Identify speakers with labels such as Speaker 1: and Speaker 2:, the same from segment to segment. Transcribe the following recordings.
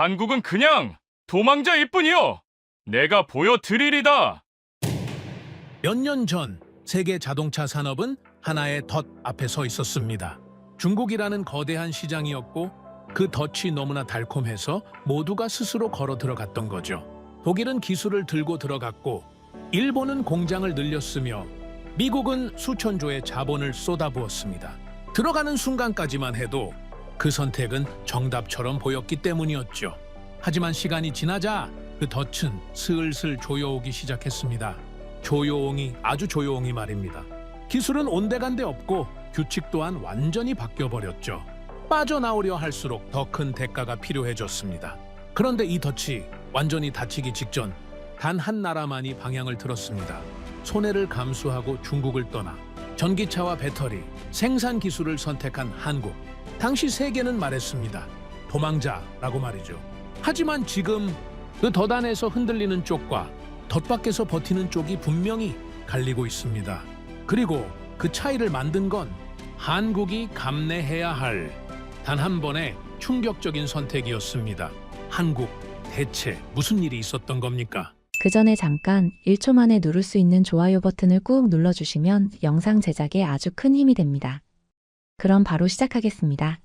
Speaker 1: 한국은 그냥 도망자일 뿐이요. 내가 보여드리리다.
Speaker 2: 몇 년 전 세계 자동차 산업은 하나의 덫 앞에 서 있었습니다. 중국이라는 거대한 시장이었고 그 덫이 너무나 달콤해서 모두가 스스로 걸어 들어갔던 거죠. 독일은 기술을 들고 들어갔고 일본은 공장을 늘렸으며 미국은 수천조의 자본을 쏟아부었습니다. 들어가는 순간까지만 해도 그 선택은 정답처럼 보였기 때문이었죠. 하지만 시간이 지나자 그 덫은 슬슬 조여오기 시작했습니다. 조용히, 아주 조용히 말입니다. 기술은 온데간데 없고 규칙 또한 완전히 바뀌어버렸죠. 빠져나오려 할수록 더 큰 대가가 필요해졌습니다. 그런데 이 덫이 완전히 닫히기 직전 단 한 나라만이 방향을 틀었습니다. 손해를 감수하고 중국을 떠나 전기차와 배터리, 생산 기술을 선택한 한국. 당시 세계는 말했습니다. 도망자라고 말이죠. 하지만 지금 그 덫 안에서 흔들리는 쪽과 덫 밖에서 버티는 쪽이 분명히 갈리고 있습니다. 그리고 그 차이를 만든 건 한국이 감내해야 할 단 한 번의 충격적인 선택이었습니다. 한국, 대체 무슨 일이 있었던 겁니까?
Speaker 3: 그 전에 잠깐 1초 만에 누를 수 있는 좋아요 버튼을 꾹 눌러주시면 영상 제작에 아주 큰 힘이 됩니다. 그럼 바로 시작하겠습니다.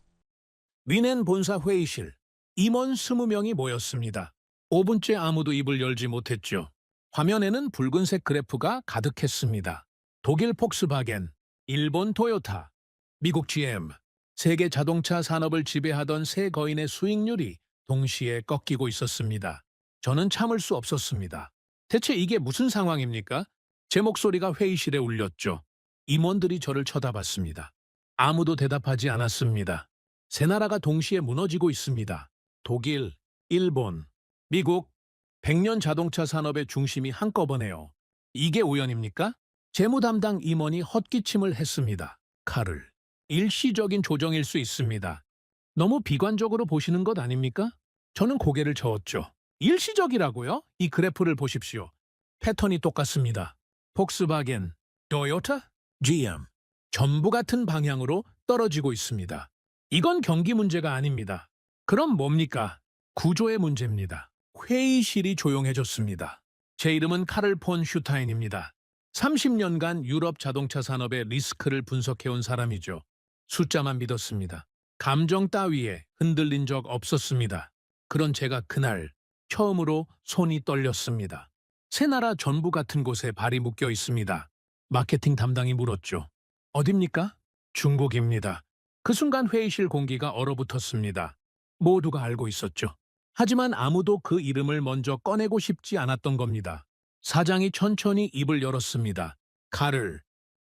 Speaker 2: 위넨 본사 회의실, 임원 20명이 모였습니다. 5분째 아무도 입을 열지 못했죠. 화면에는 붉은색 그래프가 가득했습니다. 독일 폭스바겐, 일본 토요타, 미국 GM, 세계 자동차 산업을 지배하던 세 거인의 수익률이 동시에 꺾이고 있었습니다. 저는 참을 수 없었습니다. 대체 이게 무슨 상황입니까? 제 목소리가 회의실에 울렸죠. 임원들이 저를 쳐다봤습니다. 아무도 대답하지 않았습니다. 세 나라가 동시에 무너지고 있습니다. 독일, 일본, 미국, 100년 자동차 산업의 중심이 한꺼번에요. 이게 우연입니까? 재무 담당 임원이 헛기침을 했습니다. 카를. 일시적인 조정일 수 있습니다. 너무 비관적으로 보시는 것 아닙니까? 저는 고개를 저었죠. 일시적이라고요? 이 그래프를 보십시오. 패턴이 똑같습니다. 폭스바겐, 토요타, GM. 전부 같은 방향으로 떨어지고 있습니다. 이건 경기 문제가 아닙니다. 그럼 뭡니까? 구조의 문제입니다. 회의실이 조용해졌습니다. 제 이름은 카를 폰 슈타인입니다. 30년간 유럽 자동차 산업의 리스크를 분석해온 사람이죠. 숫자만 믿었습니다. 감정 따위에 흔들린 적 없었습니다. 그런 제가 그날 처음으로 손이 떨렸습니다. 세 나라 전부 같은 곳에 발이 묶여 있습니다. 마케팅 담당이 물었죠. 어딥니까? 중국입니다. 그 순간 회의실 공기가 얼어붙었습니다. 모두가 알고 있었죠. 하지만 아무도 그 이름을 먼저 꺼내고 싶지 않았던 겁니다. 사장이 천천히 입을 열었습니다. 카를,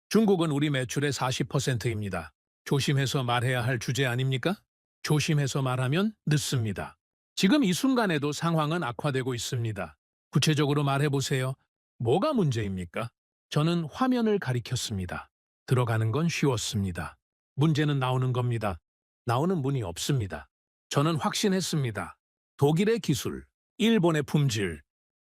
Speaker 2: 중국은 우리 매출의 40%입니다. 조심해서 말해야 할 주제 아닙니까? 조심해서 말하면 늦습니다. 지금 이 순간에도 상황은 악화되고 있습니다. 구체적으로 말해보세요. 뭐가 문제입니까? 저는 화면을 가리켰습니다. 들어가는 건 쉬웠습니다. 문제는 나오는 겁니다. 나오는 문이 없습니다. 저는 확신했습니다. 독일의 기술, 일본의 품질,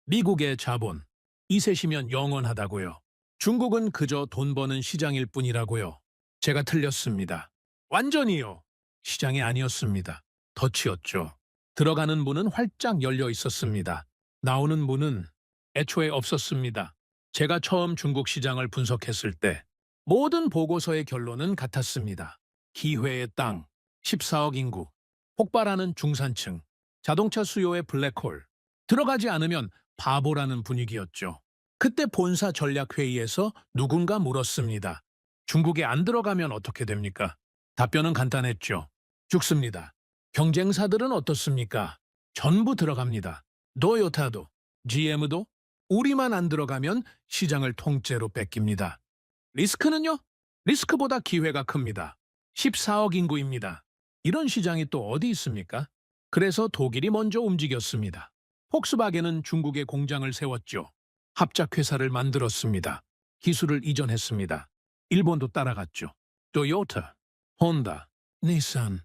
Speaker 2: 미국의 자본, 이 셋이면 영원하다고요. 중국은 그저 돈 버는 시장일 뿐이라고요. 제가 틀렸습니다. 완전히요. 시장이 아니었습니다. 덫이었죠. 들어가는 문은 활짝 열려 있었습니다. 나오는 문은 애초에 없었습니다. 제가 처음 중국 시장을 분석했을 때 모든 보고서의 결론은 같았습니다. 기회의 땅, 14억 인구, 폭발하는 중산층, 자동차 수요의 블랙홀, 들어가지 않으면 바보라는 분위기였죠. 그때 본사 전략회의에서 누군가 물었습니다. 중국에 안 들어가면 어떻게 됩니까? 답변은 간단했죠. 죽습니다. 경쟁사들은 어떻습니까? 전부 들어갑니다. 토요타도, GM도 우리만 안 들어가면 시장을 통째로 뺏깁니다. 리스크는요? 리스크보다 기회가 큽니다. 14억 인구입니다. 이런 시장이 또 어디 있습니까? 그래서 독일이 먼저 움직였습니다. 폭스바겐은 중국에 공장을 세웠죠. 합작회사를 만들었습니다. 기술을 이전했습니다. 일본도 따라갔죠. 토요타, 혼다, 닛산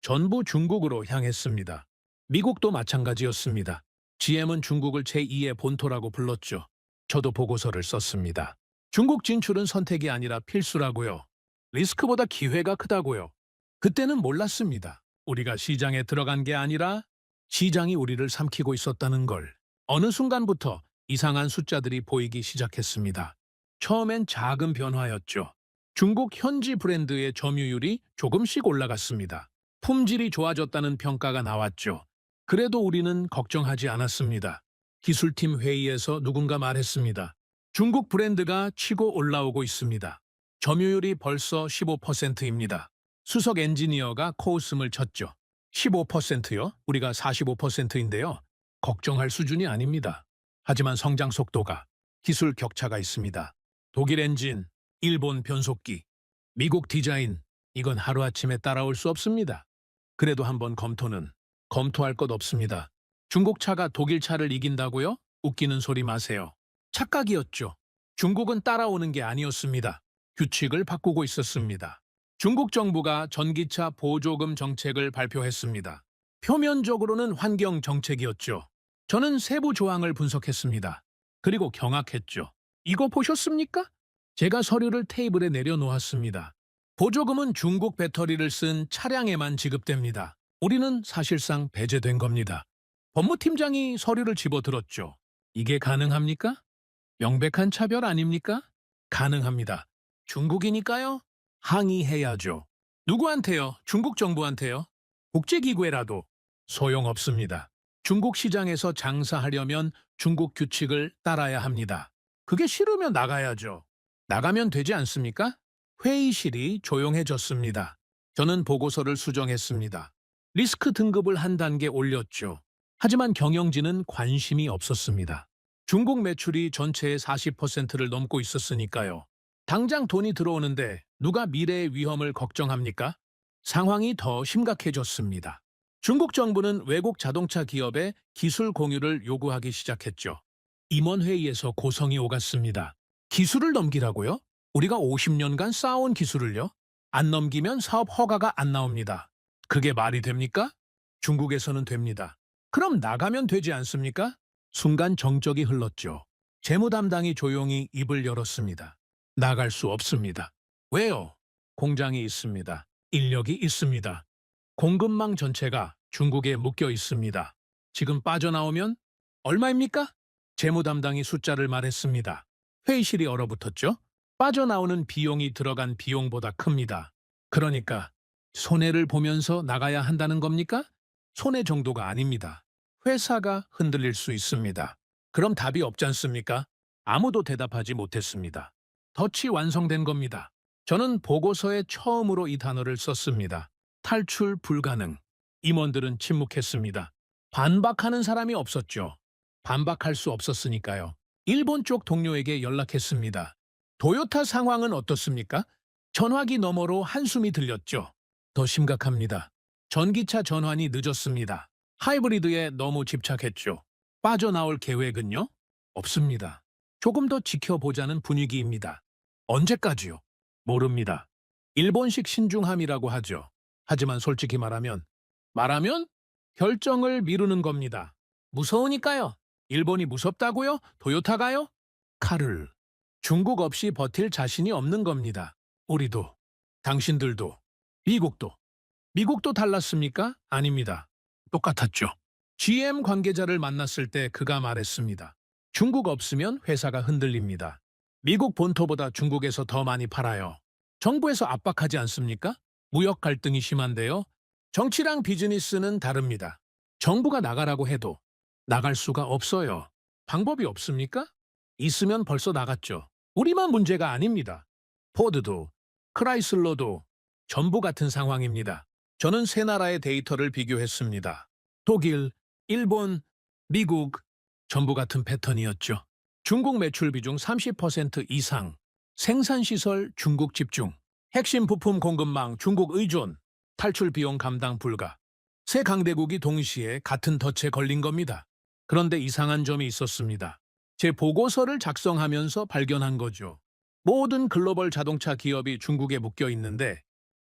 Speaker 2: 전부 중국으로 향했습니다. 미국도 마찬가지였습니다. GM은 중국을 제2의 본토라고 불렀죠. 저도 보고서를 썼습니다. 중국 진출은 선택이 아니라 필수라고요. 리스크보다 기회가 크다고요. 그때는 몰랐습니다. 우리가 시장에 들어간 게 아니라 시장이 우리를 삼키고 있었다는 걸. 어느 순간부터 이상한 숫자들이 보이기 시작했습니다. 처음엔 작은 변화였죠. 중국 현지 브랜드의 점유율이 조금씩 올라갔습니다. 품질이 좋아졌다는 평가가 나왔죠. 그래도 우리는 걱정하지 않았습니다. 기술팀 회의에서 누군가 말했습니다. 중국 브랜드가 치고 올라오고 있습니다. 점유율이 벌써 15%입니다. 수석 엔지니어가 코웃음을 쳤죠. 15%요? 우리가 45%인데요. 걱정할 수준이 아닙니다. 하지만 성장 속도가, 기술 격차가 있습니다. 독일 엔진, 일본 변속기, 미국 디자인, 이건 하루아침에 따라올 수 없습니다. 그래도 한번 검토할 것 없습니다. 중국 차가 독일 차를 이긴다고요? 웃기는 소리 마세요. 착각이었죠. 중국은 따라오는 게 아니었습니다. 규칙을 바꾸고 있었습니다. 중국 정부가 전기차 보조금 정책을 발표했습니다. 표면적으로는 환경 정책이었죠. 저는 세부 조항을 분석했습니다. 그리고 경악했죠. 이거 보셨습니까? 제가 서류를 테이블에 내려놓았습니다. 보조금은 중국 배터리를 쓴 차량에만 지급됩니다. 우리는 사실상 배제된 겁니다. 법무팀장이 서류를 집어들었죠. 이게 가능합니까? 명백한 차별 아닙니까? 가능합니다. 중국이니까요? 항의해야죠. 누구한테요? 중국 정부한테요? 국제기구에라도 소용없습니다. 중국 시장에서 장사하려면 중국 규칙을 따라야 합니다. 그게 싫으면 나가야죠. 나가면 되지 않습니까? 회의실이 조용해졌습니다. 저는 보고서를 수정했습니다. 리스크 등급을 한 단계 올렸죠. 하지만 경영진은 관심이 없었습니다. 중국 매출이 전체의 40%를 넘고 있었으니까요. 당장 돈이 들어오는데 누가 미래의 위험을 걱정합니까? 상황이 더 심각해졌습니다. 중국 정부는 외국 자동차 기업에 기술 공유를 요구하기 시작했죠. 임원회의에서 고성이 오갔습니다. 기술을 넘기라고요? 우리가 50년간 쌓아온 기술을요? 안 넘기면 사업 허가가 안 나옵니다. 그게 말이 됩니까? 중국에서는 됩니다. 그럼 나가면 되지 않습니까? 순간 정적이 흘렀죠. 재무 담당이 조용히 입을 열었습니다. 나갈 수 없습니다. 왜요? 공장이 있습니다. 인력이 있습니다. 공급망 전체가 중국에 묶여 있습니다. 지금 빠져나오면 얼마입니까? 재무 담당이 숫자를 말했습니다. 회의실이 얼어붙었죠? 빠져나오는 비용이 들어간 비용보다 큽니다. 그러니까 손해를 보면서 나가야 한다는 겁니까? 손해 정도가 아닙니다. 회사가 흔들릴 수 있습니다. 그럼 답이 없지 않습니까? 아무도 대답하지 못했습니다. 덫이 완성된 겁니다. 저는 보고서에 처음으로 이 단어를 썼습니다. 탈출 불가능. 임원들은 침묵했습니다. 반박하는 사람이 없었죠. 반박할 수 없었으니까요. 일본 쪽 동료에게 연락했습니다. 도요타 상황은 어떻습니까? 전화기 너머로 한숨이 들렸죠. 더 심각합니다. 전기차 전환이 늦었습니다. 하이브리드에 너무 집착했죠. 빠져나올 계획은요? 없습니다. 조금 더 지켜보자는 분위기입니다. 언제까지요? 모릅니다. 일본식 신중함이라고 하죠. 하지만 솔직히 말하면 결정을 미루는 겁니다. 무서우니까요. 일본이 무섭다고요? 도요타가요? 칼을 중국 없이 버틸 자신이 없는 겁니다. 우리도, 당신들도, 미국도 달랐습니까? 아닙니다. 똑같았죠. GM 관계자를 만났을 때 그가 말했습니다. 중국 없으면 회사가 흔들립니다. 미국 본토보다 중국에서 더 많이 팔아요. 정부에서 압박하지 않습니까? 무역 갈등이 심한데요. 정치랑 비즈니스는 다릅니다. 정부가 나가라고 해도 나갈 수가 없어요. 방법이 없습니까? 있으면 벌써 나갔죠. 우리만 문제가 아닙니다. 포드도, 크라이슬러도 전부 같은 상황입니다. 저는 세 나라의 데이터를 비교했습니다. 독일, 일본, 미국, 전부 같은 패턴이었죠. 중국 매출 비중 30% 이상, 생산시설 중국 집중, 핵심 부품 공급망 중국 의존, 탈출 비용 감당 불가. 세 강대국이 동시에 같은 덫에 걸린 겁니다. 그런데 이상한 점이 있었습니다. 제 보고서를 작성하면서 발견한 거죠. 모든 글로벌 자동차 기업이 중국에 묶여 있는데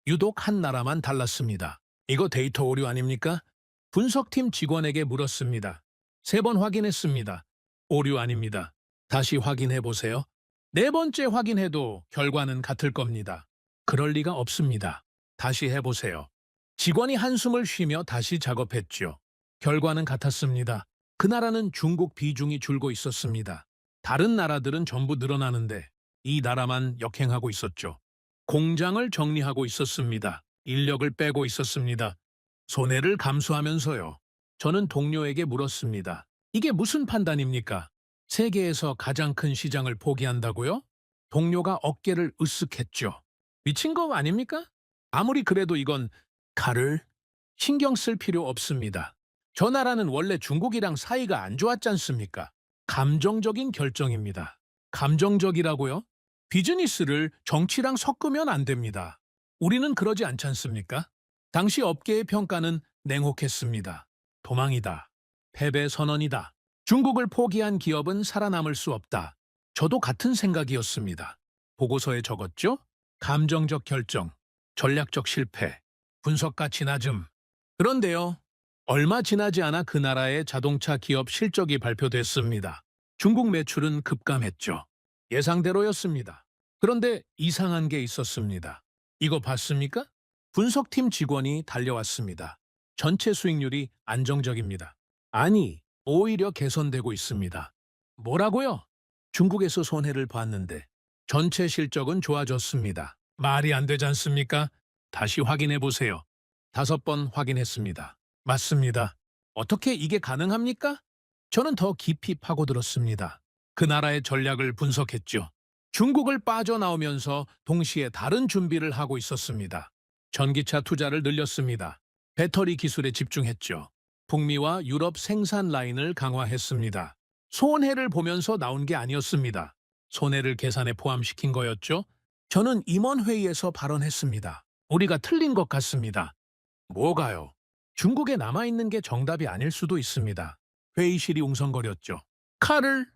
Speaker 2: 유독 한 나라만 달랐습니다. 이거 데이터 오류 아닙니까? 분석팀 직원에게 물었습니다. 3번 확인했습니다. 오류 아닙니다. 다시 확인해 보세요. 4번째 확인해도 결과는 같을 겁니다. 그럴 리가 없습니다. 다시 해보세요. 직원이 한숨을 쉬며 다시 작업했죠. 결과는 같았습니다. 그 나라는 중국 비중이 줄고 있었습니다. 다른 나라들은 전부 늘어나는데 이 나라만 역행하고 있었죠. 공장을 정리하고 있었습니다. 인력을 빼고 있었습니다. 손해를 감수하면서요. 저는 동료에게 물었습니다. 이게 무슨 판단입니까? 세계에서 가장 큰 시장을 포기한다고요? 동료가 어깨를 으쓱했죠. 미친 거 아닙니까? 아무리 그래도 이건 칼을 신경 쓸 필요 없습니다. 저 나라는 원래 중국이랑 사이가 안 좋았지 않습니까? 감정적인 결정입니다. 감정적이라고요? 비즈니스를 정치랑 섞으면 안 됩니다. 우리는 그러지 않지 않습니까? 당시 업계의 평가는 냉혹했습니다. 도망이다. 패배 선언이다. 중국을 포기한 기업은 살아남을 수 없다. 저도 같은 생각이었습니다. 보고서에 적었죠? 감정적 결정, 전략적 실패, 분석가치 낮음. 그런데요, 얼마 지나지 않아 그 나라의 자동차 기업 실적이 발표됐습니다. 중국 매출은 급감했죠. 예상대로였습니다. 그런데 이상한 게 있었습니다. 이거 봤습니까? 분석팀 직원이 달려왔습니다. 전체 수익률이 안정적입니다. 아니, 오히려 개선되고 있습니다. 뭐라고요? 중국에서 손해를 봤는데 전체 실적은 좋아졌습니다. 말이 안 되지 않습니까? 다시 확인해 보세요. 5번 확인했습니다. 맞습니다. 어떻게 이게 가능합니까? 저는 더 깊이 파고들었습니다. 그 나라의 전략을 분석했죠. 중국을 빠져나오면서 동시에 다른 준비를 하고 있었습니다. 전기차 투자를 늘렸습니다. 배터리 기술에 집중했죠. 북미와 유럽 생산 라인을 강화했습니다. 손해를 보면서 나온 게 아니었습니다. 손해를 계산에 포함시킨 거였죠. 저는 임원회의에서 발언했습니다. 우리가 틀린 것 같습니다. 뭐가요? 중국에 남아있는 게 정답이 아닐 수도 있습니다. 회의실이 웅성거렸죠. 칼을?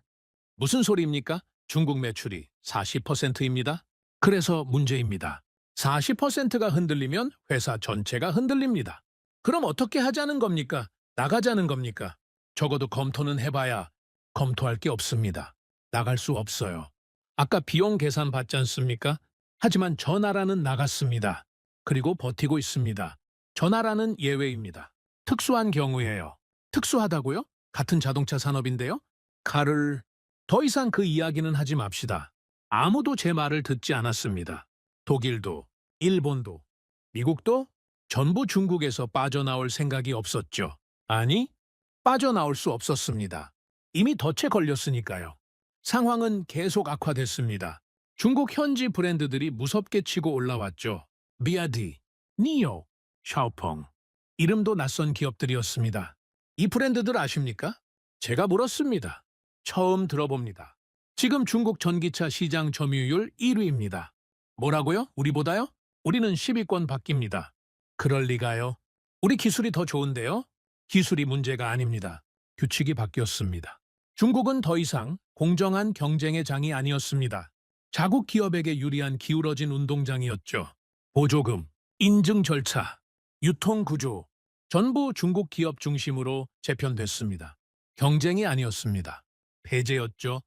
Speaker 2: 무슨 소리입니까? 중국 매출이 40%입니다. 그래서 문제입니다. 40%가 흔들리면 회사 전체가 흔들립니다. 그럼 어떻게 하자는 겁니까? 나가자는 겁니까? 적어도 검토는 해봐야 검토할 게 없습니다. 나갈 수 없어요. 아까 비용 계산 받지 않습니까? 하지만 저 나라는 나갔습니다. 그리고 버티고 있습니다. 저 나라는 예외입니다. 특수한 경우예요. 특수하다고요? 같은 자동차 산업인데요? 칼을 더 이상 그 이야기는 하지 맙시다. 아무도 제 말을 듣지 않았습니다. 독일도, 일본도, 미국도 전부 중국에서 빠져나올 생각이 없었죠. 아니, 빠져나올 수 없었습니다. 이미 덫에 걸렸으니까요. 상황은 계속 악화됐습니다. 중국 현지 브랜드들이 무섭게 치고 올라왔죠. 비아디, 니오, 샤오펑. 이름도 낯선 기업들이었습니다. 이 브랜드들 아십니까? 제가 물었습니다. 처음 들어봅니다. 지금 중국 전기차 시장 점유율 1위입니다. 뭐라고요? 우리보다요? 우리는 10위권 밖입니다. 그럴 리가요. 우리 기술이 더 좋은데요? 기술이 문제가 아닙니다. 규칙이 바뀌었습니다. 중국은 더 이상 공정한 경쟁의 장이 아니었습니다. 자국 기업에게 유리한 기울어진 운동장이었죠. 보조금, 인증 절차, 유통 구조, 전부 중국 기업 중심으로 재편됐습니다. 경쟁이 아니었습니다. 폐재였죠.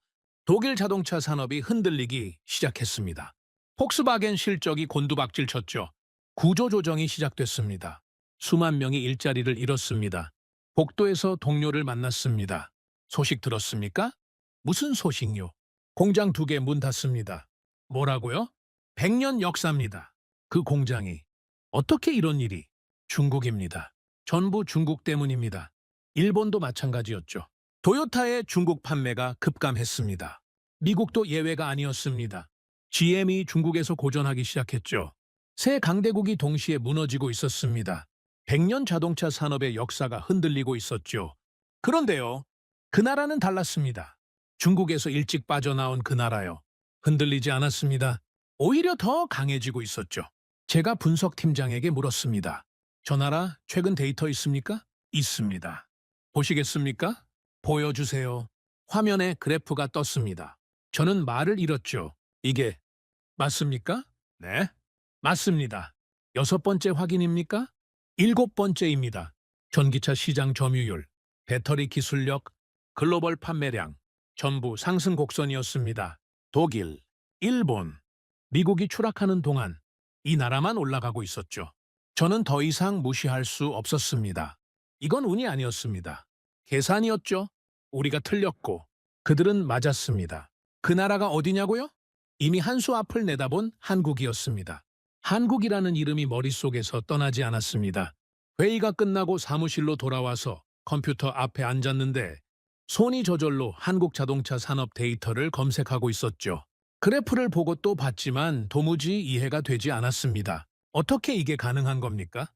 Speaker 2: 독일 자동차 산업이 흔들리기 시작했습니다. 폭스바겐 실적이 곤두박질 쳤죠. 구조조정이 시작됐습니다. 수만 명이 일자리를 잃었습니다. 복도에서 동료를 만났습니다. 소식 들었습니까? 무슨 소식요? 공장 2개 문 닫습니다. 뭐라고요? 100년 역사입니다. 그 공장이. 어떻게 이런 일이? 중국입니다. 전부 중국 때문입니다. 일본도 마찬가지였죠. 도요타의 중국 판매가 급감했습니다. 미국도 예외가 아니었습니다. GM이 중국에서 고전하기 시작했죠. 새 강대국이 동시에 무너지고 있었습니다. 100년 자동차 산업의 역사가 흔들리고 있었죠. 그런데요, 그 나라는 달랐습니다. 중국에서 일찍 빠져나온 그 나라요. 흔들리지 않았습니다. 오히려 더 강해지고 있었죠. 제가 분석팀장에게 물었습니다. 저 나라 최근 데이터 있습니까? 있습니다. 보시겠습니까? 보여주세요. 화면에 그래프가 떴습니다. 저는 말을 잃었죠. 이게 맞습니까? 네, 맞습니다. 6번째 확인입니까? 7번째입니다. 전기차 시장 점유율, 배터리 기술력, 글로벌 판매량, 전부 상승 곡선이었습니다. 독일, 일본, 미국이 추락하는 동안 이 나라만 올라가고 있었죠. 저는 더 이상 무시할 수 없었습니다. 이건 운이 아니었습니다. 계산이었죠. 우리가 틀렸고 그들은 맞았습니다. 그 나라가 어디냐고요? 이미 한 수 앞을 내다본 한국이었습니다. 한국이라는 이름이 머릿속에서 떠나지 않았습니다. 회의가 끝나고 사무실로 돌아와서 컴퓨터 앞에 앉았는데 손이 저절로 한국자동차 산업 데이터를 검색하고 있었죠. 그래프를 보고 또 봤지만 도무지 이해가 되지 않았습니다. 어떻게 이게 가능한 겁니까?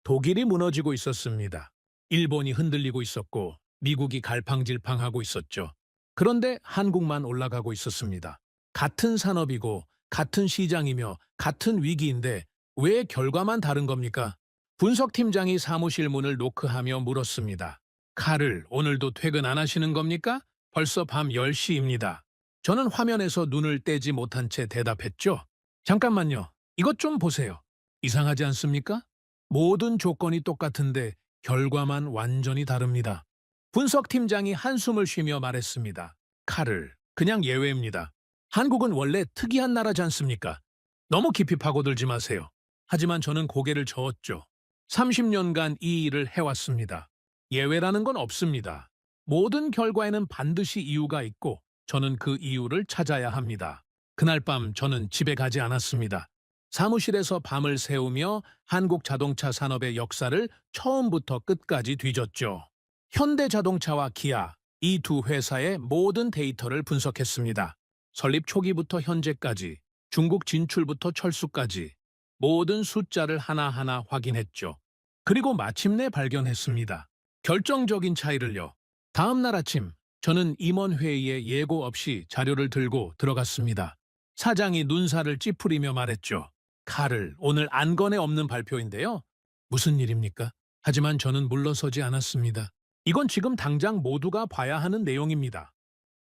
Speaker 2: 독일이 무너지고 있었습니다. 일본이 흔들리고 있었고 미국이 갈팡질팡하고 있었죠. 그런데 한국만 올라가고 있었습니다. 같은 산업이고 같은 시장이며 같은 위기인데 왜 결과만 다른 겁니까? 분석팀장이 사무실 문을 노크하며 물었습니다. 카를 오늘도 퇴근 안 하시는 겁니까? 벌써 밤 10시입니다. 저는 화면에서 눈을 떼지 못한 채 대답했죠. 잠깐만요. 이것 좀 보세요. 이상하지 않습니까? 모든 조건이 똑같은데 결과만 완전히 다릅니다. 분석팀장이 한숨을 쉬며 말했습니다. 카를, 그냥 예외입니다. 한국은 원래 특이한 나라지 않습니까? 너무 깊이 파고들지 마세요. 하지만 저는 고개를 저었죠. 30년간 이 일을 해왔습니다. 예외라는 건 없습니다. 모든 결과에는 반드시 이유가 있고 저는 그 이유를 찾아야 합니다. 그날 밤 저는 집에 가지 않았습니다. 사무실에서 밤을 새우며 한국 자동차 산업의 역사를 처음부터 끝까지 뒤졌죠. 현대자동차와 기아, 이 두 회사의 모든 데이터를 분석했습니다. 설립 초기부터 현재까지, 중국 진출부터 철수까지 모든 숫자를 하나하나 확인했죠. 그리고 마침내 발견했습니다. 결정적인 차이를요. 다음 날 아침 저는 임원회의에 예고 없이 자료를 들고 들어갔습니다. 사장이 눈살을 찌푸리며 말했죠. 카를 오늘 안건에 없는 발표인데요. 무슨 일입니까? 하지만 저는 물러서지 않았습니다. 이건 지금 당장 모두가 봐야 하는 내용입니다.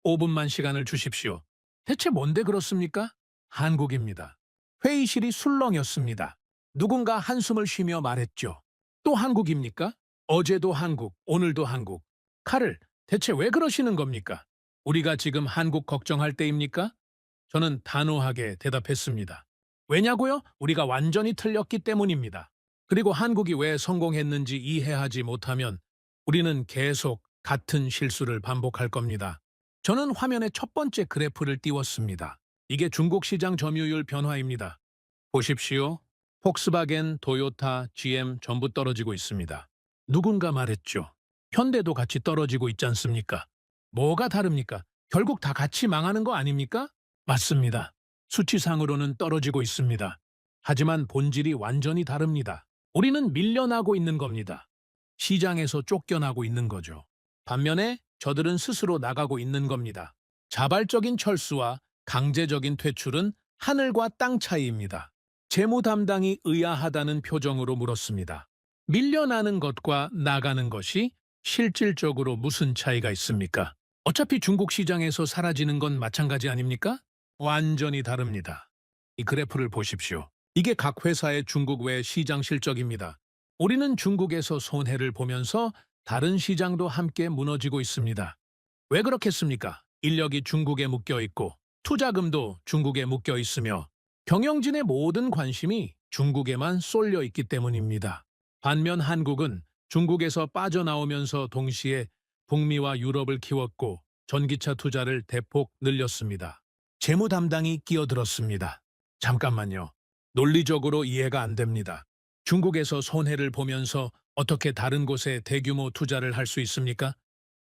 Speaker 2: 5분만 시간을 주십시오. 대체 뭔데 그렇습니까? 한국입니다. 회의실이 술렁였습니다. 누군가 한숨을 쉬며 말했죠. 또 한국입니까? 어제도 한국, 오늘도 한국. 카를 대체 왜 그러시는 겁니까? 우리가 지금 한국 걱정할 때입니까? 저는 단호하게 대답했습니다. 왜냐고요? 우리가 완전히 틀렸기 때문입니다. 그리고 한국이 왜 성공했는지 이해하지 못하면 우리는 계속 같은 실수를 반복할 겁니다. 저는 화면에 첫 번째 그래프를 띄웠습니다. 이게 중국 시장 점유율 변화입니다. 보십시오. 폭스바겐, 도요타, GM 전부 떨어지고 있습니다. 누군가 말했죠. 현대도 같이 떨어지고 있지 않습니까? 뭐가 다릅니까? 결국 다 같이 망하는 거 아닙니까? 맞습니다. 수치상으로는 떨어지고 있습니다. 하지만 본질이 완전히 다릅니다. 우리는 밀려나고 있는 겁니다. 시장에서 쫓겨나고 있는 거죠. 반면에 저들은 스스로 나가고 있는 겁니다. 자발적인 철수와 강제적인 퇴출은 하늘과 땅 차이입니다. 재무 담당이 의아하다는 표정으로 물었습니다. 밀려나는 것과 나가는 것이 실질적으로 무슨 차이가 있습니까? 어차피 중국 시장에서 사라지는 건 마찬가지 아닙니까? 완전히 다릅니다. 이 그래프를 보십시오. 이게 각 회사의 중국 외 시장 실적입니다. 우리는 중국에서 손해를 보면서 다른 시장도 함께 무너지고 있습니다. 왜 그렇겠습니까? 인력이 중국에 묶여 있고 투자금도 중국에 묶여 있으며 경영진의 모든 관심이 중국에만 쏠려 있기 때문입니다. 반면 한국은 중국에서 빠져나오면서 동시에 북미와 유럽을 키웠고 전기차 투자를 대폭 늘렸습니다. 재무 담당이 끼어들었습니다. 잠깐만요. 논리적으로 이해가 안 됩니다. 중국에서 손해를 보면서 어떻게 다른 곳에 대규모 투자를 할 수 있습니까?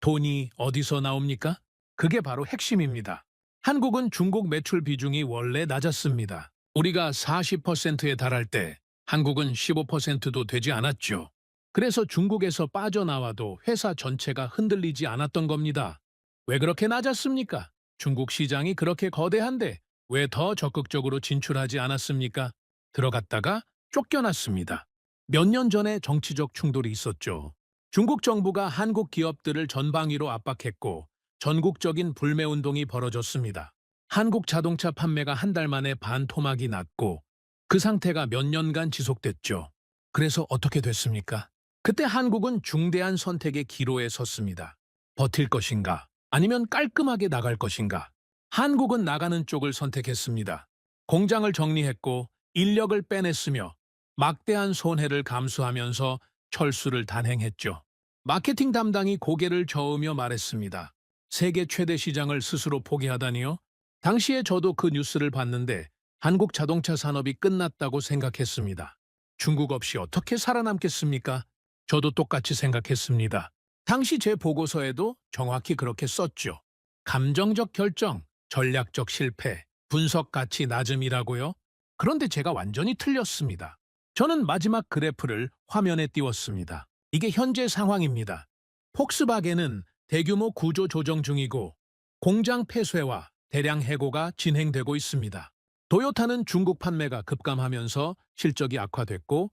Speaker 2: 돈이 어디서 나옵니까? 그게 바로 핵심입니다. 한국은 중국 매출 비중이 원래 낮았습니다. 우리가 40%에 달할 때 한국은 15%도 되지 않았죠. 그래서 중국에서 빠져나와도 회사 전체가 흔들리지 않았던 겁니다. 왜 그렇게 낮았습니까? 중국 시장이 그렇게 거대한데 왜 더 적극적으로 진출하지 않았습니까? 들어갔다가 쫓겨났습니다. 몇 년 전에 정치적 충돌이 있었죠. 중국 정부가 한국 기업들을 전방위로 압박했고 전국적인 불매운동이 벌어졌습니다. 한국 자동차 판매가 한 달 만에 반토막이 났고 그 상태가 몇 년간 지속됐죠. 그래서 어떻게 됐습니까? 그때 한국은 중대한 선택의 기로에 섰습니다. 버틸 것인가? 아니면 깔끔하게 나갈 것인가? 한국은 나가는 쪽을 선택했습니다. 공장을 정리했고 인력을 빼냈으며 막대한 손해를 감수하면서 철수를 단행했죠. 마케팅 담당이 고개를 저으며 말했습니다. 세계 최대 시장을 스스로 포기하다니요? 당시에 저도 그 뉴스를 봤는데 한국 자동차 산업이 끝났다고 생각했습니다. 중국 없이 어떻게 살아남겠습니까? 저도 똑같이 생각했습니다. 당시 제 보고서에도 정확히 그렇게 썼죠. 감정적 결정, 전략적 실패, 분석 가치 낮음이라고요? 그런데 제가 완전히 틀렸습니다. 저는 마지막 그래프를 화면에 띄웠습니다. 이게 현재 상황입니다. 폭스바겐은 대규모 구조 조정 중이고 공장 폐쇄와 대량 해고가 진행되고 있습니다. 도요타는 중국 판매가 급감하면서 실적이 악화됐고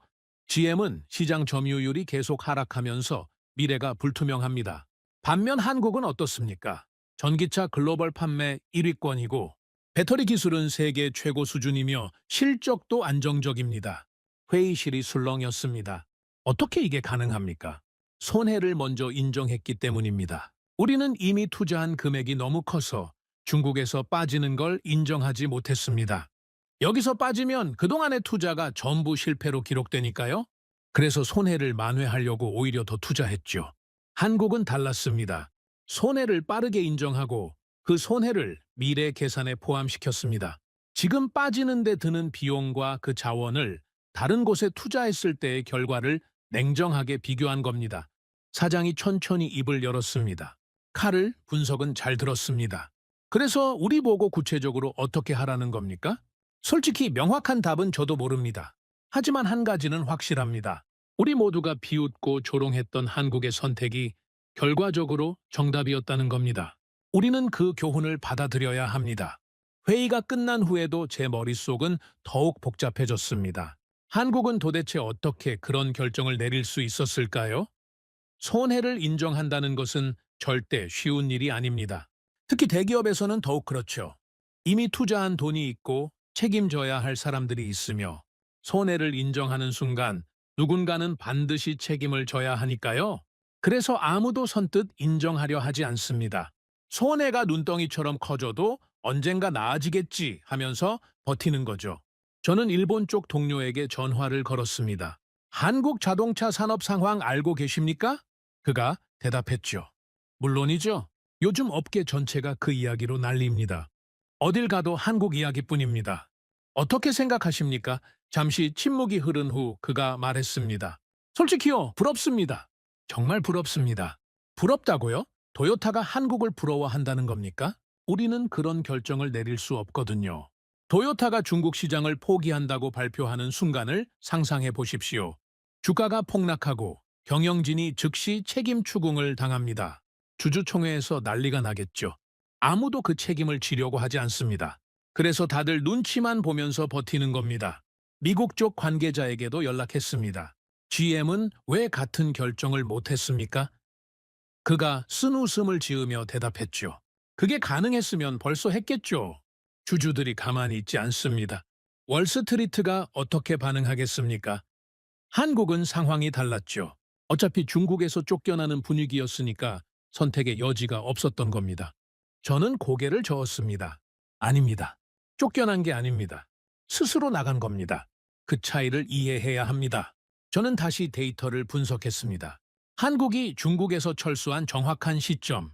Speaker 2: GM은 시장 점유율이 계속 하락하면서 미래가 불투명합니다. 반면 한국은 어떻습니까? 전기차 글로벌 판매 1위권이고 배터리 기술은 세계 최고 수준이며 실적도 안정적입니다. 회의실이 술렁였습니다. 어떻게 이게 가능합니까? 손해를 먼저 인정했기 때문입니다. 우리는 이미 투자한 금액이 너무 커서 중국에서 빠지는 걸 인정하지 못했습니다. 여기서 빠지면 그동안의 투자가 전부 실패로 기록되니까요. 그래서 손해를 만회하려고 오히려 더 투자했죠. 한국은 달랐습니다. 손해를 빠르게 인정하고 그 손해를 미래 계산에 포함시켰습니다. 지금 빠지는 데 드는 비용과 그 자원을 다른 곳에 투자했을 때의 결과를 냉정하게 비교한 겁니다. 사장이 천천히 입을 열었습니다. 칼을 분석은 잘 들었습니다. 그래서 우리 보고 구체적으로 어떻게 하라는 겁니까? 솔직히 명확한 답은 저도 모릅니다. 하지만 한 가지는 확실합니다. 우리 모두가 비웃고 조롱했던 한국의 선택이 결과적으로 정답이었다는 겁니다. 우리는 그 교훈을 받아들여야 합니다. 회의가 끝난 후에도 제 머릿속은 더욱 복잡해졌습니다. 한국은 도대체 어떻게 그런 결정을 내릴 수 있었을까요? 손해를 인정한다는 것은 절대 쉬운 일이 아닙니다. 특히 대기업에서는 더욱 그렇죠. 이미 투자한 돈이 있고 책임져야 할 사람들이 있으며 손해를 인정하는 순간 누군가는 반드시 책임을 져야 하니까요. 그래서 아무도 선뜻 인정하려 하지 않습니다. 손해가 눈덩이처럼 커져도 언젠가 나아지겠지 하면서 버티는 거죠. 저는 일본 쪽 동료에게 전화를 걸었습니다. 한국 자동차 산업 상황 알고 계십니까? 그가 대답했죠. 물론이죠. 요즘 업계 전체가 그 이야기로 난리입니다. 어딜 가도 한국 이야기뿐입니다. 어떻게 생각하십니까? 잠시 침묵이 흐른 후 그가 말했습니다. 솔직히요, 부럽습니다. 정말 부럽습니다. 부럽다고요? 도요타가 한국을 부러워한다는 겁니까? 우리는 그런 결정을 내릴 수 없거든요. 도요타가 중국 시장을 포기한다고 발표하는 순간을 상상해 보십시오. 주가가 폭락하고 경영진이 즉시 책임 추궁을 당합니다. 주주총회에서 난리가 나겠죠. 아무도 그 책임을 지려고 하지 않습니다. 그래서 다들 눈치만 보면서 버티는 겁니다. 미국 쪽 관계자에게도 연락했습니다. GM은 왜 같은 결정을 못했습니까? 그가 쓴웃음을 지으며 대답했죠. 그게 가능했으면 벌써 했겠죠. 주주들이 가만히 있지 않습니다. 월스트리트가 어떻게 반응하겠습니까? 한국은 상황이 달랐죠. 어차피 중국에서 쫓겨나는 분위기였으니까 선택의 여지가 없었던 겁니다. 저는 고개를 저었습니다. 아닙니다. 쫓겨난 게 아닙니다. 스스로 나간 겁니다. 그 차이를 이해해야 합니다. 저는 다시 데이터를 분석했습니다. 한국이 중국에서 철수한 정확한 시점,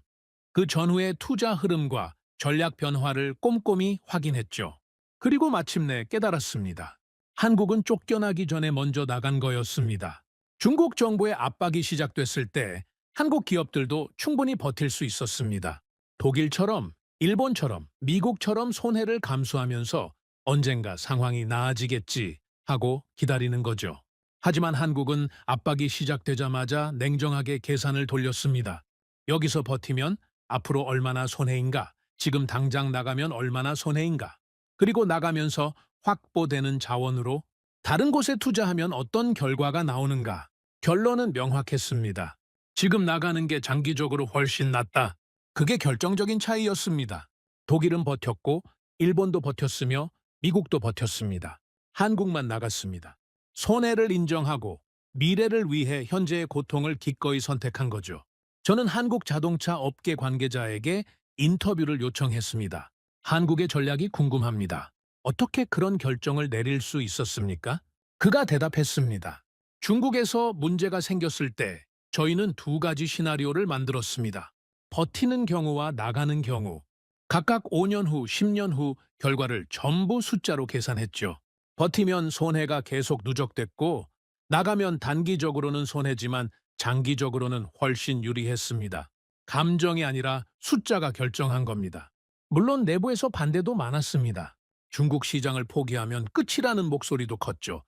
Speaker 2: 그 전후의 투자 흐름과 전략 변화를 꼼꼼히 확인했죠. 그리고 마침내 깨달았습니다. 한국은 쫓겨나기 전에 먼저 나간 거였습니다. 중국 정부의 압박이 시작됐을 때 한국 기업들도 충분히 버틸 수 있었습니다. 독일처럼, 일본처럼, 미국처럼 손해를 감수하면서 언젠가 상황이 나아지겠지 하고 기다리는 거죠. 하지만 한국은 압박이 시작되자마자 냉정하게 계산을 돌렸습니다. 여기서 버티면 앞으로 얼마나 손해인가? 지금 당장 나가면 얼마나 손해인가? 그리고 나가면서 확보되는 자원으로 다른 곳에 투자하면 어떤 결과가 나오는가? 결론은 명확했습니다. 지금 나가는 게 장기적으로 훨씬 낫다. 그게 결정적인 차이였습니다. 독일은 버텼고 일본도 버텼으며 미국도 버텼습니다. 한국만 나갔습니다. 손해를 인정하고 미래를 위해 현재의 고통을 기꺼이 선택한 거죠. 저는 한국 자동차 업계 관계자에게 인터뷰를 요청했습니다. 한국의 전략이 궁금합니다. 어떻게 그런 결정을 내릴 수 있었습니까? 그가 대답했습니다. 중국에서 문제가 생겼을 때 저희는 두 가지 시나리오를 만들었습니다. 버티는 경우와 나가는 경우. 각각 5년 후, 10년 후 결과를 전부 숫자로 계산했죠. 버티면 손해가 계속 누적됐고, 나가면 단기적으로는 손해지만 장기적으로는 훨씬 유리했습니다. 감정이 아니라 숫자가 결정한 겁니다. 물론 내부에서 반대도 많았습니다. 중국 시장을 포기하면 끝이라는 목소리도 컸죠.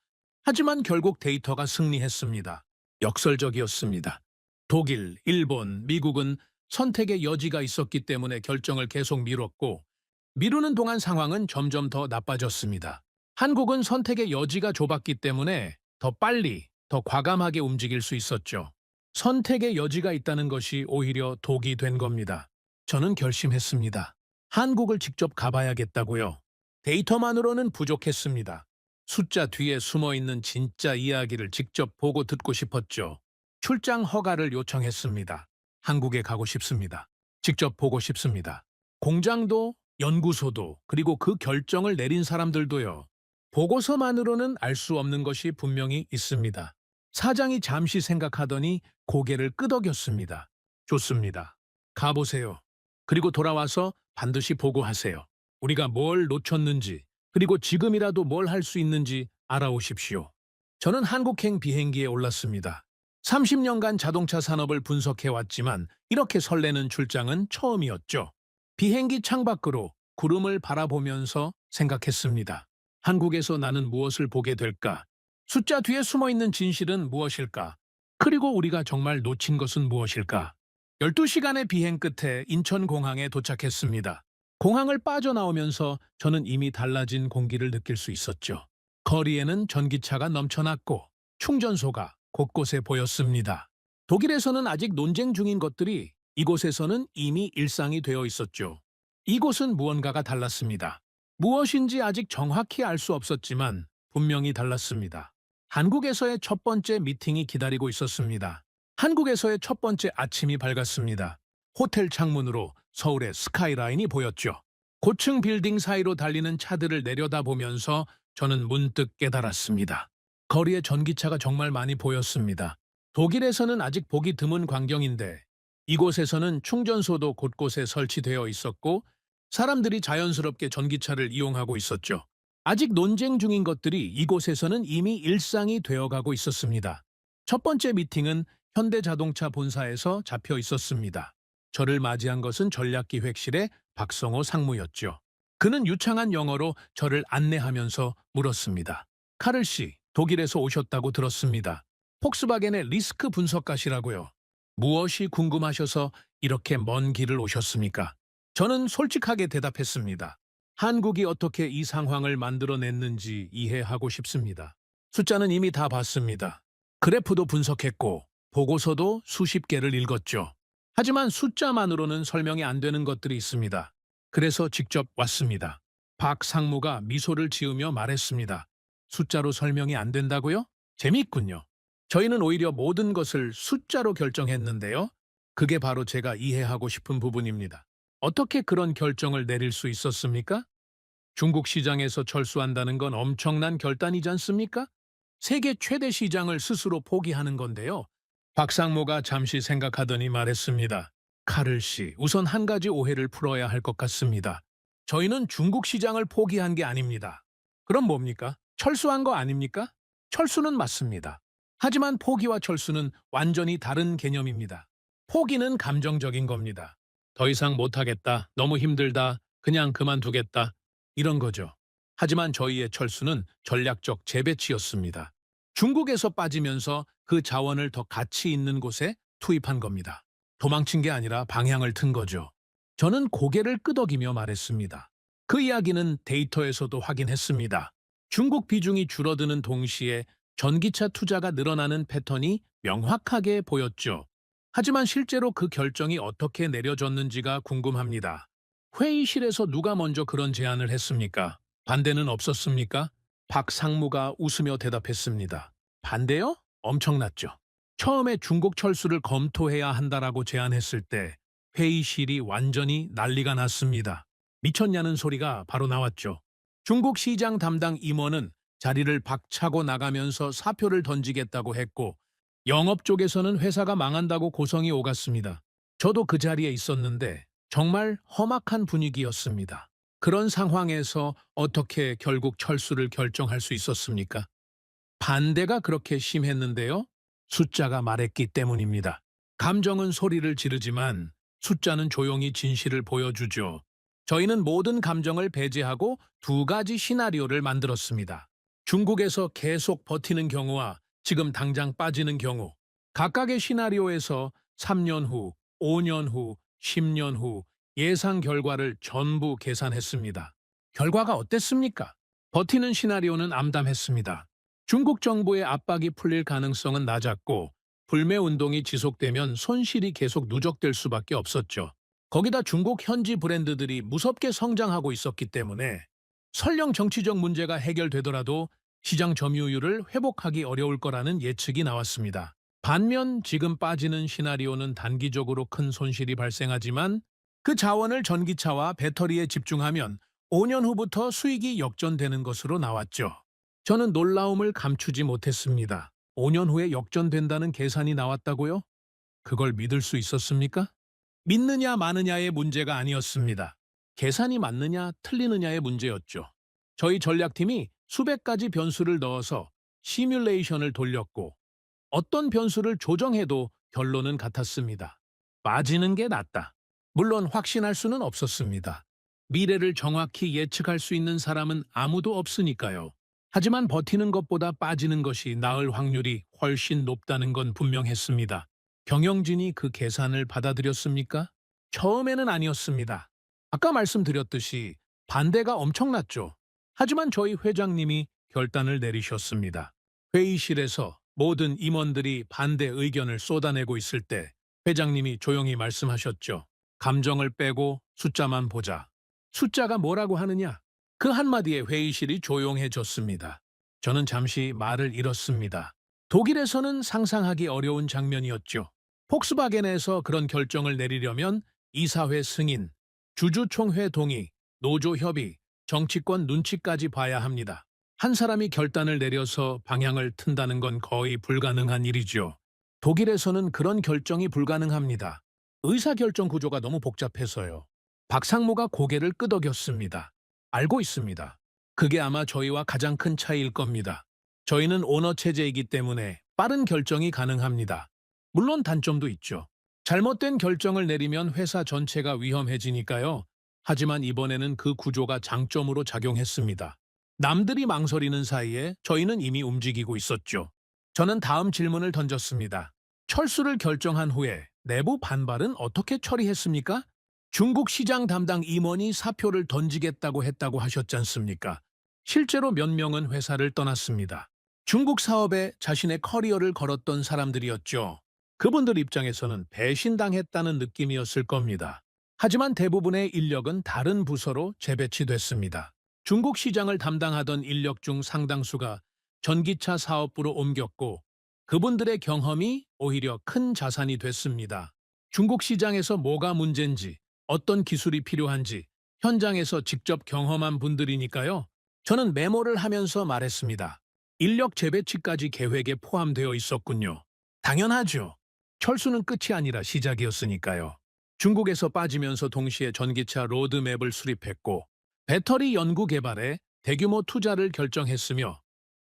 Speaker 2: 하지만 결국 데이터가 승리했습니다. 역설적이었습니다. 독일, 일본, 미국은 선택의 여지가 있었기 때문에 결정을 계속 미뤘고, 미루는 동안 상황은 점점 더 나빠졌습니다. 한국은 선택의 여지가 좁았기 때문에 더 빨리, 더 과감하게 움직일 수 있었죠. 선택의 여지가 있다는 것이 오히려 독이 된 겁니다. 저는 결심했습니다. 한국을 직접 가봐야겠다고요. 데이터만으로는 부족했습니다. 숫자 뒤에 숨어있는 진짜 이야기를 직접 보고 듣고 싶었죠. 출장 허가를 요청했습니다. 한국에 가고 싶습니다. 직접 보고 싶습니다. 공장도, 연구소도, 그리고 그 결정을 내린 사람들도요. 보고서만으로는 알 수 없는 것이 분명히 있습니다. 사장이 잠시 생각하더니 고개를 끄덕였습니다. 좋습니다. 가보세요. 그리고 돌아와서 반드시 보고하세요. 우리가 뭘 놓쳤는지, 그리고 지금이라도 뭘 할 수 있는지 알아오십시오. 저는 한국행 비행기에 올랐습니다. 30년간 자동차 산업을 분석해왔지만 이렇게 설레는 출장은 처음이었죠. 비행기 창밖으로 구름을 바라보면서 생각했습니다. 한국에서 나는 무엇을 보게 될까? 숫자 뒤에 숨어있는 진실은 무엇일까? 그리고 우리가 정말 놓친 것은 무엇일까? 12시간의 비행 끝에 인천공항에 도착했습니다. 공항을 빠져나오면서 저는 이미 달라진 공기를 느낄 수 있었죠. 거리에는 전기차가 넘쳐났고 충전소가 곳곳에 보였습니다. 독일에서는 아직 논쟁 중인 것들이 이곳에서는 이미 일상이 되어 있었죠. 이곳은 무언가가 달랐습니다. 무엇인지 아직 정확히 알 수 없었지만 분명히 달랐습니다. 한국에서의 첫 번째 미팅이 기다리고 있었습니다. 한국에서의 첫 번째 아침이 밝았습니다. 호텔 창문으로 서울의 스카이라인이 보였죠. 고층 빌딩 사이로 달리는 차들을 내려다보면서 저는 문득 깨달았습니다. 거리에 전기차가 정말 많이 보였습니다. 독일에서는 아직 보기 드문 광경인데 이곳에서는 충전소도 곳곳에 설치되어 있었고 사람들이 자연스럽게 전기차를 이용하고 있었죠. 아직 논쟁 중인 것들이 이곳에서는 이미 일상이 되어가고 있었습니다. 첫 번째 미팅은 현대자동차 본사에서 잡혀 있었습니다. 저를 맞이한 것은 전략기획실의 박성호 상무였죠. 그는 유창한 영어로 저를 안내하면서 물었습니다. 카를 씨, 독일에서 오셨다고 들었습니다. 폭스바겐의 리스크 분석가시라고요. 무엇이 궁금하셔서 이렇게 먼 길을 오셨습니까? 저는 솔직하게 대답했습니다. 한국이 어떻게 이 상황을 만들어냈는지 이해하고 싶습니다. 숫자는 이미 다 봤습니다. 그래프도 분석했고 보고서도 수십 개를 읽었죠. 하지만 숫자만으로는 설명이 안 되는 것들이 있습니다. 그래서 직접 왔습니다. 박 상무가 미소를 지으며 말했습니다. 숫자로 설명이 안 된다고요? 재미있군요. 저희는 오히려 모든 것을 숫자로 결정했는데요. 그게 바로 제가 이해하고 싶은 부분입니다. 어떻게 그런 결정을 내릴 수 있었습니까? 중국 시장에서 철수한다는 건 엄청난 결단이지 않습니까? 세계 최대 시장을 스스로 포기하는 건데요. 박 상무가 잠시 생각하더니 말했습니다. 카를 씨, 우선 한 가지 오해를 풀어야 할 것 같습니다. 저희는 중국 시장을 포기한 게 아닙니다. 그럼 뭡니까? 철수한 거 아닙니까? 철수는 맞습니다. 하지만 포기와 철수는 완전히 다른 개념입니다. 포기는 감정적인 겁니다. 더 이상 못하겠다, 너무 힘들다, 그냥 그만두겠다, 이런 거죠. 하지만 저희의 철수는 전략적 재배치였습니다. 중국에서 빠지면서 그 자원을 더 가치 있는 곳에 투입한 겁니다. 도망친 게 아니라 방향을 튼 거죠. 저는 고개를 끄덕이며 말했습니다. 그 이야기는 데이터에서도 확인했습니다. 중국 비중이 줄어드는 동시에 전기차 투자가 늘어나는 패턴이 명확하게 보였죠. 하지만 실제로 그 결정이 어떻게 내려졌는지가 궁금합니다. 회의실에서 누가 먼저 그런 제안을 했습니까? 반대는 없었습니까? 박 상무가 웃으며 대답했습니다. 반대요? 엄청났죠. 처음에 중국 철수를 검토해야 한다라고 제안했을 때 회의실이 완전히 난리가 났습니다. 미쳤냐는 소리가 바로 나왔죠. 중국 시장 담당 임원은 자리를 박차고 나가면서 사표를 던지겠다고 했고 영업 쪽에서는 회사가 망한다고 고성이 오갔습니다. 저도 그 자리에 있었는데 정말 험악한 분위기였습니다. 그런 상황에서 어떻게 결국 철수를 결정할 수 있었습니까? 반대가 그렇게 심했는데요. 숫자가 말했기 때문입니다. 감정은 소리를 지르지만 숫자는 조용히 진실을 보여주죠. 저희는 모든 감정을 배제하고 두 가지 시나리오를 만들었습니다. 중국에서 계속 버티는 경우와 지금 당장 빠지는 경우, 각각의 시나리오에서 3년 후, 5년 후, 10년 후 예상 결과를 전부 계산했습니다. 결과가 어땠습니까? 버티는 시나리오는 암담했습니다. 중국 정부의 압박이 풀릴 가능성은 낮았고 불매 운동이 지속되면 손실이 계속 누적될 수밖에 없었죠. 거기다 중국 현지 브랜드들이 무섭게 성장하고 있었기 때문에 설령 정치적 문제가 해결되더라도 시장 점유율을 회복하기 어려울 거라는 예측이 나왔습니다. 반면 지금 빠지는 시나리오는 단기적으로 큰 손실이 발생하지만 그 자원을 전기차와 배터리에 집중하면 5년 후부터 수익이 역전되는 것으로 나왔죠. 저는 놀라움을 감추지 못했습니다. 5년 후에 역전된다는 계산이 나왔다고요? 그걸 믿을 수 있었습니까? 믿느냐 마느냐의 문제가 아니었습니다. 계산이 맞느냐 틀리느냐의 문제였죠. 저희 전략팀이 수백 가지 변수를 넣어서 시뮬레이션을 돌렸고 어떤 변수를 조정해도 결론은 같았습니다. 빠지는 게 낫다. 물론 확신할 수는 없었습니다. 미래를 정확히 예측할 수 있는 사람은 아무도 없으니까요. 하지만 버티는 것보다 빠지는 것이 나을 확률이 훨씬 높다는 건 분명했습니다. 경영진이 그 계산을 받아들였습니까? 처음에는 아니었습니다. 아까 말씀드렸듯이 반대가 엄청났죠. 하지만 저희 회장님이 결단을 내리셨습니다. 회의실에서 모든 임원들이 반대 의견을 쏟아내고 있을 때 회장님이 조용히 말씀하셨죠. 감정을 빼고 숫자만 보자. 숫자가 뭐라고 하느냐? 그 한마디에 회의실이 조용해졌습니다. 저는 잠시 말을 잃었습니다. 독일에서는 상상하기 어려운 장면이었죠. 폭스바겐에서 그런 결정을 내리려면 이사회 승인, 주주총회 동의, 노조 협의, 정치권 눈치까지 봐야 합니다. 한 사람이 결단을 내려서 방향을 튼다는 건 거의 불가능한 일이죠. 독일에서는 그런 결정이 불가능합니다. 의사결정 구조가 너무 복잡해서요. 박상무가 고개를 끄덕였습니다. 알고 있습니다. 그게 아마 저희와 가장 큰 차이일 겁니다. 저희는 오너 체제이기 때문에 빠른 결정이 가능합니다. 물론 단점도 있죠. 잘못된 결정을 내리면 회사 전체가 위험해지니까요. 하지만 이번에는 그 구조가 장점으로 작용했습니다. 남들이 망설이는 사이에 저희는 이미 움직이고 있었죠. 저는 다음 질문을 던졌습니다. 철수를 결정한 후에 내부 반발은 어떻게 처리했습니까? 중국 시장 담당 임원이 사표를 던지겠다고 했다고 하셨지 않습니까? 실제로 몇 명은 회사를 떠났습니다. 중국 사업에 자신의 커리어를 걸었던 사람들이었죠. 그분들 입장에서는 배신당했다는 느낌이었을 겁니다. 하지만 대부분의 인력은 다른 부서로 재배치됐습니다. 중국 시장을 담당하던 인력 중 상당수가 전기차 사업부로 옮겼고 그분들의 경험이 오히려 큰 자산이 됐습니다. 중국 시장에서 뭐가 문제인지, 어떤 기술이 필요한지 현장에서 직접 경험한 분들이니까요. 저는 메모를 하면서 말했습니다. 인력 재배치까지 계획에 포함되어 있었군요. 당연하죠. 철수는 끝이 아니라 시작이었으니까요. 중국에서 빠지면서 동시에 전기차 로드맵을 수립했고 배터리 연구 개발에 대규모 투자를 결정했으며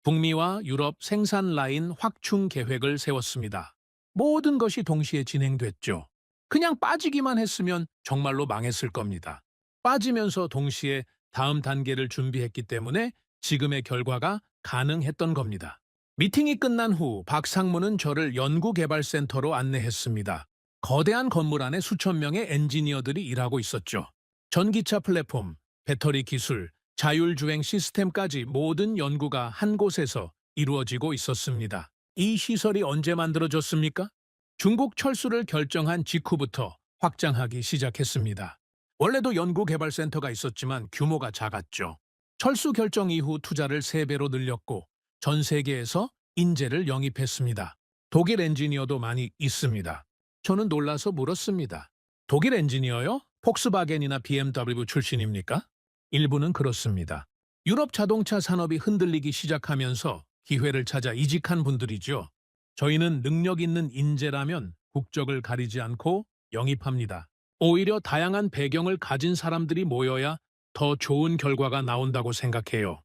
Speaker 2: 북미와 유럽 생산 라인 확충 계획을 세웠습니다. 모든 것이 동시에 진행됐죠. 그냥 빠지기만 했으면 정말로 망했을 겁니다. 빠지면서 동시에 다음 단계를 준비했기 때문에 지금의 결과가 가능했던 겁니다. 미팅이 끝난 후 박상무는 저를 연구개발센터로 안내했습니다. 거대한 건물 안에 수천 명의 엔지니어들이 일하고 있었죠. 전기차 플랫폼, 배터리 기술, 자율주행 시스템까지 모든 연구가 한 곳에서 이루어지고 있었습니다. 이 시설이 언제 만들어졌습니까? 중국 철수를 결정한 직후부터 확장하기 시작했습니다. 원래도 연구개발센터가 있었지만 규모가 작았죠. 철수 결정 이후 투자를 3배로 늘렸고 전 세계에서 인재를 영입했습니다. 독일 엔지니어도 많이 있습니다. 저는 놀라서 물었습니다. 독일 엔지니어요? 폭스바겐이나 BMW 출신입니까? 일부는 그렇습니다. 유럽 자동차 산업이 흔들리기 시작하면서 기회를 찾아 이직한 분들이죠. 저희는 능력 있는 인재라면 국적을 가리지 않고 영입합니다. 오히려 다양한 배경을 가진 사람들이 모여야 더 좋은 결과가 나온다고 생각해요.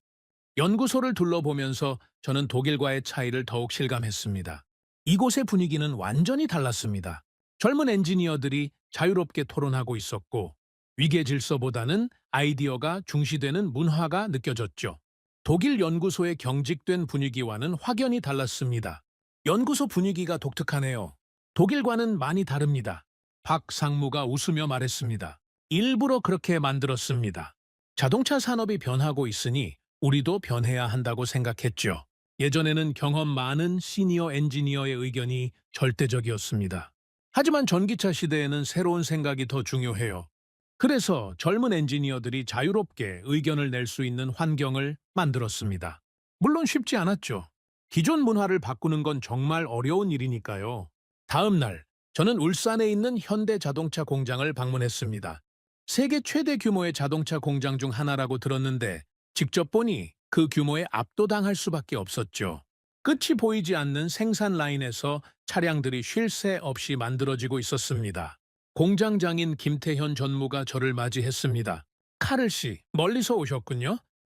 Speaker 2: 연구소를 둘러보면서 저는 독일과의 차이를 더욱 실감했습니다. 이곳의 분위기는 완전히 달랐습니다. 젊은 엔지니어들이 자유롭게 토론하고 있었고 위계 질서보다는 아이디어가 중시되는 문화가 느껴졌죠. 독일 연구소의 경직된 분위기와는 확연히 달랐습니다. 연구소 분위기가 독특하네요. 독일과는 많이 다릅니다. 박 상무가 웃으며 말했습니다. 일부러 그렇게 만들었습니다. 자동차 산업이 변하고 있으니 우리도 변해야 한다고 생각했죠. 예전에는 경험 많은 시니어 엔지니어의 의견이 절대적이었습니다. 하지만 전기차 시대에는 새로운 생각이 더 중요해요. 그래서 젊은 엔지니어들이 자유롭게 의견을 낼 수 있는 환경을 만들었습니다. 물론 쉽지 않았죠. 기존 문화를 바꾸는 건 정말 어려운 일이니까요. 다음 날, 저는 울산에 있는 현대 자동차 공장을 방문했습니다. 세계 최대 규모의 자동차 공장 중 하나라고 들었는데 직접 보니 그 규모에 압도당할 수밖에 없었죠. 끝이 보이지 않는 생산 라인에서 차량들이 쉴 새 없이 만들어지고 있었습니다. 공장장인 김태현 전무가 저를 맞이했습니다. 카를 씨, 멀리서 오셨군요.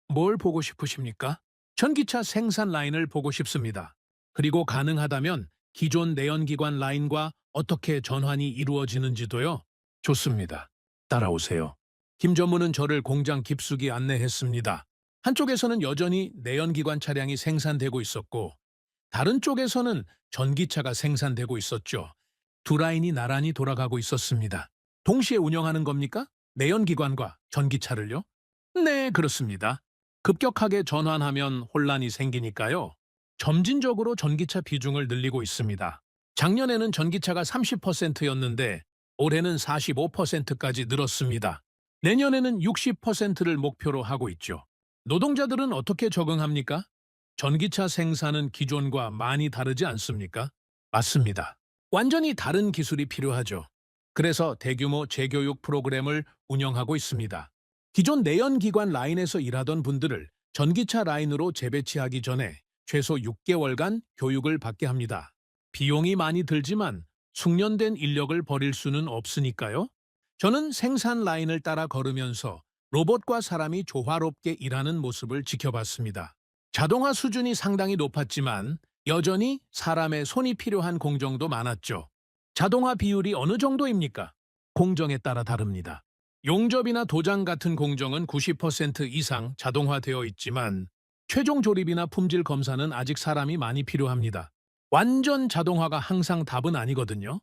Speaker 2: 뭘 보고 싶으십니까? 전기차 생산 라인을 보고 싶습니다. 그리고 가능하다면 기존 내연기관 라인과 어떻게 전환이 이루어지는지도요. 좋습니다. 따라오세요. 김 전무는 저를 공장 깊숙이 안내했습니다. 한쪽에서는 여전히 내연기관 차량이 생산되고 있었고 다른 쪽에서는 전기차가 생산되고 있었죠. 두 라인이 나란히 돌아가고 있었습니다. 동시에 운영하는 겁니까? 내연기관과 전기차를요? 네, 그렇습니다. 급격하게 전환하면 혼란이 생기니까요. 점진적으로 전기차 비중을 늘리고 있습니다. 작년에는 전기차가 30%였는데 올해는 45%까지 늘었습니다. 내년에는 60%를 목표로 하고 있죠. 노동자들은 어떻게 적응합니까? 전기차 생산은 기존과 많이 다르지 않습니까? 맞습니다. 완전히 다른 기술이 필요하죠. 그래서 대규모 재교육 프로그램을 운영하고 있습니다. 기존 내연기관 라인에서 일하던 분들을 전기차 라인으로 재배치하기 전에 최소 6개월간 교육을 받게 합니다. 비용이 많이 들지만 숙련된 인력을 버릴 수는 없으니까요. 저는 생산 라인을 따라 걸으면서 로봇과 사람이 조화롭게 일하는 모습을 지켜봤습니다. 자동화 수준이 상당히 높았지만 여전히 사람의 손이 필요한 공정도 많았죠. 자동화 비율이 어느 정도입니까? 공정에 따라 다릅니다. 용접이나 도장 같은 공정은 90% 이상 자동화되어 있지만 최종 조립이나 품질 검사는 아직 사람이 많이 필요합니다. 완전 자동화가 항상 답은 아니거든요.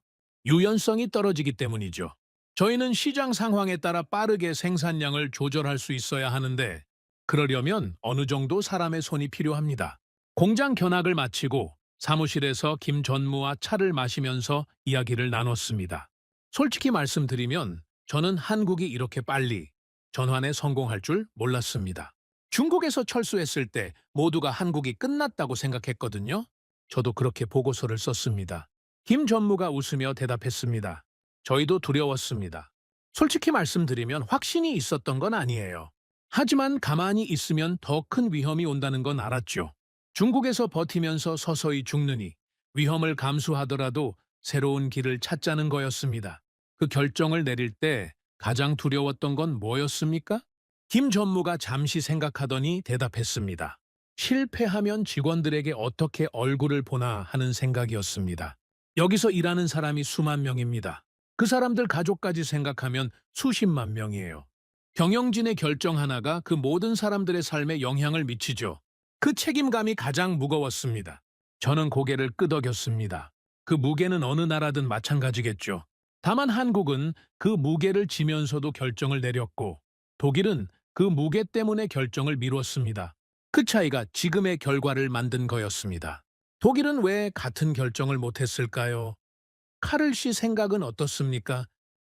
Speaker 2: 유연성이 떨어지기 때문이죠. 저희는 시장 상황에 따라 빠르게 생산량을 조절할 수 있어야 하는데 그러려면 어느 정도 사람의 손이 필요합니다. 공장 견학을 마치고 사무실에서 김 전무와 차를 마시면서 이야기를 나눴습니다. 솔직히 말씀드리면 저는 한국이 이렇게 빨리 전환에 성공할 줄 몰랐습니다. 중국에서 철수했을 때 모두가 한국이 끝났다고 생각했거든요. 저도 그렇게 보고서를 썼습니다. 김 전무가 웃으며 대답했습니다. 저희도 두려웠습니다. 솔직히 말씀드리면 확신이 있었던 건 아니에요. 하지만 가만히 있으면 더 큰 위험이 온다는 건 알았죠. 중국에서 버티면서 서서히 죽느니 위험을 감수하더라도 새로운 길을 찾자는 거였습니다. 그 결정을 내릴 때 가장 두려웠던 건 뭐였습니까? 김 전무가 잠시 생각하더니 대답했습니다. 실패하면 직원들에게 어떻게 얼굴을 보나 하는 생각이었습니다. 여기서 일하는 사람이 수만 명입니다. 그 사람들 가족까지 생각하면 수십만 명이에요. 경영진의 결정 하나가 그 모든 사람들의 삶에 영향을 미치죠. 그 책임감이 가장 무거웠습니다. 저는 고개를 끄덕였습니다. 그 무게는 어느 나라든 마찬가지겠죠. 다만 한국은 그 무게를 지면서도 결정을 내렸고 독일은 그 무게 때문에 결정을 미뤘습니다. 그 차이가 지금의 결과를 만든 거였습니다. 독일은 왜 같은 결정을 못했을까요? 카를 씨 생각은 어떻습니까?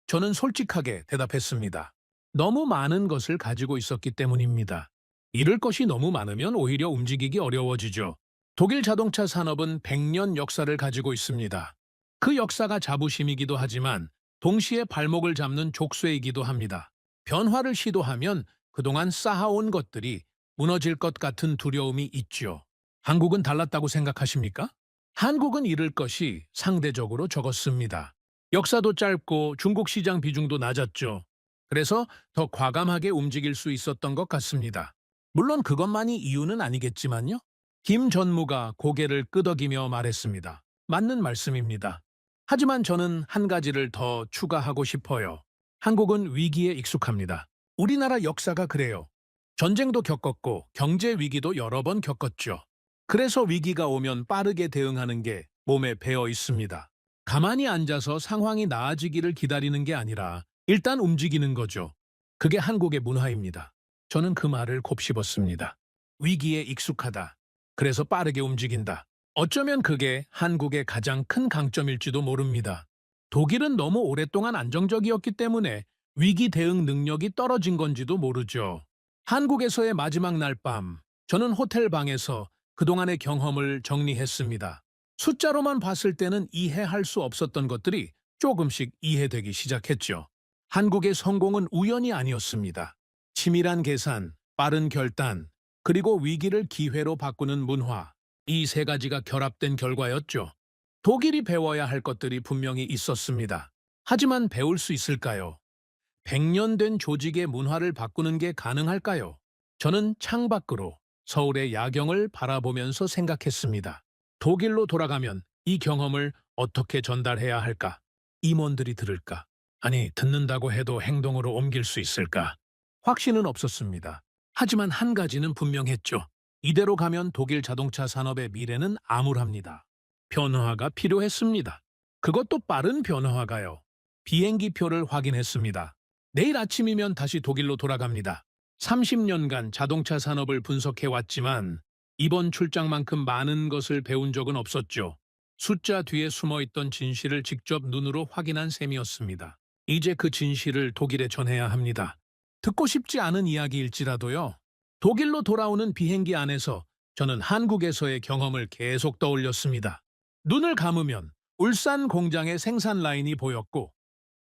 Speaker 2: 저는 솔직하게 대답했습니다. 너무 많은 것을 가지고 있었기 때문입니다. 잃을 것이 너무 많으면 오히려 움직이기 어려워지죠. 독일 자동차 산업은 100년 역사를 가지고 있습니다. 그 역사가 자부심이기도 하지만 동시에 발목을 잡는 족쇄이기도 합니다. 변화를 시도하면 그동안 쌓아온 것들이 무너질 것 같은 두려움이 있죠. 한국은 달랐다고 생각하십니까? 한국은 잃을 것이 상대적으로 적었습니다. 역사도 짧고 중국 시장 비중도 낮았죠. 그래서 더 과감하게 움직일 수 있었던 것 같습니다. 물론 그것만이 이유는 아니겠지만요. 김 전무가 고개를 끄덕이며 말했습니다. 맞는 말씀입니다. 하지만 저는 한 가지를 더 추가하고 싶어요. 한국은 위기에 익숙합니다. 우리나라 역사가 그래요. 전쟁도 겪었고 경제 위기도 여러 번 겪었죠. 그래서 위기가 오면 빠르게 대응하는 게 몸에 배어 있습니다. 가만히 앉아서 상황이 나아지기를 기다리는 게 아니라 일단 움직이는 거죠. 그게 한국의 문화입니다. 저는 그 말을 곱씹었습니다. 위기에 익숙하다. 그래서 빠르게 움직인다. 어쩌면 그게 한국의 가장 큰 강점일지도 모릅니다. 독일은 너무 오랫동안 안정적이었기 때문에 위기 대응 능력이 떨어진 건지도 모르죠. 한국에서의 마지막 날 밤, 저는 호텔 방에서 그동안의 경험을 정리했습니다. 숫자로만 봤을 때는 이해할 수 없었던 것들이 조금씩 이해되기 시작했죠. 한국의 성공은 우연이 아니었습니다. 치밀한 계산, 빠른 결단, 그리고 위기를 기회로 바꾸는 문화, 이 세 가지가 결합된 결과였죠. 독일이 배워야 할 것들이 분명히 있었습니다. 하지만 배울 수 있을까요? 100년 된 조직의 문화를 바꾸는 게 가능할까요? 저는 창밖으로 서울의 야경을 바라보면서 생각했습니다. 독일로 돌아가면 이 경험을 어떻게 전달해야 할까? 임원들이 들을까? 아니, 듣는다고 해도 행동으로 옮길 수 있을까? 확신은 없었습니다. 하지만 한 가지는 분명했죠. 이대로 가면 독일 자동차 산업의 미래는 암울합니다. 변화가 필요했습니다. 그것도 빠른 변화가요. 비행기 표를 확인했습니다. 내일 아침이면 다시 독일로 돌아갑니다. 30년간 자동차 산업을 분석해왔지만 이번 출장만큼 많은 것을 배운 적은 없었죠. 숫자 뒤에 숨어있던 진실을 직접 눈으로 확인한 셈이었습니다. 이제 그 진실을 독일에 전해야 합니다. 듣고 싶지 않은 이야기일지라도요. 독일로 돌아오는 비행기 안에서 저는 한국에서의 경험을 계속 떠올렸습니다. 눈을 감으면 울산 공장의 생산 라인이 보였고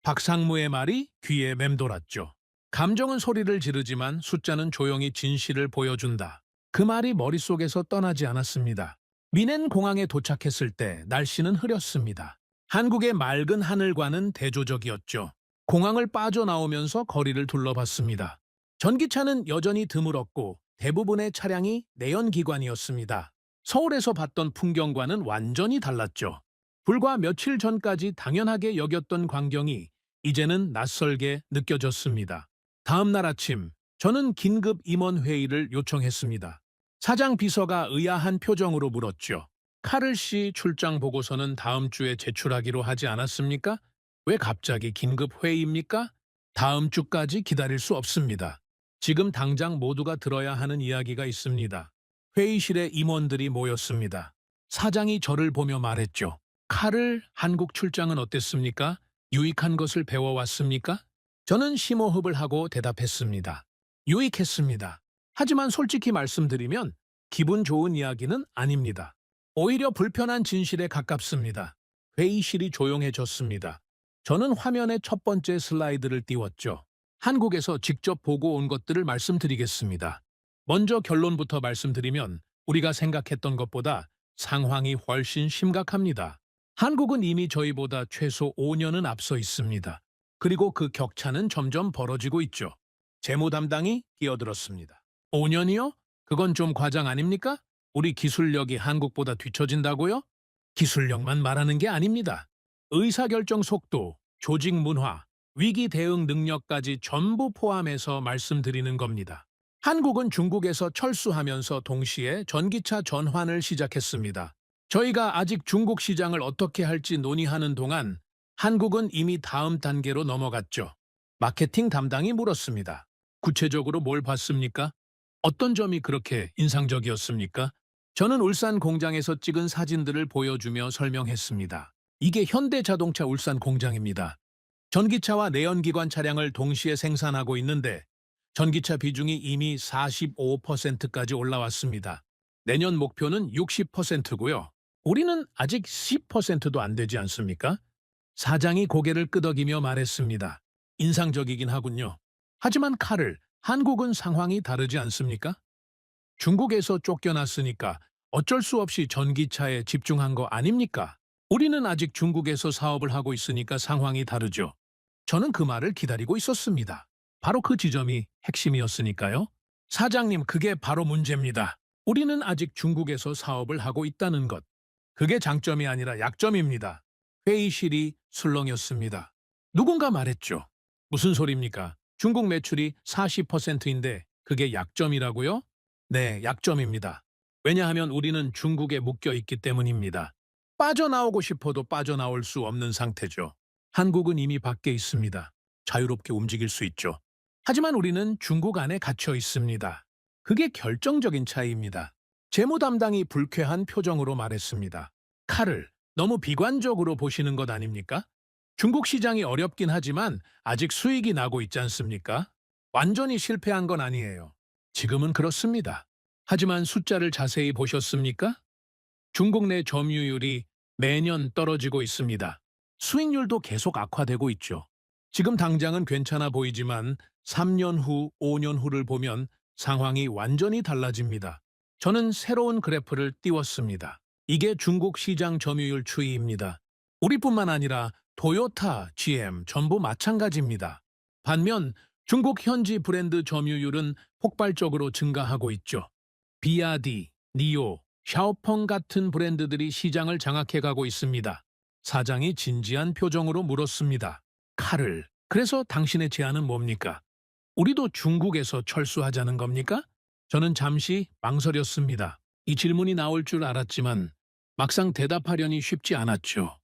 Speaker 2: 박상무의 말이 귀에 맴돌았죠. 감정은 소리를 지르지만 숫자는 조용히 진실을 보여준다. 그 말이 머릿속에서 떠나지 않았습니다. 미넨 공항에 도착했을 때 날씨는 흐렸습니다. 한국의 맑은 하늘과는 대조적이었죠. 공항을 빠져나오면서 거리를 둘러봤습니다. 전기차는 여전히 드물었고 대부분의 차량이 내연기관이었습니다. 서울에서 봤던 풍경과는 완전히 달랐죠. 불과 며칠 전까지 당연하게 여겼던 광경이 이제는 낯설게 느껴졌습니다. 다음 날 아침, 저는 긴급 임원 회의를 요청했습니다. 사장 비서가 의아한 표정으로 물었죠. 카를 씨 출장 보고서는 다음 주에 제출하기로 하지 않았습니까? 왜 갑자기 긴급 회의입니까? 다음 주까지 기다릴 수 없습니다. 지금 당장 모두가 들어야 하는 이야기가 있습니다. 회의실에 임원들이 모였습니다. 사장이 저를 보며 말했죠. 카를 한국 출장은 어땠습니까? 유익한 것을 배워왔습니까? 저는 심호흡을 하고 대답했습니다. 유익했습니다. 하지만 솔직히 말씀드리면 기분 좋은 이야기는 아닙니다. 오히려 불편한 진실에 가깝습니다. 회의실이 조용해졌습니다. 저는 화면의 첫 번째 슬라이드를 띄웠죠. 한국에서 직접 보고 온 것들을 말씀드리겠습니다. 먼저 결론부터 말씀드리면 우리가 생각했던 것보다 상황이 훨씬 심각합니다. 한국은 이미 저희보다 최소 5년은 앞서 있습니다. 그리고 그 격차는 점점 벌어지고 있죠. 재무 담당이 끼어들었습니다. 5년이요? 그건 좀 과장 아닙니까? 우리 기술력이 한국보다 뒤처진다고요? 기술력만 말하는 게 아닙니다. 의사결정 속도, 조직 문화, 위기 대응 능력까지 전부 포함해서 말씀드리는 겁니다. 한국은 중국에서 철수하면서 동시에 전기차 전환을 시작했습니다. 저희가 아직 중국 시장을 어떻게 할지 논의하는 동안 한국은 이미 다음 단계로 넘어갔죠. 마케팅 담당이 물었습니다. 구체적으로 뭘 봤습니까? 어떤 점이 그렇게 인상적이었습니까? 저는 울산 공장에서 찍은 사진들을 보여주며 설명했습니다. 이게 현대자동차 울산 공장입니다. 전기차와 내연기관 차량을 동시에 생산하고 있는데 전기차 비중이 이미 45%까지 올라왔습니다. 내년 목표는 60%고요. 우리는 아직 10%도 안 되지 않습니까? 사장이 고개를 끄덕이며 말했습니다. 인상적이긴 하군요. 하지만 한국은 상황이 다르지 않습니까? 중국에서 쫓겨났으니까 어쩔 수 없이 전기차에 집중한 거 아닙니까? 우리는 아직 중국에서 사업을 하고 있으니까 상황이 다르죠. 저는 그 말을 기다리고 있었습니다. 바로 그 지점이 핵심이었으니까요. 사장님, 그게 바로 문제입니다. 우리는 아직 중국에서 사업을 하고 있다는 것. 그게 장점이 아니라 약점입니다. 회의실이 술렁였습니다. 누군가 말했죠. 무슨 소리입니까? 중국 매출이 40%인데 그게 약점이라고요? 네, 약점입니다. 왜냐하면 우리는 중국에 묶여 있기 때문입니다. 빠져나오고 싶어도 빠져나올 수 없는 상태죠. 한국은 이미 밖에 있습니다. 자유롭게 움직일 수 있죠. 하지만 우리는 중국 안에 갇혀 있습니다. 그게 결정적인 차이입니다. 재무 담당이 불쾌한 표정으로 말했습니다. 칼을 너무 비관적으로 보시는 것 아닙니까? 중국 시장이 어렵긴 하지만 아직 수익이 나고 있지 않습니까? 완전히 실패한 건 아니에요. 지금은 그렇습니다. 하지만 숫자를 자세히 보셨습니까? 중국 내 점유율이 매년 떨어지고 있습니다. 수익률도 계속 악화되고 있죠. 지금 당장은 괜찮아 보이지만 3년 후, 5년 후를 보면 상황이 완전히 달라집니다. 저는 새로운 그래프를 띄웠습니다. 이게 중국 시장 점유율 추이입니다. 우리뿐만 아니라 토요타, GM 전부 마찬가지입니다. 반면 중국 현지 브랜드 점유율은 폭발적으로 증가하고 있죠. 비아디, 니오, 샤오펑 같은 브랜드들이 시장을 장악해가고 있습니다. 사장이 진지한 표정으로 물었습니다. 칼을, 그래서 당신의 제안은 뭡니까? 우리도 중국에서 철수하자는 겁니까? 저는 잠시 망설였습니다. 이 질문이 나올 줄 알았지만 막상 대답하려니 쉽지 않았죠.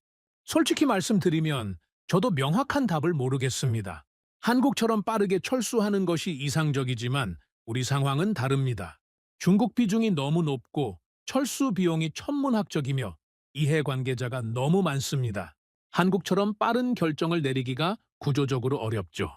Speaker 2: 솔직히 말씀드리면 저도 명확한 답을 모르겠습니다. 한국처럼 빠르게 철수하는 것이 이상적이지만 우리 상황은 다릅니다. 중국 비중이 너무 높고 철수 비용이 천문학적이며 이해관계자가 너무 많습니다. 한국처럼 빠른 결정을 내리기가 구조적으로 어렵죠.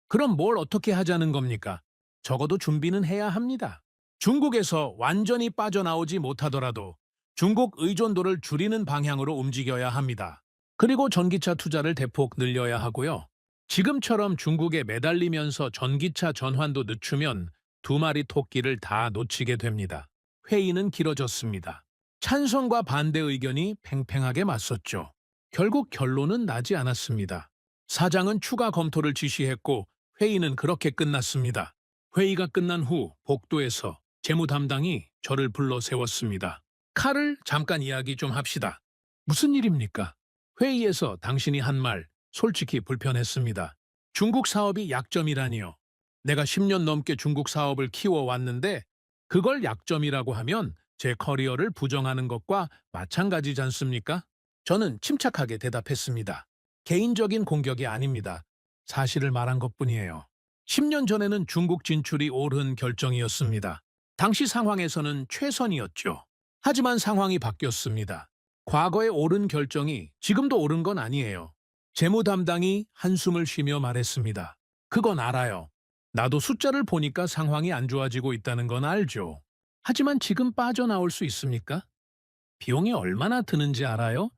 Speaker 2: 그럼 뭘 어떻게 하자는 겁니까? 적어도 준비는 해야 합니다. 중국에서 완전히 빠져나오지 못하더라도 중국 의존도를 줄이는 방향으로 움직여야 합니다. 그리고 전기차 투자를 대폭 늘려야 하고요. 지금처럼 중국에 매달리면서 전기차 전환도 늦추면 두 마리 토끼를 다 놓치게 됩니다. 회의는 길어졌습니다. 찬성과 반대 의견이 팽팽하게 맞섰죠. 결국 결론은 나지 않았습니다. 사장은 추가 검토를 지시했고 회의는 그렇게 끝났습니다. 회의가 끝난 후 복도에서 재무 담당이 저를 불러 세웠습니다. 칼을 잠깐 이야기 좀 합시다. 무슨 일입니까? 회의에서 당신이 한 말 솔직히 불편했습니다. 중국 사업이 약점이라니요. 내가 10년 넘게 중국 사업을 키워왔는데 그걸 약점이라고 하면 제 커리어를 부정하는 것과 마찬가지지 않습니까? 저는 침착하게 대답했습니다. 개인적인 공격이 아닙니다. 사실을 말한 것뿐이에요. 10년 전에는 중국 진출이 옳은 결정이었습니다. 당시 상황에서는 최선이었죠. 하지만 상황이 바뀌었습니다. 과거의 옳은 결정이 지금도 옳은 건 아니에요. 재무 담당이 한숨을 쉬며 말했습니다. 그건 알아요. 나도 숫자를 보니까 상황이 안 좋아지고 있다는 건 알죠. 하지만 지금 빠져나올 수 있습니까? 비용이 얼마나 드는지 알아요?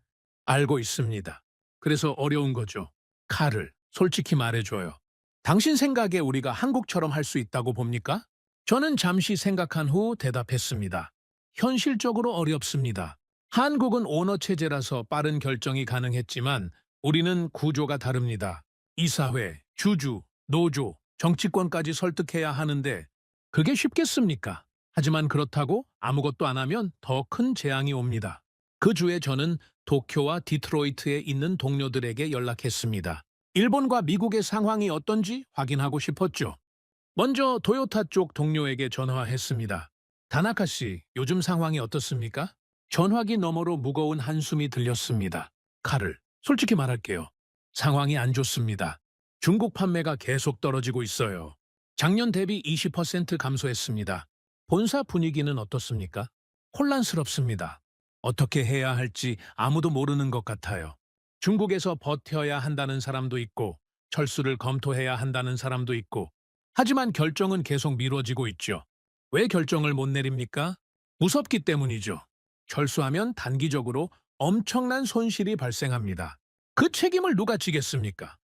Speaker 2: 알고 있습니다. 그래서 어려운 거죠. 칼을 솔직히 말해줘요. 당신 생각에 우리가 한국처럼 할 수 있다고 봅니까? 저는 잠시 생각한 후 대답했습니다. 현실적으로 어렵습니다. 한국은 오너 체제라서 빠른 결정이 가능했지만 우리는 구조가 다릅니다. 이사회, 주주, 노조, 정치권까지 설득해야 하는데 그게 쉽겠습니까? 하지만 그렇다고 아무것도 안 하면 더 큰 재앙이 옵니다. 그 주에 저는 도쿄와 디트로이트에 있는 동료들에게 연락했습니다. 일본과 미국의 상황이 어떤지 확인하고 싶었죠. 먼저 토요타 쪽 동료에게 전화했습니다. 다나카 씨, 요즘 상황이 어떻습니까? 전화기 너머로 무거운 한숨이 들렸습니다. 칼을 솔직히 말할게요. 상황이 안 좋습니다. 중국 판매가 계속 떨어지고 있어요. 작년 대비 20% 감소했습니다. 본사 분위기는 어떻습니까? 혼란스럽습니다. 어떻게 해야 할지 아무도 모르는 것 같아요. 중국에서 버텨야 한다는 사람도 있고 철수를 검토해야 한다는 사람도 있고 하지만 결정은 계속 미뤄지고 있죠. 왜 결정을 못 내립니까? 무섭기 때문이죠. 철수하면 단기적으로 엄청난 손실이 발생합니다. 그 책임을 누가 지겠습니까?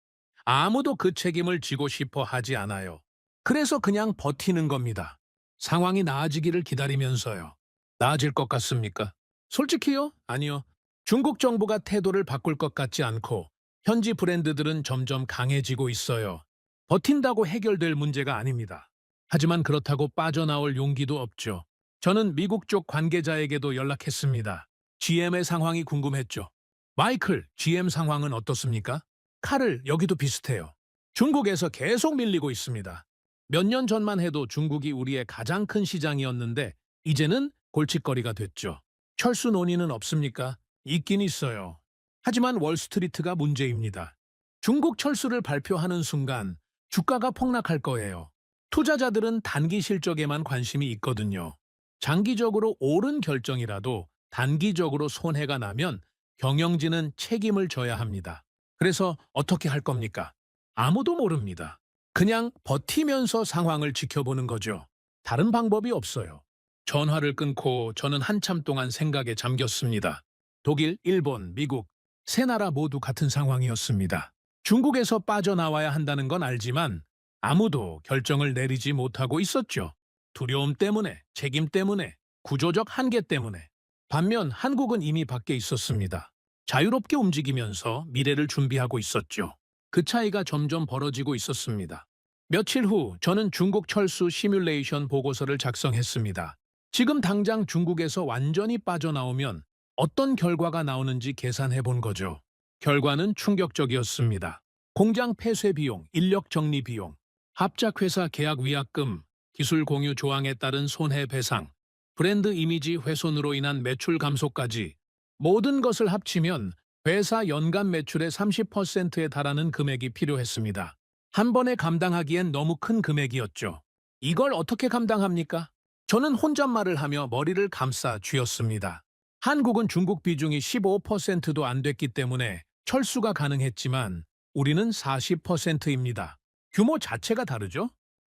Speaker 2: 아무도 그 책임을 지고 싶어 하지 않아요. 그래서 그냥 버티는 겁니다. 상황이 나아지기를 기다리면서요. 나아질 것 같습니까? 솔직히요? 아니요. 중국 정부가 태도를 바꿀 것 같지 않고 현지 브랜드들은 점점 강해지고 있어요. 버틴다고 해결될 문제가 아닙니다. 하지만 그렇다고 빠져나올 용기도 없죠. 저는 미국 쪽 관계자에게도 연락했습니다. GM의 상황이 궁금했죠. 마이클, GM 상황은 어떻습니까? 칼을 여기도 비슷해요. 중국에서 계속 밀리고 있습니다. 몇 년 전만 해도 중국이 우리의 가장 큰 시장이었는데 이제는 골칫거리가 됐죠. 철수 논의는 없습니까? 있긴 있어요. 하지만 월스트리트가 문제입니다. 중국 철수를 발표하는 순간 주가가 폭락할 거예요. 투자자들은 단기 실적에만 관심이 있거든요. 장기적으로 옳은 결정이라도 단기적으로 손해가 나면 경영진은 책임을 져야 합니다. 그래서 어떻게 할 겁니까? 아무도 모릅니다. 그냥 버티면서 상황을 지켜보는 거죠. 다른 방법이 없어요. 전화를 끊고 저는 한참 동안 생각에 잠겼습니다. 독일, 일본, 미국, 세 나라 모두 같은 상황이었습니다. 중국에서 빠져나와야 한다는 건 알지만 아무도 결정을 내리지 못하고 있었죠. 두려움 때문에, 책임 때문에, 구조적 한계 때문에. 반면 한국은 이미 밖에 있었습니다. 자유롭게 움직이면서 미래를 준비하고 있었죠. 그 차이가 점점 벌어지고 있었습니다. 며칠 후 저는 중국 철수 시뮬레이션 보고서를 작성했습니다. 지금 당장 중국에서 완전히 빠져나오면 어떤 결과가 나오는지 계산해 본 거죠. 결과는 충격적이었습니다. 공장 폐쇄 비용, 인력 정리 비용, 합작회사 계약 위약금, 기술 공유 조항에 따른 손해배상, 브랜드 이미지 훼손으로 인한 매출 감소까지 모든 것을 합치면 회사 연간 매출의 30%에 달하는 금액이 필요했습니다. 한 번에 감당하기엔 너무 큰 금액이었죠. 이걸 어떻게 감당합니까? 저는 혼잣말을 하며 머리를 감싸 쥐었습니다. 한국은 중국 비중이 15%도 안 됐기 때문에 철수가 가능했지만 우리는 40%입니다. 규모 자체가 다르죠?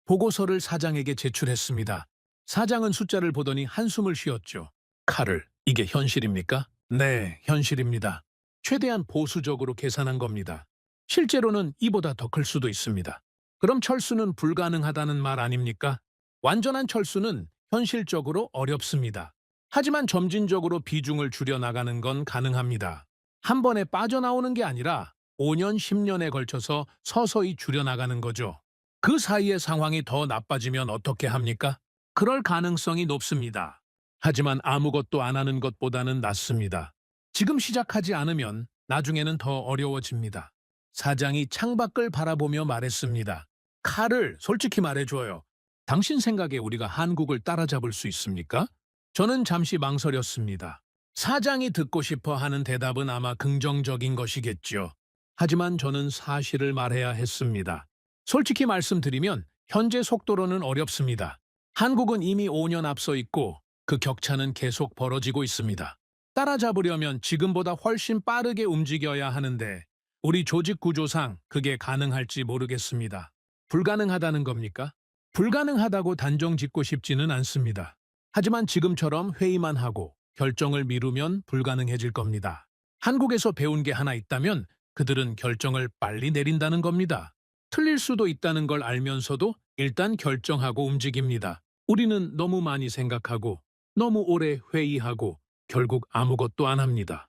Speaker 2: 보고서를 사장에게 제출했습니다. 사장은 숫자를 보더니 한숨을 쉬었죠. 칼을, 이게 현실입니까? 네, 현실입니다. 최대한 보수적으로 계산한 겁니다. 실제로는 이보다 더 클 수도 있습니다. 그럼 철수는 불가능하다는 말 아닙니까? 완전한 철수는 현실적으로 어렵습니다. 하지만 점진적으로 비중을 줄여나가는 건 가능합니다. 한 번에 빠져나오는 게 아니라 5년, 10년에 걸쳐서 서서히 줄여나가는 거죠. 그 사이에 상황이 더 나빠지면 어떻게 합니까? 그럴 가능성이 높습니다. 하지만 아무것도 안 하는 것보다는 낫습니다. 지금 시작하지 않으면 나중에는 더 어려워집니다. 사장이 창밖을 바라보며 말했습니다. 칼을 솔직히 말해줘요. 당신 생각에 우리가 한국을 따라잡을 수 있습니까? 저는 잠시 망설였습니다. 사장이 듣고 싶어 하는 대답은 아마 긍정적인 것이겠죠. 하지만 저는 사실을 말해야 했습니다. 솔직히 말씀드리면 현재 속도로는 어렵습니다. 한국은 이미 5년 앞서 있고 그 격차는 계속 벌어지고 있습니다. 따라잡으려면 지금보다 훨씬 빠르게 움직여야 하는데 우리 조직 구조상 그게 가능할지 모르겠습니다. 불가능하다는 겁니까? 불가능하다고 단정 짓고 싶지는 않습니다. 하지만 지금처럼 회의만 하고 결정을 미루면 불가능해질 겁니다. 한국에서 배운 게 하나 있다면 그들은 결정을 빨리 내린다는 겁니다. 틀릴 수도 있다는 걸 알면서도 일단 결정하고 움직입니다. 우리는 너무 많이 생각하고 너무 오래 회의하고 결국 아무것도 안 합니다.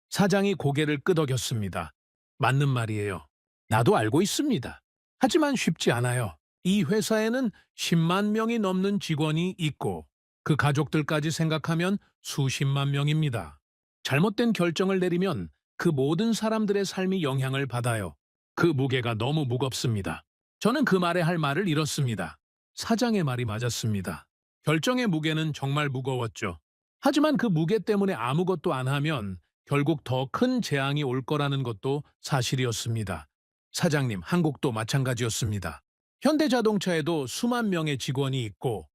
Speaker 2: 사장이 고개를 끄덕였습니다. 맞는 말이에요. 나도 알고 있습니다. 하지만 쉽지 않아요. 이 회사에는 10만 명이 넘는 직원이 있고 그 가족들까지 생각하면 수십만 명입니다. 잘못된 결정을 내리면 그 모든 사람들의 삶이 영향을 받아요. 그 무게가 너무 무겁습니다. 저는 그 말에 할 말을 잃었습니다. 사장의 말이 맞았습니다. 결정의 무게는 정말 무거웠죠. 하지만 그 무게 때문에 아무것도 안 하면 결국 더 큰 재앙이 올 거라는 것도 사실이었습니다. 사장님, 한국도 마찬가지였습니다. 현대자동차에도 수만 명의 직원이 있고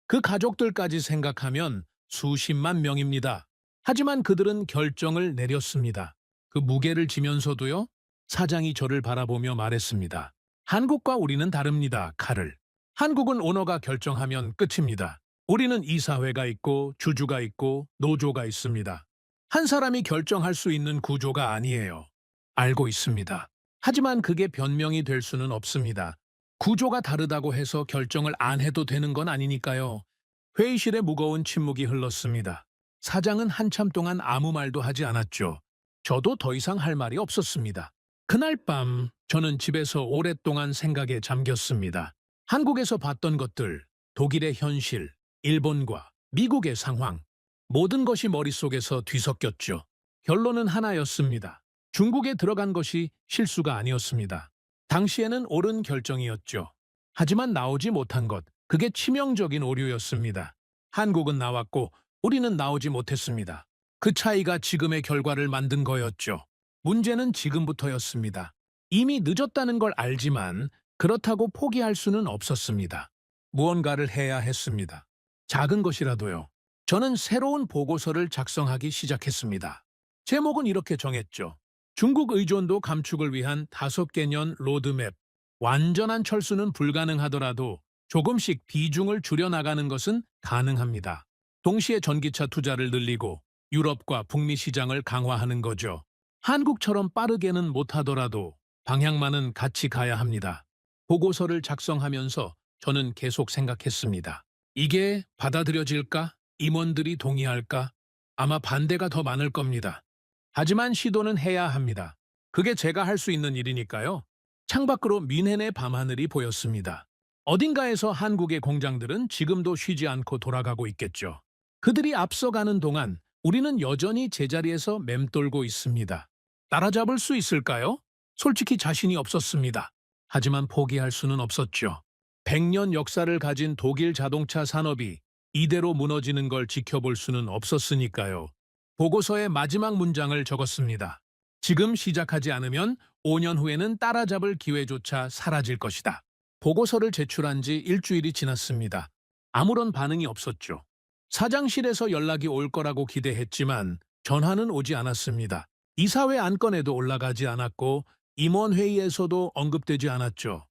Speaker 2: 그 가족들까지 생각하면 수십만 명입니다. 하지만 그들은 결정을 내렸습니다. 그 무게를 지면서도요, 사장이 저를 바라보며 말했습니다. 한국과 우리는 다릅니다, 칼을. 한국은 오너가 결정하면 끝입니다. 우리는 이사회가 있고 주주가 있고 노조가 있습니다. 한 사람이 결정할 수 있는 구조가 아니에요. 알고 있습니다. 하지만 그게 변명이 될 수는 없습니다. 구조가 다르다고 해서 결정을 안 해도 되는 건 아니니까요. 회의실에 무거운 침묵이 흘렀습니다. 사장은 한참 동안 아무 말도 하지 않았죠. 저도 더 이상 할 말이 없었습니다. 그날 밤 저는 집에서 오랫동안 생각에 잠겼습니다. 한국에서 봤던 것들, 독일의 현실, 일본과 미국의 상황, 모든 것이 머릿속에서 뒤섞였죠. 결론은 하나였습니다. 중국에 들어간 것이 실수가 아니었습니다. 당시에는 옳은 결정이었죠. 하지만 나오지 못한 것, 그게 치명적인 오류였습니다. 한국은 나왔고 우리는 나오지 못했습니다. 그 차이가 지금의 결과를 만든 거였죠. 문제는 지금부터였습니다. 이미 늦었다는 걸 알지만 그렇다고 포기할 수는 없었습니다. 무언가를 해야 했습니다. 작은 것이라도요. 저는 새로운 보고서를 작성하기 시작했습니다. 제목은 이렇게 정했죠. 중국 의존도 감축을 위한 5개년 로드맵. 완전한 철수는 불가능하더라도 조금씩 비중을 줄여나가는 것은 가능합니다. 동시에 전기차 투자를 늘리고 유럽과 북미 시장을 강화하는 거죠. 한국처럼 빠르게는 못하더라도 방향만은 같이 가야 합니다. 보고서를 작성하면서 저는 계속 생각했습니다. 이게 받아들여질까? 임원들이 동의할까? 아마 반대가 더 많을 겁니다. 하지만 시도는 해야 합니다. 그게 제가 할 수 있는 일이니까요. 창밖으로 뮌헨의 밤하늘이 보였습니다. 어딘가에서 한국의 공장들은 지금도 쉬지 않고 돌아가고 있겠죠. 그들이 앞서가는 동안 우리는 여전히 제자리에서 맴돌고 있습니다. 따라잡을 수 있을까요? 솔직히 자신이 없었습니다. 하지만 포기할 수는 없었죠. 100년 역사를 가진 독일 자동차 산업이 이대로 무너지는 걸 지켜볼 수는 없었으니까요. 보고서의 마지막 문장을 적었습니다. 지금 시작하지 않으면 5년 후에는 따라잡을 기회조차 사라질 것이다. 보고서를 제출한 지 일주일이 지났습니다. 아무런 반응이 없었죠. 사장실에서 연락이 올 거라고 기대했지만 전화는 오지 않았습니다. 이사회 안건에도 올라가지 않았고 임원회의에서도 언급되지 않았죠.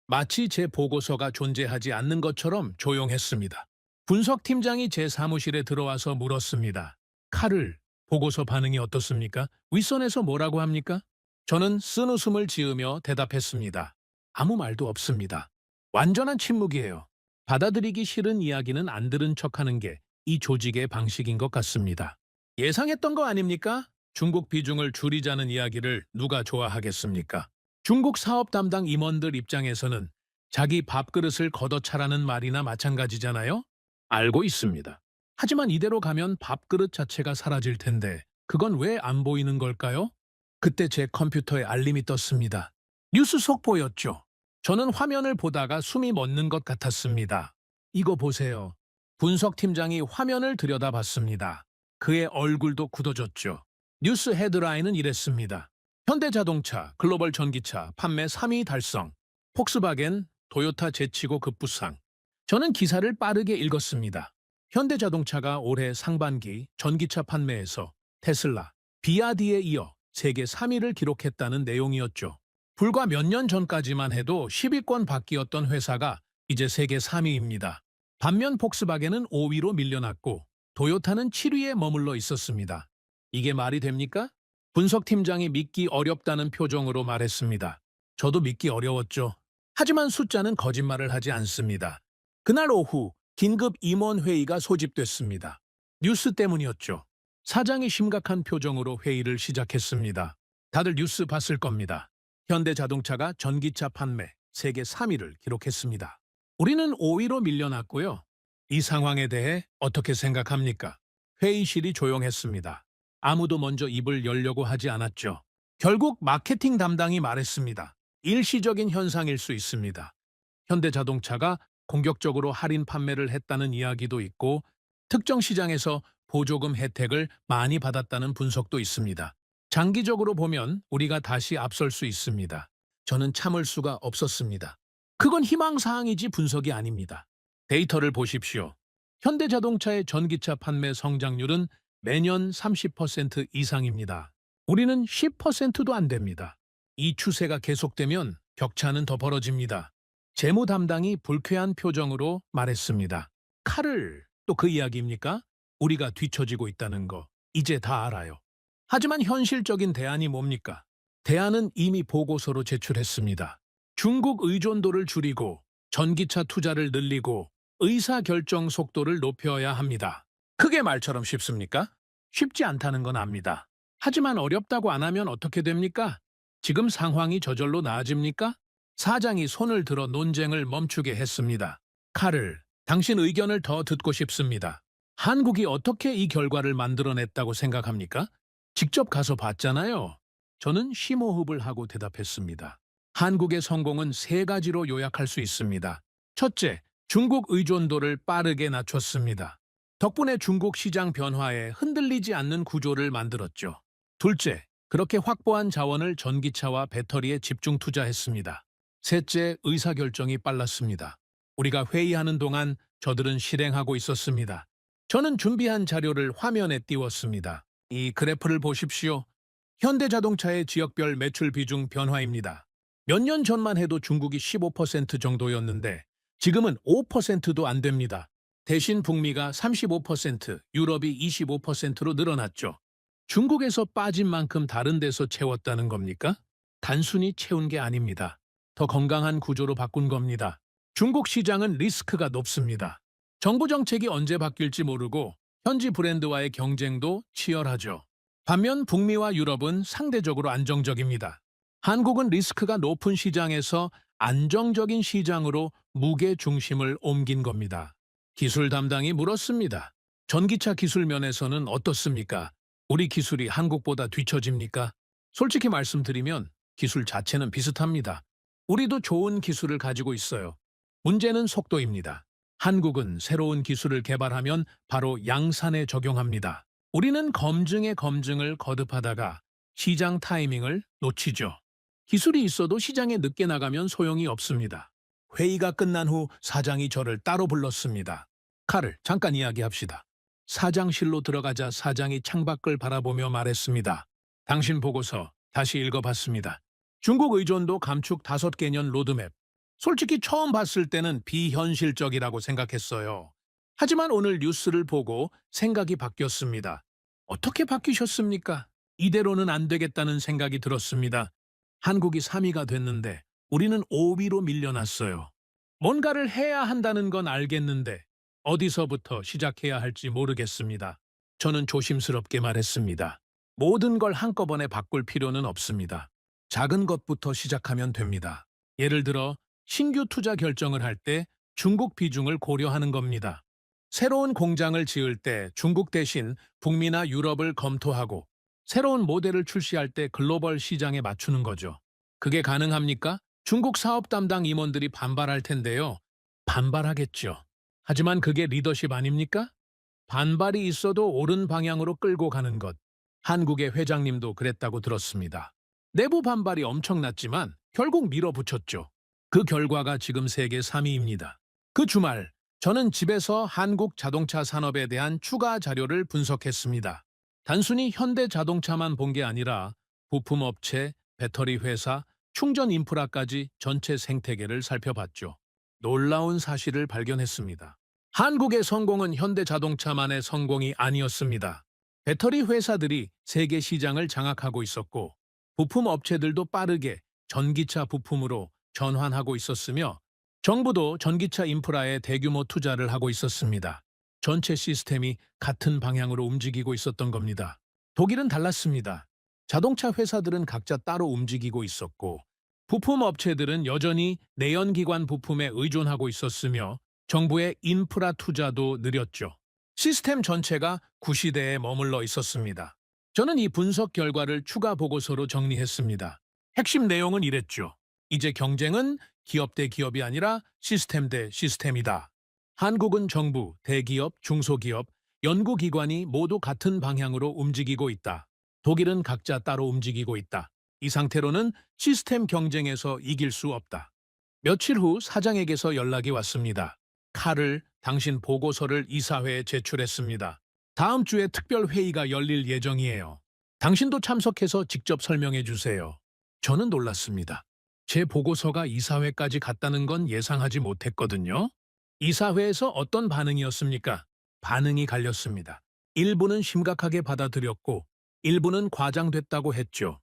Speaker 2: 마치 제 보고서가 존재하지 않는 것처럼 조용했습니다. 분석팀장이 제 사무실에 들어와서 물었습니다. 카를, 보고서 반응이 어떻습니까? 윗선에서 뭐라고 합니까? 저는 쓴웃음을 지으며 대답했습니다. 아무 말도 없습니다. 완전한 침묵이에요. 받아들이기 싫은 이야기는 안 들은 척하는 게 이 조직의 방식인 것 같습니다. 예상했던 거 아닙니까? 중국 비중을 줄이자는 이야기를 누가 좋아하겠습니까? 중국 사업 담당 임원들 입장에서는 자기 밥그릇을 걷어차라는 말이나 마찬가지잖아요? 알고 있습니다. 하지만 이대로 가면 밥그릇 자체가 사라질 텐데 그건 왜 안 보이는 걸까요? 그때 제 컴퓨터에 알림이 떴습니다. 뉴스 속보였죠. 저는 화면을 보다가 숨이 멎는 것 같았습니다. 이거 보세요. 분석팀장이 화면을 들여다봤습니다. 그의 얼굴도 굳어졌죠. 뉴스 헤드라인은 이랬습니다. 현대자동차, 글로벌 전기차, 판매 3위 달성. 폭스바겐, 토요타 제치고 급부상. 저는 기사를 빠르게 읽었습니다. 현대자동차가 올해 상반기 전기차 판매에서 테슬라, 비아디에 이어 세계 3위를 기록했다는 내용이었죠. 불과 몇 년 전까지만 해도 10위권 밖이었던 회사가 이제 세계 3위입니다. 반면 폭스바겐은 5위로 밀려났고 토요타는 7위에 머물러 있었습니다. 이게 말이 됩니까? 분석팀장이 믿기 어렵다는 표정으로 말했습니다. 저도 믿기 어려웠죠. 하지만 숫자는 거짓말을 하지 않습니다. 그날 오후 긴급 임원회의가 소집됐습니다. 뉴스 때문이었죠. 사장이 심각한 표정으로 회의를 시작했습니다. 다들 뉴스 봤을 겁니다. 현대자동차가 전기차 판매 세계 3위를 기록했습니다. 우리는 5위로 밀려났고요. 이 상황에 대해 어떻게 생각합니까? 회의실이 조용했습니다. 아무도 먼저 입을 열려고 하지 않았죠. 결국 마케팅 담당이 말했습니다. 일시적인 현상일 수 있습니다. 현대자동차가 공격적으로 할인 판매를 했다는 이야기도 있고 특정 시장에서 보조금 혜택을 많이 받았다는 분석도 있습니다. 장기적으로 보면 우리가 다시 앞설 수 있습니다. 저는 참을 수가 없었습니다. 그건 희망사항이지 분석이 아닙니다. 데이터를 보십시오. 현대자동차의 전기차 판매 성장률은 매년 30% 이상입니다. 우리는 10%도 안 됩니다. 이 추세가 계속되면 격차는 더 벌어집니다. 재무 담당이 불쾌한 표정으로 말했습니다. 칼을 또 그 이야기입니까? 우리가 뒤처지고 있다는 거 이제 다 알아요. 하지만 현실적인 대안이 뭡니까? 대안은 이미 보고서로 제출했습니다. 중국 의존도를 줄이고 전기차 투자를 늘리고 의사결정 속도를 높여야 합니다. 그게 말처럼 쉽습니까? 쉽지 않다는 건 압니다. 하지만 어렵다고 안 하면 어떻게 됩니까? 지금 상황이 저절로 나아집니까? 사장이 손을 들어 논쟁을 멈추게 했습니다. 카를, 당신 의견을 더 듣고 싶습니다. 한국이 어떻게 이 결과를 만들어냈다고 생각합니까? 직접 가서 봤잖아요. 저는 심호흡을 하고 대답했습니다. 한국의 성공은 세 가지로 요약할 수 있습니다. 첫째, 중국 의존도를 빠르게 낮췄습니다. 덕분에 중국 시장 변화에 흔들리지 않는 구조를 만들었죠. 둘째, 그렇게 확보한 자원을 전기차와 배터리에 집중 투자했습니다. 셋째, 의사결정이 빨랐습니다. 우리가 회의하는 동안 저들은 실행하고 있었습니다. 저는 준비한 자료를 화면에 띄웠습니다. 이 그래프를 보십시오. 현대자동차의 지역별 매출 비중 변화입니다. 몇 년 전만 해도 중국이 15% 정도였는데 지금은 5%도 안 됩니다. 대신 북미가 35%, 유럽이 25%로 늘어났죠. 중국에서 빠진 만큼 다른 데서 채웠다는 겁니까? 단순히 채운 게 아닙니다. 더 건강한 구조로 바꾼 겁니다. 중국 시장은 리스크가 높습니다. 정부 정책이 언제 바뀔지 모르고 현지 브랜드와의 경쟁도 치열하죠. 반면 북미와 유럽은 상대적으로 안정적입니다. 한국은 리스크가 높은 시장에서 안정적인 시장으로 무게 중심을 옮긴 겁니다. 기술 담당이 물었습니다. 전기차 기술 면에서는 어떻습니까? 우리 기술이 한국보다 뒤처집니까? 솔직히 말씀드리면 기술 자체는 비슷합니다. 우리도 좋은 기술을 가지고 있어요. 문제는 속도입니다. 한국은 새로운 기술을 개발하면 바로 양산에 적용합니다. 우리는 검증에 검증을 거듭하다가 시장 타이밍을 놓치죠. 기술이 있어도 시장에 늦게 나가면 소용이 없습니다. 회의가 끝난 후 사장이 저를 따로 불렀습니다. 카를 잠깐 이야기합시다. 사장실로 들어가자 사장이 창밖을 바라보며 말했습니다. 당신 보고서 다시 읽어봤습니다. 중국 의존도 감축 5개년 로드맵. 솔직히 처음 봤을 때는 비현실적이라고 생각했어요. 하지만 오늘 뉴스를 보고 생각이 바뀌었습니다. 어떻게 바뀌셨습니까? 이대로는 안 되겠다는 생각이 들었습니다. 한국이 3위가 됐는데 우리는 5위로 밀려났어요. 뭔가를 해야 한다는 건 알겠는데 어디서부터 시작해야 할지 모르겠습니다. 저는 조심스럽게 말했습니다. 모든 걸 한꺼번에 바꿀 필요는 없습니다. 작은 것부터 시작하면 됩니다. 예를 들어 신규 투자 결정을 할 때 중국 비중을 고려하는 겁니다. 새로운 공장을 지을 때 중국 대신 북미나 유럽을 검토하고 새로운 모델을 출시할 때 글로벌 시장에 맞추는 거죠. 그게 가능합니까? 중국 사업 담당 임원들이 반발할 텐데요. 반발하겠죠. 하지만 그게 리더십 아닙니까? 반발이 있어도 옳은 방향으로 끌고 가는 것. 한국의 회장님도 그랬다고 들었습니다. 내부 반발이 엄청났지만 결국 밀어붙였죠. 그 결과가 지금 세계 3위입니다. 그 주말 저는 집에서 한국 자동차 산업에 대한 추가 자료를 분석했습니다. 단순히 현대 자동차만 본 게 아니라 부품업체, 배터리 회사, 충전 인프라까지 전체 생태계를 살펴봤죠. 놀라운 사실을 발견했습니다. 한국의 성공은 현대 자동차만의 성공이 아니었습니다. 배터리 회사들이 세계 시장을 장악하고 있었고 부품 업체들도 빠르게 전기차 부품으로 전환하고 있었으며 정부도 전기차 인프라에 대규모 투자를 하고 있었습니다. 전체 시스템이 같은 방향으로 움직이고 있었던 겁니다. 독일은 달랐습니다. 자동차 회사들은 각자 따로 움직이고 있었고 부품 업체들은 여전히 내연기관 부품에 의존하고 있었으며 정부의 인프라 투자도 느렸죠. 시스템 전체가 구시대에 머물러 있었습니다. 저는 이 분석 결과를 추가 보고서로 정리했습니다. 핵심 내용은 이랬죠. 이제 경쟁은 기업 대 기업이 아니라 시스템 대 시스템이다. 한국은 정부, 대기업, 중소기업, 연구기관이 모두 같은 방향으로 움직이고 있다. 독일은 각자 따로 움직이고 있다. 이 상태로는 시스템 경쟁에서 이길 수 없다. 며칠 후 사장에게서 연락이 왔습니다. 카를, 당신 보고서를 이사회에 제출했습니다. 다음 주에 특별 회의가 열릴 예정이에요. 당신도 참석해서 직접 설명해 주세요. 저는 놀랐습니다. 제 보고서가 이사회까지 갔다는 건 예상하지 못했거든요. 이사회에서 어떤 반응이었습니까? 반응이 갈렸습니다. 일부는 심각하게 받아들였고 일부는 과장됐다고 했죠.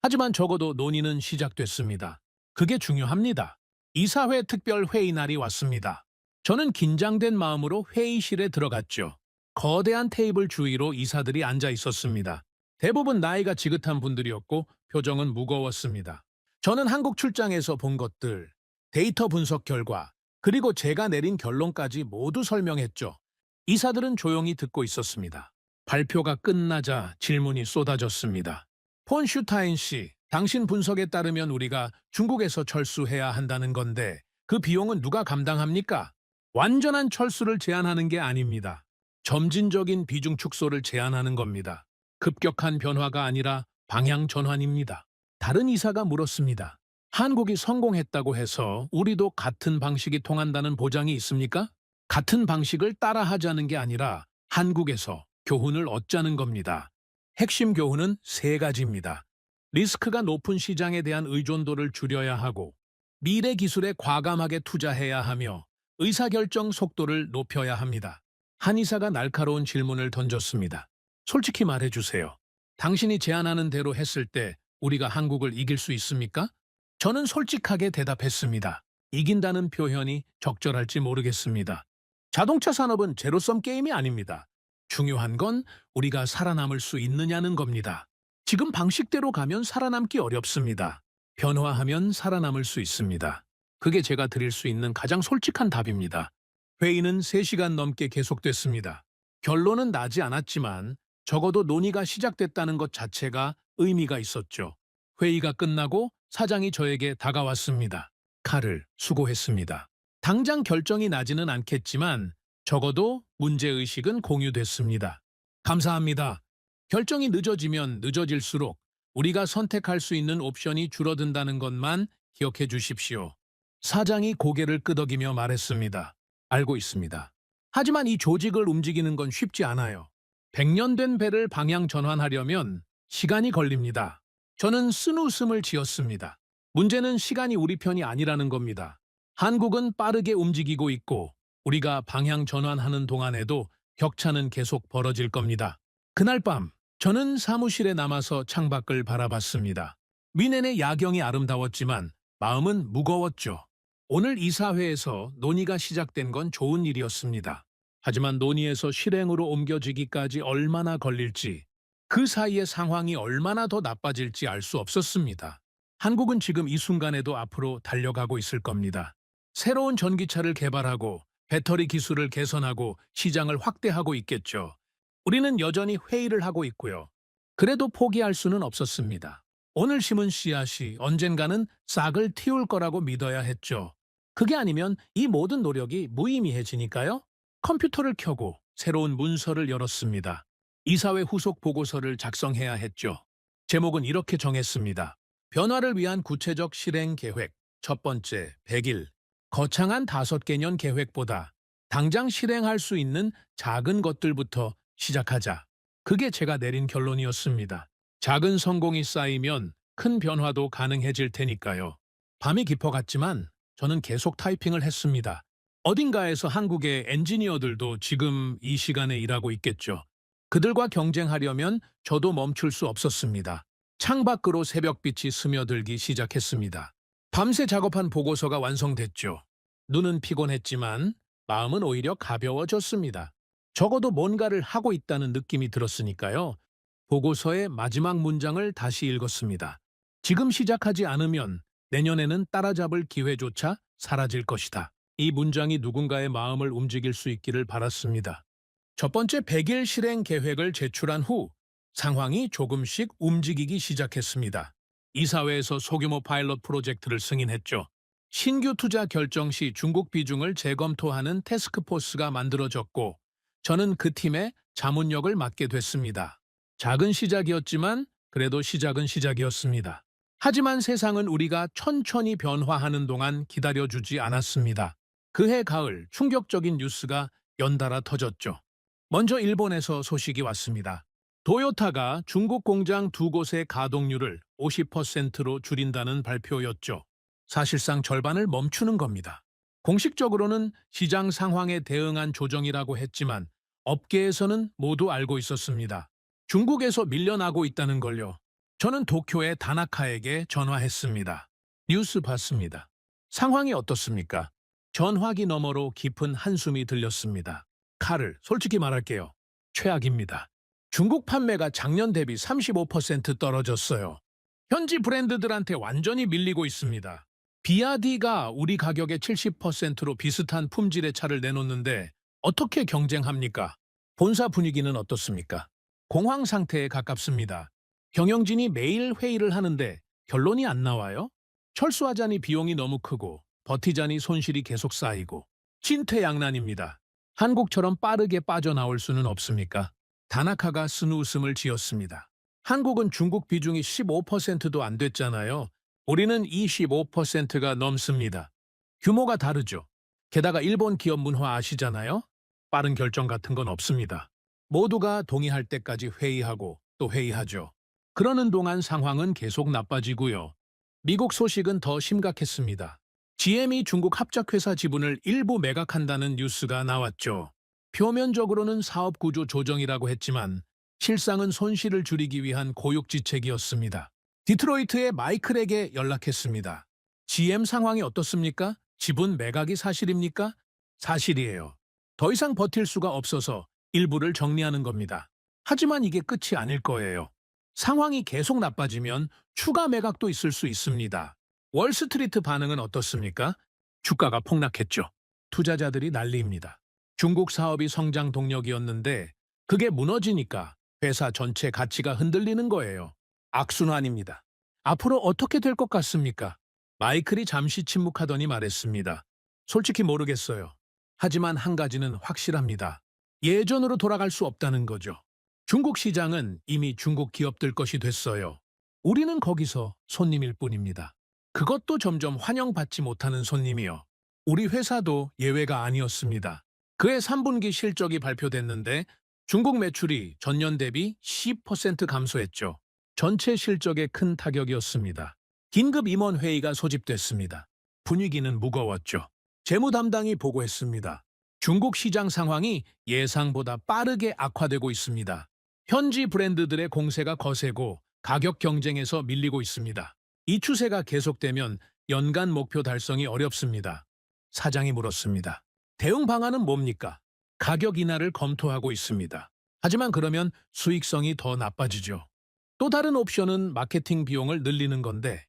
Speaker 2: 하지만 적어도 논의는 시작됐습니다. 그게 중요합니다. 이사회 특별 회의 날이 왔습니다. 저는 긴장된 마음으로 회의실에 들어갔죠. 거대한 테이블 주위로 이사들이 앉아 있었습니다. 대부분 나이가 지긋한 분들이었고 표정은 무거웠습니다. 저는 한국 출장에서 본 것들, 데이터 분석 결과, 그리고 제가 내린 결론까지 모두 설명했죠. 이사들은 조용히 듣고 있었습니다. 발표가 끝나자 질문이 쏟아졌습니다. 폰 슈타인 씨, 당신 분석에 따르면 우리가 중국에서 철수해야 한다는 건데 그 비용은 누가 감당합니까? 완전한 철수를 제한하는 게 아닙니다. 점진적인 비중 축소를 제한하는 겁니다. 급격한 변화가 아니라 방향 전환입니다. 다른 이사가 물었습니다. 한국이 성공했다고 해서 우리도 같은 방식이 통한다는 보장이 있습니까? 같은 방식을 따라하자는 게 아니라 한국에서 교훈을 얻자는 겁니다. 핵심 교훈은 세 가지입니다. 리스크가 높은 시장에 대한 의존도를 줄여야 하고, 미래 기술에 과감하게 투자해야 하며 의사결정 속도를 높여야 합니다. 한 이사가 날카로운 질문을 던졌습니다. 솔직히 말해주세요. 당신이 제안하는 대로 했을 때 우리가 한국을 이길 수 있습니까? 저는 솔직하게 대답했습니다. 이긴다는 표현이 적절할지 모르겠습니다. 자동차 산업은 제로섬 게임이 아닙니다. 중요한 건 우리가 살아남을 수 있느냐는 겁니다. 지금 방식대로 가면 살아남기 어렵습니다. 변화하면 살아남을 수 있습니다. 그게 제가 드릴 수 있는 가장 솔직한 답입니다. 회의는 3시간 넘게 계속됐습니다. 결론은 나지 않았지만 적어도 논의가 시작됐다는 것 자체가 의미가 있었죠. 회의가 끝나고 사장이 저에게 다가왔습니다. 카를 수고했습니다. 당장 결정이 나지는 않겠지만 적어도 문제의식은 공유됐습니다. 감사합니다. 결정이 늦어지면 늦어질수록 우리가 선택할 수 있는 옵션이 줄어든다는 것만 기억해 주십시오. 사장이 고개를 끄덕이며 말했습니다. 알고 있습니다. 하지만 이 조직을 움직이는 건 쉽지 않아요. 100년 된 배를 방향 전환하려면 시간이 걸립니다. 저는 쓴웃음을 지었습니다. 문제는 시간이 우리 편이 아니라는 겁니다. 한국은 빠르게 움직이고 있고 우리가 방향 전환하는 동안에도 격차는 계속 벌어질 겁니다. 그날 밤 저는 사무실에 남아서 창밖을 바라봤습니다. 미넨의 야경이 아름다웠지만 마음은 무거웠죠. 오늘 이사회에서 논의가 시작된 건 좋은 일이었습니다. 하지만 논의에서 실행으로 옮겨지기까지 얼마나 걸릴지, 그 사이에 상황이 얼마나 더 나빠질지 알 수 없었습니다. 한국은 지금 이 순간에도 앞으로 달려가고 있을 겁니다. 새로운 전기차를 개발하고 배터리 기술을 개선하고 시장을 확대하고 있겠죠. 우리는 여전히 회의를 하고 있고요. 그래도 포기할 수는 없었습니다. 오늘 심은 씨앗이 언젠가는 싹을 틔울 거라고 믿어야 했죠. 그게 아니면 이 모든 노력이 무의미해지니까요. 컴퓨터를 켜고 새로운 문서를 열었습니다. 이사회 후속 보고서를 작성해야 했죠. 제목은 이렇게 정했습니다. 변화를 위한 구체적 실행 계획. 첫 번째, 100일. 거창한 5개년 계획보다 당장 실행할 수 있는 작은 것들부터 시작하자. 그게 제가 내린 결론이었습니다. 작은 성공이 쌓이면 큰 변화도 가능해질 테니까요. 밤이 깊어갔지만 저는 계속 타이핑을 했습니다. 어딘가에서 한국의 엔지니어들도 지금 이 시간에 일하고 있겠죠. 그들과 경쟁하려면 저도 멈출 수 없었습니다. 창밖으로 새벽빛이 스며들기 시작했습니다. 밤새 작업한 보고서가 완성됐죠. 눈은 피곤했지만 마음은 오히려 가벼워졌습니다. 적어도 뭔가를 하고 있다는 느낌이 들었으니까요. 보고서의 마지막 문장을 다시 읽었습니다. 지금 시작하지 않으면 내년에는 따라잡을 기회조차 사라질 것이다. 이 문장이 누군가의 마음을 움직일 수 있기를 바랐습니다. 첫 번째 100일 실행 계획을 제출한 후 상황이 조금씩 움직이기 시작했습니다. 이사회에서 소규모 파일럿 프로젝트를 승인했죠. 신규 투자 결정 시 중국 비중을 재검토하는 태스크포스가 만들어졌고 저는 그 팀의 자문역을 맡게 됐습니다. 작은 시작이었지만 그래도 시작은 시작이었습니다. 하지만 세상은 우리가 천천히 변화하는 동안 기다려주지 않았습니다. 그해 가을 충격적인 뉴스가 연달아 터졌죠. 먼저 일본에서 소식이 왔습니다. 도요타가 중국 공장 2곳의 가동률을 50%로 줄인다는 발표였죠. 사실상 절반을 멈추는 겁니다. 공식적으로는 시장 상황에 대응한 조정이라고 했지만 업계에서는 모두 알고 있었습니다. 중국에서 밀려나고 있다는 걸요. 저는 도쿄의 다나카에게 전화했습니다. 뉴스 봤습니다. 상황이 어떻습니까? 전화기 너머로 깊은 한숨이 들렸습니다. 카를 솔직히 말할게요. 최악입니다. 중국 판매가 작년 대비 35% 떨어졌어요. 현지 브랜드들한테 완전히 밀리고 있습니다. 비아디가 우리 가격의 70%로 비슷한 품질의 차를 내놓는데 어떻게 경쟁합니까? 본사 분위기는 어떻습니까? 공황 상태에 가깝습니다. 경영진이 매일 회의를 하는데 결론이 안 나와요? 철수하자니 비용이 너무 크고 버티자니 손실이 계속 쌓이고 진퇴양난입니다. 한국처럼 빠르게 빠져나올 수는 없습니까? 다나카가 쓴웃음을 지었습니다. 한국은 중국 비중이 15%도 안 됐잖아요. 우리는 25%가 넘습니다. 규모가 다르죠. 게다가 일본 기업 문화 아시잖아요? 빠른 결정 같은 건 없습니다. 모두가 동의할 때까지 회의하고 또 회의하죠. 그러는 동안 상황은 계속 나빠지고요. 미국 소식은 더 심각했습니다. GM이 중국 합작회사 지분을 일부 매각한다는 뉴스가 나왔죠. 표면적으로는 사업 구조 조정이라고 했지만 실상은 손실을 줄이기 위한 고육지책이었습니다. 디트로이트의 마이클에게 연락했습니다. GM 상황이 어떻습니까? 지분 매각이 사실입니까? 사실이에요. 더 이상 버틸 수가 없어서 일부를 정리하는 겁니다. 하지만 이게 끝이 아닐 거예요. 상황이 계속 나빠지면 추가 매각도 있을 수 있습니다. 월스트리트 반응은 어떻습니까? 주가가 폭락했죠. 투자자들이 난리입니다. 중국 사업이 성장 동력이었는데 그게 무너지니까 회사 전체 가치가 흔들리는 거예요. 악순환입니다. 앞으로 어떻게 될 것 같습니까? 마이클이 잠시 침묵하더니 말했습니다. 솔직히 모르겠어요. 하지만 한 가지는 확실합니다. 예전으로 돌아갈 수 없다는 거죠. 중국 시장은 이미 중국 기업들 것이 됐어요. 우리는 거기서 손님일 뿐입니다. 그것도 점점 환영받지 못하는 손님이요. 우리 회사도 예외가 아니었습니다. 그해 3분기 실적이 발표됐는데 중국 매출이 전년 대비 10% 감소했죠. 전체 실적에 큰 타격이었습니다. 긴급 임원회의가 소집됐습니다. 분위기는 무거웠죠. 재무 담당이 보고했습니다. 중국 시장 상황이 예상보다 빠르게 악화되고 있습니다. 현지 브랜드들의 공세가 거세고 가격 경쟁에서 밀리고 있습니다. 이 추세가 계속되면 연간 목표 달성이 어렵습니다. 사장이 물었습니다. 대응 방안은 뭡니까? 가격 인하를 검토하고 있습니다. 하지만 그러면 수익성이 더 나빠지죠. 또 다른 옵션은 마케팅 비용을 늘리는 건데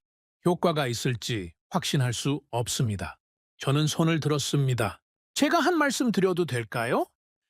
Speaker 2: 효과가 있을지 확신할 수 없습니다. 저는 손을 들었습니다. 제가 한 말씀 드려도 될까요?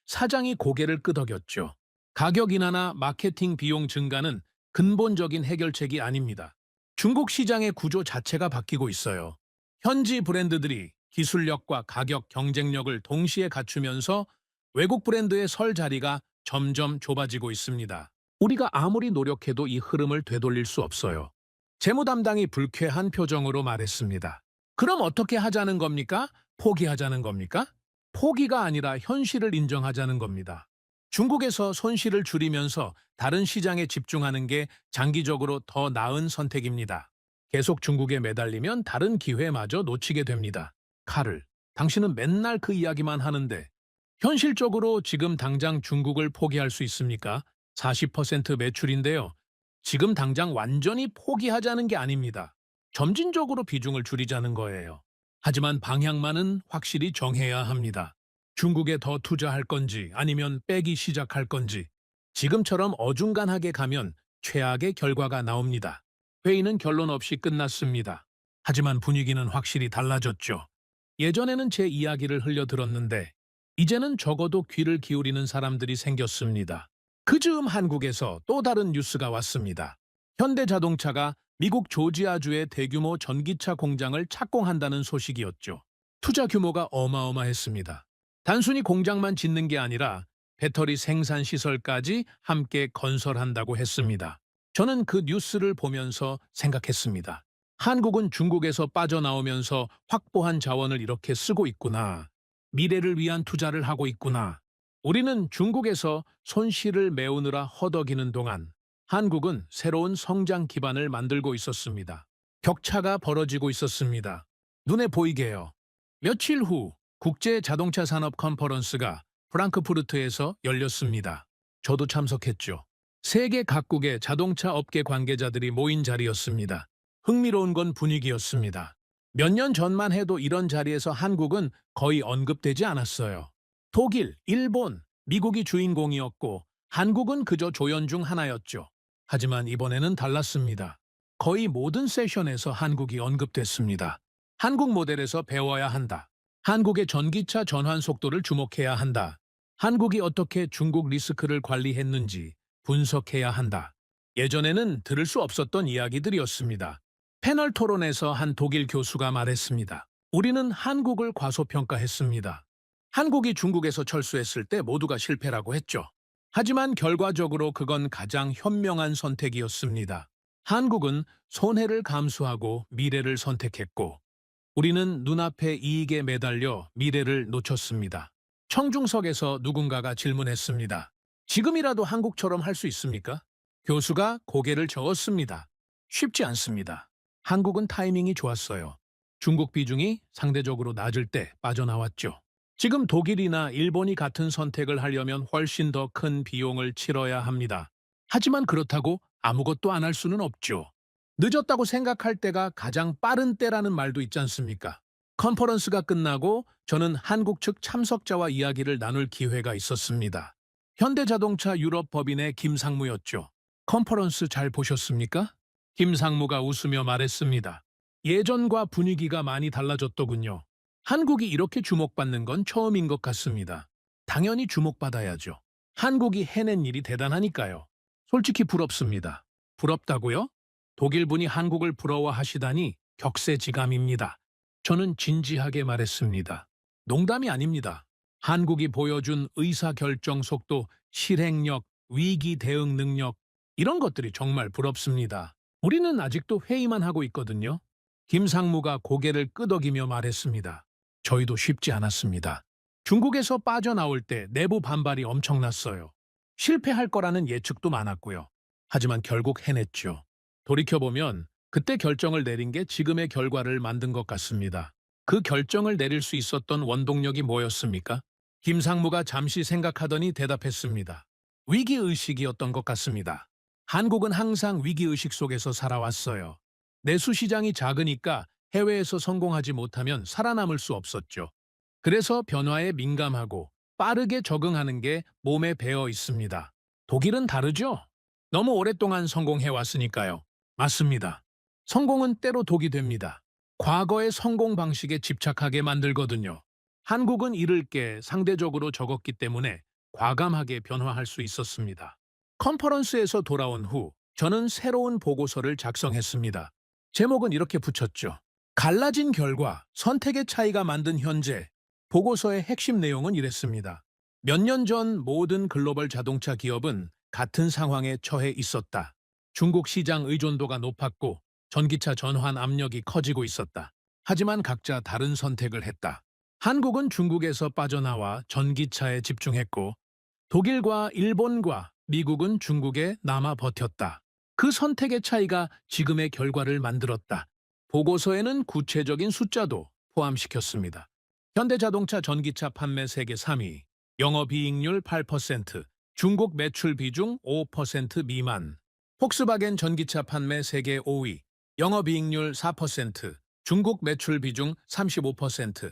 Speaker 2: 사장이 고개를 끄덕였죠. 가격 인하나 마케팅 비용 증가는 근본적인 해결책이 아닙니다. 중국 시장의 구조 자체가 바뀌고 있어요. 현지 브랜드들이 기술력과 가격 경쟁력을 동시에 갖추면서 외국 브랜드의 설 자리가 점점 좁아지고 있습니다. 우리가 아무리 노력해도 이 흐름을 되돌릴 수 없어요. 재무 담당이 불쾌한 표정으로 말했습니다. 그럼 어떻게 하자는 겁니까? 포기하자는 겁니까? 포기가 아니라 현실을 인정하자는 겁니다. 중국에서 손실을 줄이면서 다른 시장에 집중하는 게 장기적으로 더 나은 선택입니다. 계속 중국에 매달리면 다른 기회마저 놓치게 됩니다. 카를, 당신은 맨날 그 이야기만 하는데 현실적으로 지금 당장 중국을 포기할 수 있습니까? 40% 매출인데요. 지금 당장 완전히 포기하자는 게 아닙니다. 점진적으로 비중을 줄이자는 거예요. 하지만 방향만은 확실히 정해야 합니다. 중국에 더 투자할 건지 아니면 빼기 시작할 건지 지금처럼 어중간하게 가면 최악의 결과가 나옵니다. 회의는 결론 없이 끝났습니다. 하지만 분위기는 확실히 달라졌죠. 예전에는 제 이야기를 흘려들었는데 이제는 적어도 귀를 기울이는 사람들이 생겼습니다. 그 즈음 한국에서 또 다른 뉴스가 왔습니다. 현대자동차가 미국 조지아주의 대규모 전기차 공장을 착공한다는 소식이었죠. 투자 규모가 어마어마했습니다. 단순히 공장만 짓는 게 아니라 배터리 생산 시설까지 함께 건설한다고 했습니다. 저는 그 뉴스를 보면서 생각했습니다. 한국은 중국에서 빠져나오면서 확보한 자원을 이렇게 쓰고 있구나. 미래를 위한 투자를 하고 있구나. 우리는 중국에서 손실을 메우느라 허덕이는 동안 한국은 새로운 성장 기반을 만들고 있었습니다. 격차가 벌어지고 있었습니다. 눈에 보이게요. 며칠 후 국제 자동차 산업 컨퍼런스가 프랑크푸르트에서 열렸습니다. 저도 참석했죠. 세계 각국의 자동차 업계 관계자들이 모인 자리였습니다. 흥미로운 건 분위기였습니다. 몇 년 전만 해도 이런 자리에서 한국은 거의 언급되지 않았어요. 독일, 일본, 미국이 주인공이었고 한국은 그저 조연 중 하나였죠. 하지만 이번에는 달랐습니다. 거의 모든 세션에서 한국이 언급됐습니다. 한국 모델에서 배워야 한다. 한국의 전기차 전환 속도를 주목해야 한다. 한국이 어떻게 중국 리스크를 관리했는지 분석해야 한다. 예전에는 들을 수 없었던 이야기들이었습니다. 패널 토론에서 한 독일 교수가 말했습니다. 우리는 한국을 과소평가했습니다. 한국이 중국에서 철수했을 때 모두가 실패라고 했죠. 하지만 결과적으로 그건 가장 현명한 선택이었습니다. 한국은 손해를 감수하고 미래를 선택했고, 우리는 눈앞의 이익에 매달려 미래를 놓쳤습니다. 청중석에서 누군가가 질문했습니다. 지금이라도 한국처럼 할 수 있습니까? 교수가 고개를 저었습니다. 쉽지 않습니다. 한국은 타이밍이 좋았어요. 중국 비중이 상대적으로 낮을 때 빠져나왔죠. 지금 독일이나 일본이 같은 선택을 하려면 훨씬 더 큰 비용을 치러야 합니다. 하지만 그렇다고 아무것도 안 할 수는 없죠. 늦었다고 생각할 때가 가장 빠른 때라는 말도 있지 않습니까? 컨퍼런스가 끝나고 저는 한국 측 참석자와 이야기를 나눌 기회가 있었습니다. 현대자동차 유럽 법인의 김상무였죠. 컨퍼런스 잘 보셨습니까? 김상무가 웃으며 말했습니다. 예전과 분위기가 많이 달라졌더군요. 한국이 이렇게 주목받는 건 처음인 것 같습니다. 당연히 주목받아야죠. 한국이 해낸 일이 대단하니까요. 솔직히 부럽습니다. 부럽다고요? 독일분이 한국을 부러워하시다니 격세지감입니다. 저는 진지하게 말했습니다. 농담이 아닙니다. 한국이 보여준 의사결정 속도, 실행력, 위기 대응 능력, 이런 것들이 정말 부럽습니다. 우리는 아직도 회의만 하고 있거든요. 김상무가 고개를 끄덕이며 말했습니다. 저희도 쉽지 않았습니다. 중국에서 빠져나올 때 내부 반발이 엄청났어요. 실패할 거라는 예측도 많았고요. 하지만 결국 해냈죠. 돌이켜보면 그때 결정을 내린 게 지금의 결과를 만든 것 같습니다. 그 결정을 내릴 수 있었던 원동력이 뭐였습니까? 김상무가 잠시 생각하더니 대답했습니다. 위기의식이었던 것 같습니다. 한국은 항상 위기의식 속에서 살아왔어요. 내수 시장이 작으니까 해외에서 성공하지 못하면 살아남을 수 없었죠. 그래서 변화에 민감하고 빠르게 적응하는 게 몸에 배어 있습니다. 독일은 다르죠? 너무 오랫동안 성공해왔으니까요. 맞습니다. 성공은 때로 독이 됩니다. 과거의 성공 방식에 집착하게 만들거든요. 한국은 잃을 게 상대적으로 적었기 때문에 과감하게 변화할 수 있었습니다. 컨퍼런스에서 돌아온 후 저는 새로운 보고서를 작성했습니다. 제목은 이렇게 붙였죠. 갈라진 결과, 선택의 차이가 만든 현재. 보고서의 핵심 내용은 이랬습니다. 몇 년 전 모든 글로벌 자동차 기업은 같은 상황에 처해 있었다. 중국 시장 의존도가 높았고 전기차 전환 압력이 커지고 있었다. 하지만 각자 다른 선택을 했다. 한국은 중국에서 빠져나와 전기차에 집중했고 독일과 일본과 미국은 중국에 남아 버텼다. 그 선택의 차이가 지금의 결과를 만들었다. 보고서에는 구체적인 숫자도 포함시켰습니다. 현대자동차 전기차 판매 세계 3위, 영업이익률 8%, 중국 매출 비중 5% 미만. 폭스바겐 전기차 판매 세계 5위, 영업이익률 4%, 중국 매출 비중 35%.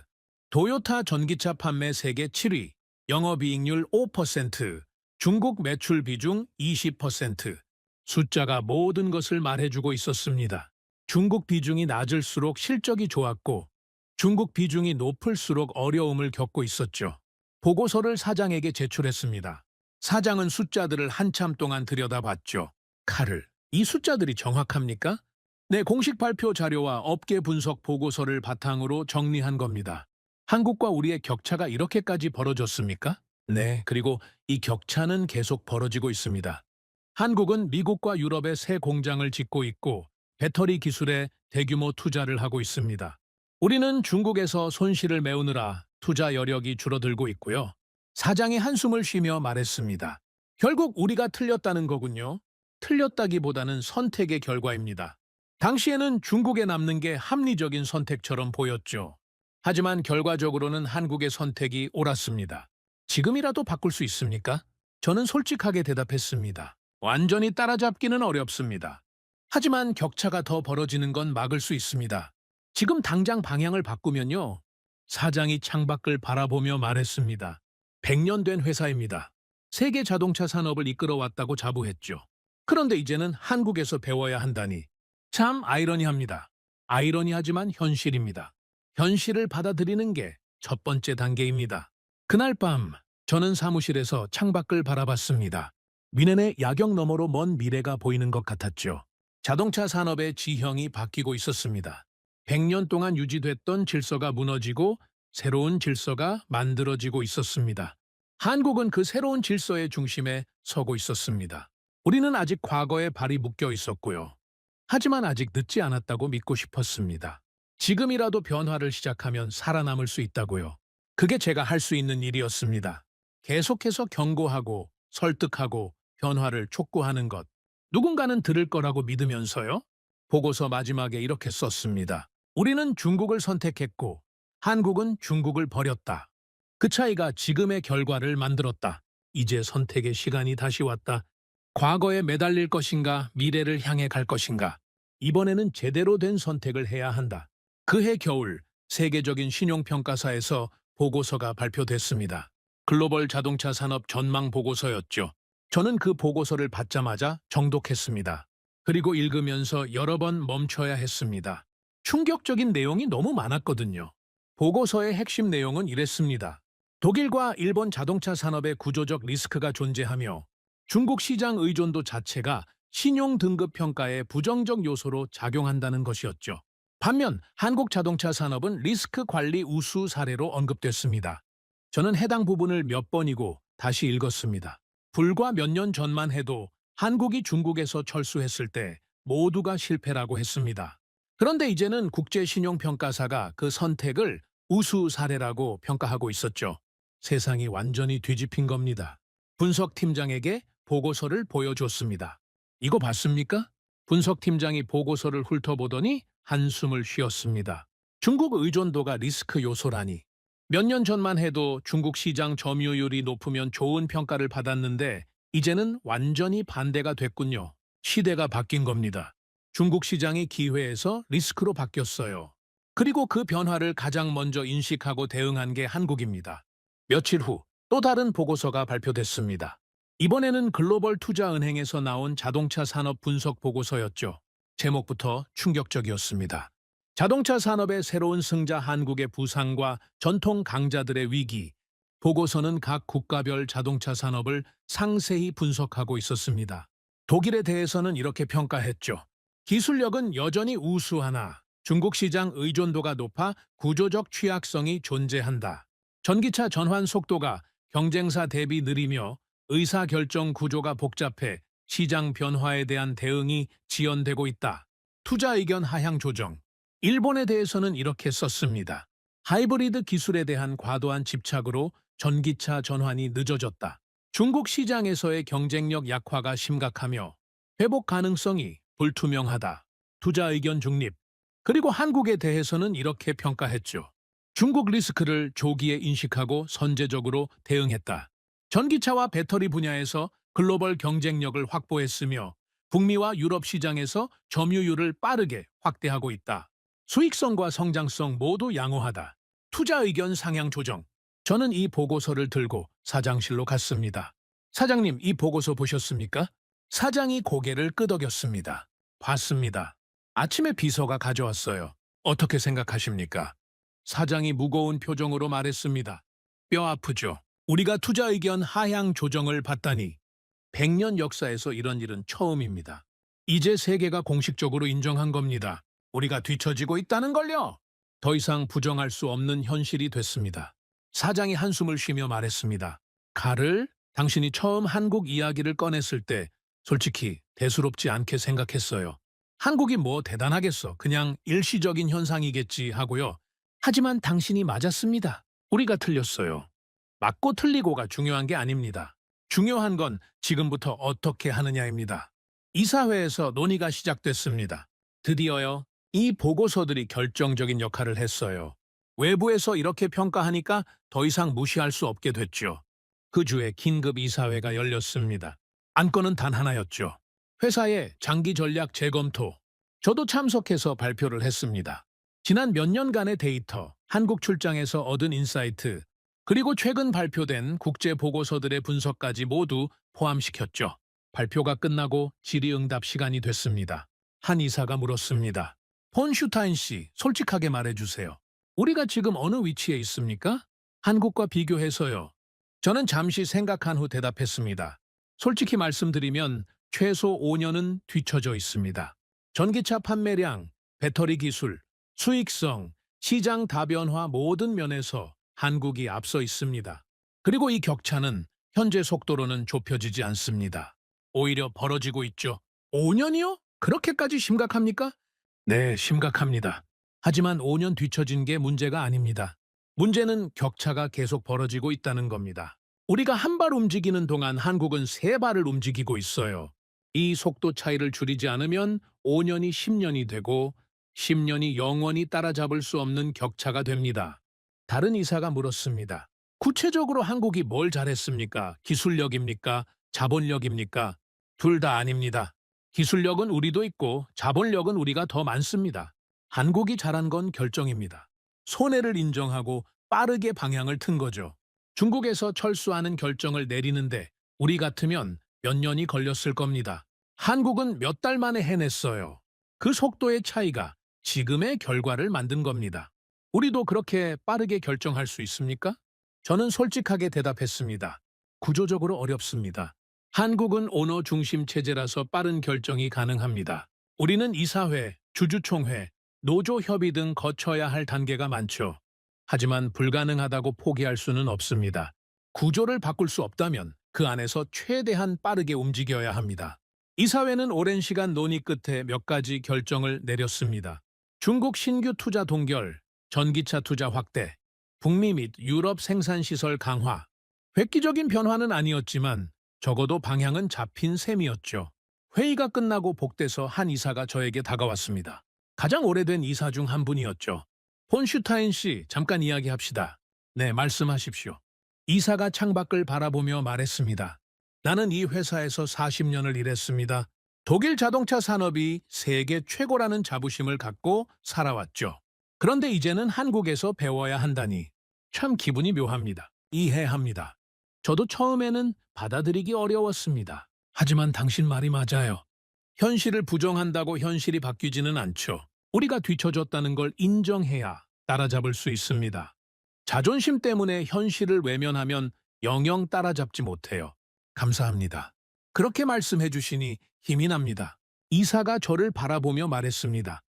Speaker 2: 도요타 전기차 판매 세계 7위, 영업이익률 5%, 중국 매출 비중 20%. 숫자가 모든 것을 말해주고 있었습니다. 중국 비중이 낮을수록 실적이 좋았고 중국 비중이 높을수록 어려움을 겪고 있었죠. 보고서를 사장에게 제출했습니다. 사장은 숫자들을 한참 동안 들여다봤죠. 카를, 이 숫자들이 정확합니까? 네, 공식 발표 자료와 업계 분석 보고서를 바탕으로 정리한 겁니다. 한국과 우리의 격차가 이렇게까지 벌어졌습니까? 네, 그리고 이 격차는 계속 벌어지고 있습니다. 한국은 미국과 유럽에 새 공장을 짓고 있고 배터리 기술에 대규모 투자를 하고 있습니다. 우리는 중국에서 손실을 메우느라 투자 여력이 줄어들고 있고요. 사장이 한숨을 쉬며 말했습니다. 결국 우리가 틀렸다는 거군요. 틀렸다기보다는 선택의 결과입니다. 당시에는 중국에 남는 게 합리적인 선택처럼 보였죠. 하지만 결과적으로는 한국의 선택이 옳았습니다. 지금이라도 바꿀 수 있습니까? 저는 솔직하게 대답했습니다. 완전히 따라잡기는 어렵습니다. 하지만 격차가 더 벌어지는 건 막을 수 있습니다. 지금 당장 방향을 바꾸면요. 사장이 창밖을 바라보며 말했습니다. 100년 된 회사입니다. 세계 자동차 산업을 이끌어왔다고 자부했죠. 그런데 이제는 한국에서 배워야 한다니. 참 아이러니합니다. 아이러니하지만 현실입니다. 현실을 받아들이는 게 첫 번째 단계입니다. 그날 밤 저는 사무실에서 창밖을 바라봤습니다. 미넨의 야경 너머로 먼 미래가 보이는 것 같았죠. 자동차 산업의 지형이 바뀌고 있었습니다. 100년 동안 유지됐던 질서가 무너지고 새로운 질서가 만들어지고 있었습니다. 한국은 그 새로운 질서의 중심에 서고 있었습니다. 우리는 아직 과거에 발이 묶여 있었고요. 하지만 아직 늦지 않았다고 믿고 싶었습니다. 지금이라도 변화를 시작하면 살아남을 수 있다고요. 그게 제가 할 수 있는 일이었습니다. 계속해서 경고하고 설득하고 변화를 촉구하는 것. 누군가는 들을 거라고 믿으면서요. 보고서 마지막에 이렇게 썼습니다. 우리는 중국을 선택했고 한국은 중국을 버렸다. 그 차이가 지금의 결과를 만들었다. 이제 선택의 시간이 다시 왔다. 과거에 매달릴 것인가, 미래를 향해 갈 것인가. 이번에는 제대로 된 선택을 해야 한다. 그해 겨울 세계적인 신용평가사에서 보고서가 발표됐습니다. 글로벌 자동차 산업 전망 보고서였죠. 저는 그 보고서를 받자마자 정독했습니다. 그리고 읽으면서 여러 번 멈춰야 했습니다. 충격적인 내용이 너무 많았거든요. 보고서의 핵심 내용은 이랬습니다. 독일과 일본 자동차 산업의 구조적 리스크가 존재하며 중국 시장 의존도 자체가 신용 등급 평가에 부정적 요소로 작용한다는 것이었죠. 반면 한국 자동차 산업은 리스크 관리 우수 사례로 언급됐습니다. 저는 해당 부분을 몇 번이고 다시 읽었습니다. 불과 몇 년 전만 해도 한국이 중국에서 철수했을 때 모두가 실패라고 했습니다. 그런데 이제는 국제신용평가사가 그 선택을 우수 사례라고 평가하고 있었죠. 세상이 완전히 뒤집힌 겁니다. 분석팀장에게 보고서를 보여줬습니다. 이거 봤습니까? 분석팀장이 보고서를 훑어보더니 한숨을 쉬었습니다. 중국 의존도가 리스크 요소라니. 몇 년 전만 해도 중국 시장 점유율이 높으면 좋은 평가를 받았는데 이제는 완전히 반대가 됐군요. 시대가 바뀐 겁니다. 중국 시장이 기회에서 리스크로 바뀌었어요. 그리고 그 변화를 가장 먼저 인식하고 대응한 게 한국입니다. 며칠 후 또 다른 보고서가 발표됐습니다. 이번에는 글로벌 투자은행에서 나온 자동차 산업 분석 보고서였죠. 제목부터 충격적이었습니다. 자동차 산업의 새로운 승자 한국의 부상과 전통 강자들의 위기. 보고서는 각 국가별 자동차 산업을 상세히 분석하고 있었습니다. 독일에 대해서는 이렇게 평가했죠. 기술력은 여전히 우수하나 중국 시장 의존도가 높아 구조적 취약성이 존재한다. 전기차 전환 속도가 경쟁사 대비 느리며 의사결정 구조가 복잡해 시장 변화에 대한 대응이 지연되고 있다. 투자 의견 하향 조정. 일본에 대해서는 이렇게 썼습니다. 하이브리드 기술에 대한 과도한 집착으로 전기차 전환이 늦어졌다. 중국 시장에서의 경쟁력 약화가 심각하며 회복 가능성이 불투명하다. 투자 의견 중립. 그리고 한국에 대해서는 이렇게 평가했죠. 중국 리스크를 조기에 인식하고 선제적으로 대응했다. 전기차와 배터리 분야에서 글로벌 경쟁력을 확보했으며 북미와 유럽 시장에서 점유율을 빠르게 확대하고 있다. 수익성과 성장성 모두 양호하다. 투자 의견 상향 조정. 저는 이 보고서를 들고 사장실로 갔습니다. 사장님, 이 보고서 보셨습니까? 사장이 고개를 끄덕였습니다. 봤습니다. 아침에 비서가 가져왔어요. 어떻게 생각하십니까? 사장이 무거운 표정으로 말했습니다. 뼈 아프죠. 우리가 투자 의견 하향 조정을 받다니. 100년 역사에서 이런 일은 처음입니다. 이제 세계가 공식적으로 인정한 겁니다. 우리가 뒤처지고 있다는 걸요. 더 이상 부정할 수 없는 현실이 됐습니다. 사장이 한숨을 쉬며 말했습니다. 카를, 당신이 처음 한국 이야기를 꺼냈을 때 솔직히 대수롭지 않게 생각했어요. 한국이 뭐 대단하겠어. 그냥 일시적인 현상이겠지 하고요. 하지만 당신이 맞았습니다. 우리가 틀렸어요. 맞고 틀리고가 중요한 게 아닙니다. 중요한 건 지금부터 어떻게 하느냐입니다. 이사회에서 논의가 시작됐습니다. 드디어요. 이 보고서들이 결정적인 역할을 했어요. 외부에서 이렇게 평가하니까 더 이상 무시할 수 없게 됐죠. 그 주에 긴급 이사회가 열렸습니다. 안건은 단 하나였죠. 회사의 장기 전략 재검토. 저도 참석해서 발표를 했습니다. 지난 몇 년간의 데이터, 한국 출장에서 얻은 인사이트, 그리고 최근 발표된 국제 보고서들의 분석까지 모두 포함시켰죠. 발표가 끝나고 질의응답 시간이 됐습니다. 한 이사가 물었습니다. 폰 슈타인 씨, 솔직하게 말해주세요. 우리가 지금 어느 위치에 있습니까? 한국과 비교해서요. 저는 잠시 생각한 후 대답했습니다. 솔직히 말씀드리면 최소 5년은 뒤처져 있습니다. 전기차 판매량, 배터리 기술, 수익성, 시장 다변화 모든 면에서 한국이 앞서 있습니다. 그리고 이 격차는 현재 속도로는 좁혀지지 않습니다. 오히려 벌어지고 있죠. 5년이요? 그렇게까지 심각합니까? 네, 심각합니다. 하지만 5년 뒤처진 게 문제가 아닙니다. 문제는 격차가 계속 벌어지고 있다는 겁니다. 우리가 한 발 움직이는 동안 한국은 세 발을 움직이고 있어요. 이 속도 차이를 줄이지 않으면 5년이 10년이 되고 10년이 영원히 따라잡을 수 없는 격차가 됩니다. 다른 이사가 물었습니다. 구체적으로 한국이 뭘 잘했습니까? 기술력입니까? 자본력입니까? 둘 다 아닙니다. 기술력은 우리도 있고 자본력은 우리가 더 많습니다. 한국이 잘한 건 결정입니다. 손해를 인정하고 빠르게 방향을 튼 거죠. 중국에서 철수하는 결정을 내리는데 우리 같으면 몇 년이 걸렸을 겁니다. 한국은 몇 달 만에 해냈어요. 그 속도의 차이가 지금의 결과를 만든 겁니다. 우리도 그렇게 빠르게 결정할 수 있습니까? 저는 솔직하게 대답했습니다. 구조적으로 어렵습니다. 한국은 오너 중심 체제라서 빠른 결정이 가능합니다. 우리는 이사회, 주주총회, 노조 협의 등 거쳐야 할 단계가 많죠. 하지만 불가능하다고 포기할 수는 없습니다. 구조를 바꿀 수 없다면 그 안에서 최대한 빠르게 움직여야 합니다. 이사회는 오랜 시간 논의 끝에 몇 가지 결정을 내렸습니다. 중국 신규 투자 동결, 전기차 투자 확대, 북미 및 유럽 생산시설 강화. 획기적인 변화는 아니었지만 적어도 방향은 잡힌 셈이었죠. 회의가 끝나고 복돼서 한 이사가 저에게 다가왔습니다. 가장 오래된 이사 중 한 분이었죠. 폰 슈타인 씨, 잠깐 이야기합시다. 네, 말씀하십시오. 이사가 창밖을 바라보며 말했습니다. 나는 이 회사에서 40년을 일했습니다. 독일 자동차 산업이 세계 최고라는 자부심을 갖고 살아왔죠. 그런데 이제는 한국에서 배워야 한다니 참 기분이 묘합니다. 이해합니다. 저도 처음에는 받아들이기 어려웠습니다. 하지만 당신 말이 맞아요. 현실을 부정한다고 현실이 바뀌지는 않죠. 우리가 뒤처졌다는 걸 인정해야 따라잡을 수 있습니다. 자존심 때문에 현실을 외면하면 영영 따라잡지 못해요. 감사합니다. 그렇게 말씀해 주시니 힘이 납니다. 이사가 저를 바라보며 말했습니다.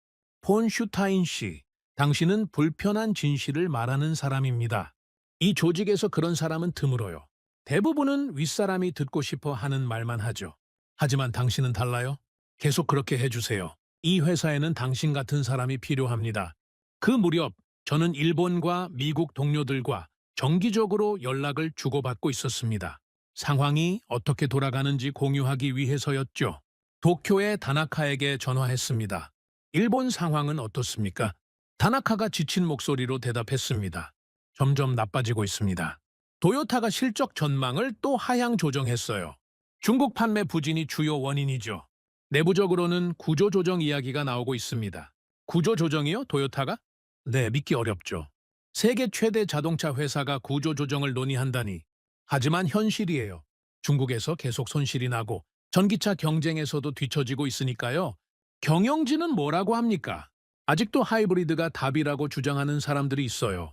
Speaker 2: 폰 슈타인 씨, 당신은 불편한 진실을 말하는 사람입니다. 이 조직에서 그런 사람은 드물어요. 대부분은 윗사람이 듣고 싶어 하는 말만 하죠. 하지만 당신은 달라요? 계속 그렇게 해주세요. 이 회사에는 당신 같은 사람이 필요합니다. 그 무렵 저는 일본과 미국 동료들과 정기적으로 연락을 주고받고 있었습니다. 상황이 어떻게 돌아가는지 공유하기 위해서였죠. 도쿄의 다나카에게 전화했습니다. 일본 상황은 어떻습니까? 다나카가 지친 목소리로 대답했습니다. 점점 나빠지고 있습니다. 도요타가 실적 전망을 또 하향 조정했어요. 중국 판매 부진이 주요 원인이죠. 내부적으로는 구조조정 이야기가 나오고 있습니다. 구조조정이요? 도요타가? 네, 믿기 어렵죠. 세계 최대 자동차 회사가 구조조정을 논의한다니. 하지만 현실이에요. 중국에서 계속 손실이 나고 전기차 경쟁에서도 뒤처지고 있으니까요. 경영진은 뭐라고 합니까? 아직도 하이브리드가 답이라고 주장하는 사람들이 있어요.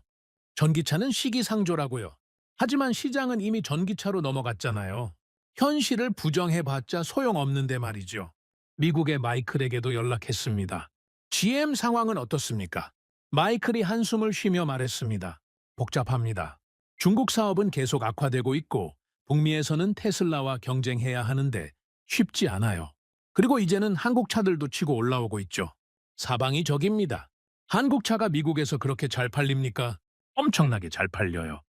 Speaker 2: 전기차는 시기상조라고요. 하지만 시장은 이미 전기차로 넘어갔잖아요. 현실을 부정해봤자 소용없는데 말이죠. 미국의 마이클에게도 연락했습니다. GM 상황은 어떻습니까? 마이클이 한숨을 쉬며 말했습니다. 복잡합니다. 중국 사업은 계속 악화되고 있고 북미에서는 테슬라와 경쟁해야 하는데 쉽지 않아요. 그리고 이제는 한국 차들도 치고 올라오고 있죠. 사방이 적입니다. 한국 차가 미국에서 그렇게 잘 팔립니까? 엄청나게 잘 팔려요.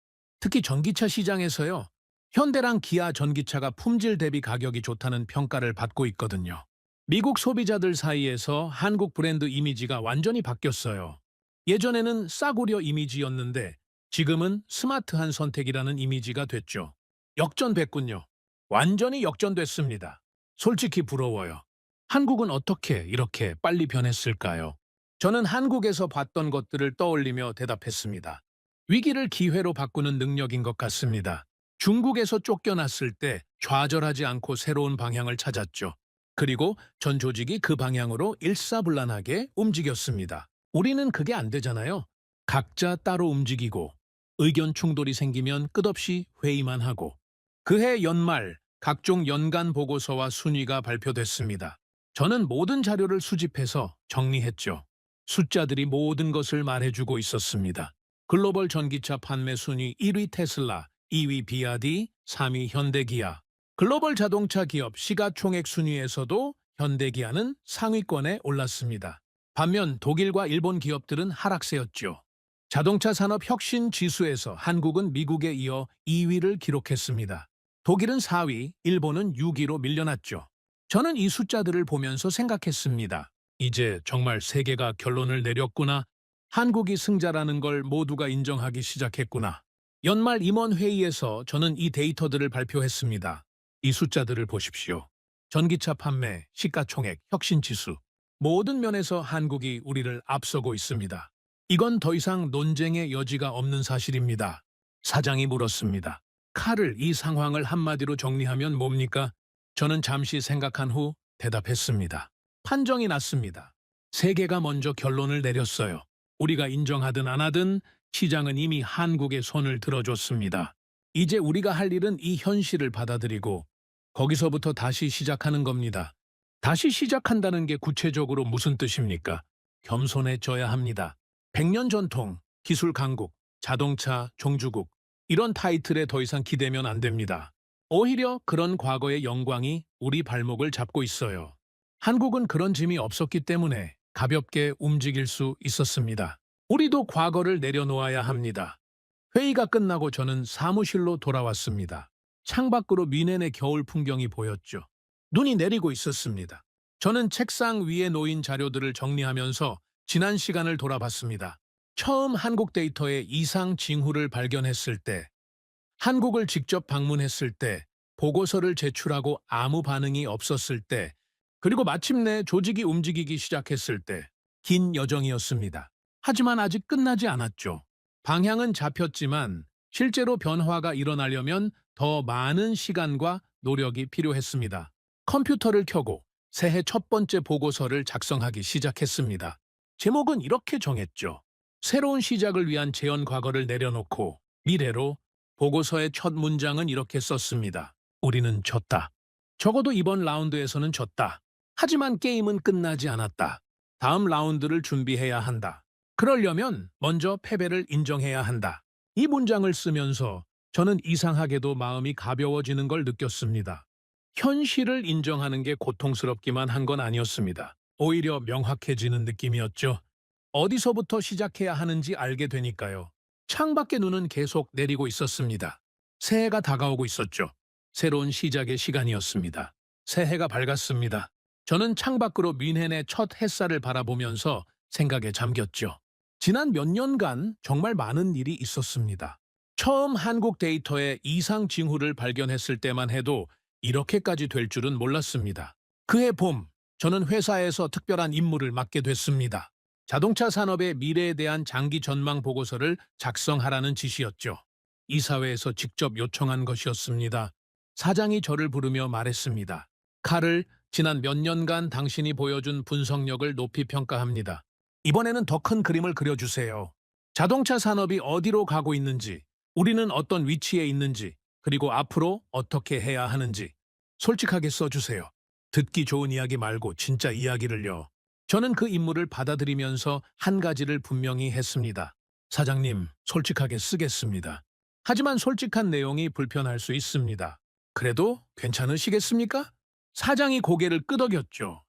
Speaker 2: 특히 전기차 시장에서요. 현대랑 기아 전기차가 품질 대비 가격이 좋다는 평가를 받고 있거든요. 미국 소비자들 사이에서 한국 브랜드 이미지가 완전히 바뀌었어요. 예전에는 싸구려 이미지였는데 지금은 스마트한 선택이라는 이미지가 됐죠. 역전됐군요. 완전히 역전됐습니다. 솔직히 부러워요. 한국은 어떻게 이렇게 빨리 변했을까요? 저는 한국에서 봤던 것들을 떠올리며 대답했습니다. 위기를 기회로 바꾸는 능력인 것 같습니다. 중국에서 쫓겨났을 때 좌절하지 않고 새로운 방향을 찾았죠. 그리고 전 조직이 그 방향으로 일사불란하게 움직였습니다. 우리는 그게 안 되잖아요. 각자 따로 움직이고 의견 충돌이 생기면 끝없이 회의만 하고 그해 연말 각종 연간 보고서와 순위가 발표됐습니다. 저는 모든 자료를 수집해서 정리했죠. 숫자들이 모든 것을 말해주고 있었습니다. 글로벌 전기차 판매 순위 1위 테슬라, 2위 비아디, 3위 현대기아. 글로벌 자동차 기업 시가총액 순위에서도 현대기아는 상위권에 올랐습니다. 반면 독일과 일본 기업들은 하락세였죠. 자동차 산업 혁신 지수에서 한국은 미국에 이어 2위를 기록했습니다. 독일은 4위, 일본은 6위로 밀려났죠. 저는 이 숫자들을 보면서 생각했습니다. 이제 정말 세계가 결론을 내렸구나. 한국이 승자라는 걸 모두가 인정하기 시작했구나. 연말 임원회의에서 저는 이 데이터들을 발표했습니다. 이 숫자들을 보십시오. 전기차 판매, 시가총액, 혁신지수. 모든 면에서 한국이 우리를 앞서고 있습니다. 이건 더 이상 논쟁의 여지가 없는 사실입니다. 사장이 물었습니다. 카를 이 상황을 한마디로 정리하면 뭡니까? 저는 잠시 생각한 후 대답했습니다. 판정이 났습니다. 세계가 먼저 결론을 내렸어요. 우리가 인정하든 안 하든 시장은 이미 한국의 손을 들어줬습니다. 이제 우리가 할 일은 이 현실을 받아들이고 거기서부터 다시 시작하는 겁니다. 다시 시작한다는 게 구체적으로 무슨 뜻입니까? 겸손해져야 합니다. 100년 전통, 기술 강국, 자동차, 종주국 이런 타이틀에 더 이상 기대면 안 됩니다. 오히려 그런 과거의 영광이 우리 발목을 잡고 있어요. 한국은 그런 짐이 없었기 때문에 가볍게 움직일 수 있었습니다. 우리도 과거를 내려놓아야 합니다. 회의가 끝나고 저는 사무실로 돌아왔습니다. 창밖으로 미넨의 겨울 풍경이 보였죠. 눈이 내리고 있었습니다. 저는 책상 위에 놓인 자료들을 정리하면서 지난 시간을 돌아봤습니다. 처음 한국 데이터의 이상 징후를 발견했을 때, 한국을 직접 방문했을 때, 보고서를 제출하고 아무 반응이 없었을 때, 그리고 마침내 조직이 움직이기 시작했을 때, 긴 여정이었습니다. 하지만 아직 끝나지 않았죠. 방향은 잡혔지만 실제로 변화가 일어나려면 더 많은 시간과 노력이 필요했습니다. 컴퓨터를 켜고 새해 첫 번째 보고서를 작성하기 시작했습니다. 제목은 이렇게 정했죠. 새로운 시작을 위한 재현 과거를 내려놓고 미래로. 보고서의 첫 문장은 이렇게 썼습니다. 우리는 졌다. 적어도 이번 라운드에서는 졌다. 하지만 게임은 끝나지 않았다. 다음 라운드를 준비해야 한다. 그러려면 먼저 패배를 인정해야 한다. 이 문장을 쓰면서 저는 이상하게도 마음이 가벼워지는 걸 느꼈습니다. 현실을 인정하는 게 고통스럽기만 한 건 아니었습니다. 오히려 명확해지는 느낌이었죠. 어디서부터 시작해야 하는지 알게 되니까요. 창밖의 눈은 계속 내리고 있었습니다. 새해가 다가오고 있었죠. 새로운 시작의 시간이었습니다. 새해가 밝았습니다. 저는 창밖으로 뮌헨의 첫 햇살을 바라보면서 생각에 잠겼죠. 지난 몇 년간 정말 많은 일이 있었습니다. 처음 한국 데이터의 이상 징후를 발견했을 때만 해도 이렇게까지 될 줄은 몰랐습니다. 그해 봄, 저는 회사에서 특별한 임무를 맡게 됐습니다. 자동차 산업의 미래에 대한 장기 전망 보고서를 작성하라는 지시였죠. 이사회에서 직접 요청한 것이었습니다. 사장이 저를 부르며 말했습니다. 칼을 지난 몇 년간 당신이 보여준 분석력을 높이 평가합니다. 이번에는 더 큰 그림을 그려주세요. 자동차 산업이 어디로 가고 있는지, 우리는 어떤 위치에 있는지, 그리고 앞으로 어떻게 해야 하는지 솔직하게 써주세요. 듣기 좋은 이야기 말고 진짜 이야기를요. 저는 그 임무를 받아들이면서 한 가지를 분명히 했습니다. 사장님, 솔직하게 쓰겠습니다. 하지만 솔직한 내용이 불편할 수 있습니다. 그래도 괜찮으시겠습니까? 사장이 고개를 끄덕였죠.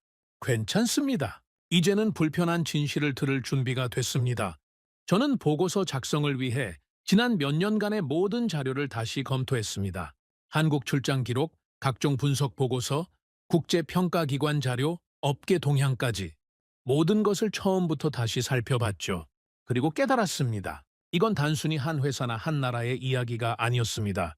Speaker 2: 괜찮습니다. 이제는 불편한 진실을 들을 준비가 됐습니다. 저는 보고서 작성을 위해 지난 몇 년간의 모든 자료를 다시 검토했습니다. 한국 출장 기록, 각종 분석 보고서, 국제평가기관 자료, 업계 동향까지 모든 것을 처음부터 다시 살펴봤죠. 그리고 깨달았습니다. 이건 단순히 한 회사나 한 나라의 이야기가 아니었습니다.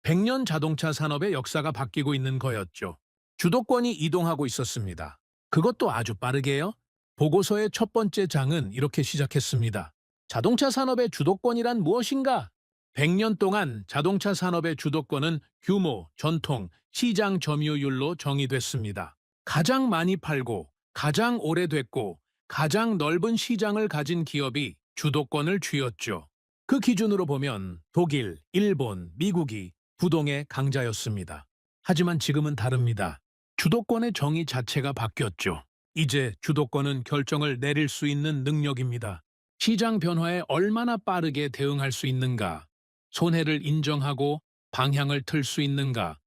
Speaker 2: 100년 자동차 산업의 역사가 바뀌고 있는 거였죠. 주도권이 이동하고 있었습니다. 그것도 아주 빠르게요. 보고서의 첫 번째 장은 이렇게 시작했습니다. 자동차 산업의 주도권이란 무엇인가? 100년 동안 자동차 산업의 주도권은 규모, 전통, 시장 점유율로 정의됐습니다. 가장 많이 팔고, 가장 오래됐고, 가장 넓은 시장을 가진 기업이 주도권을 쥐었죠. 그 기준으로 보면 독일, 일본, 미국이 부동의 강자였습니다. 하지만 지금은 다릅니다. 주도권의 정의 자체가 바뀌었죠. 이제 주도권은 결정을 내릴 수 있는 능력입니다. 시장 변화에 얼마나 빠르게 대응할 수 있는가, 손해를 인정하고 방향을 틀 수 있는가,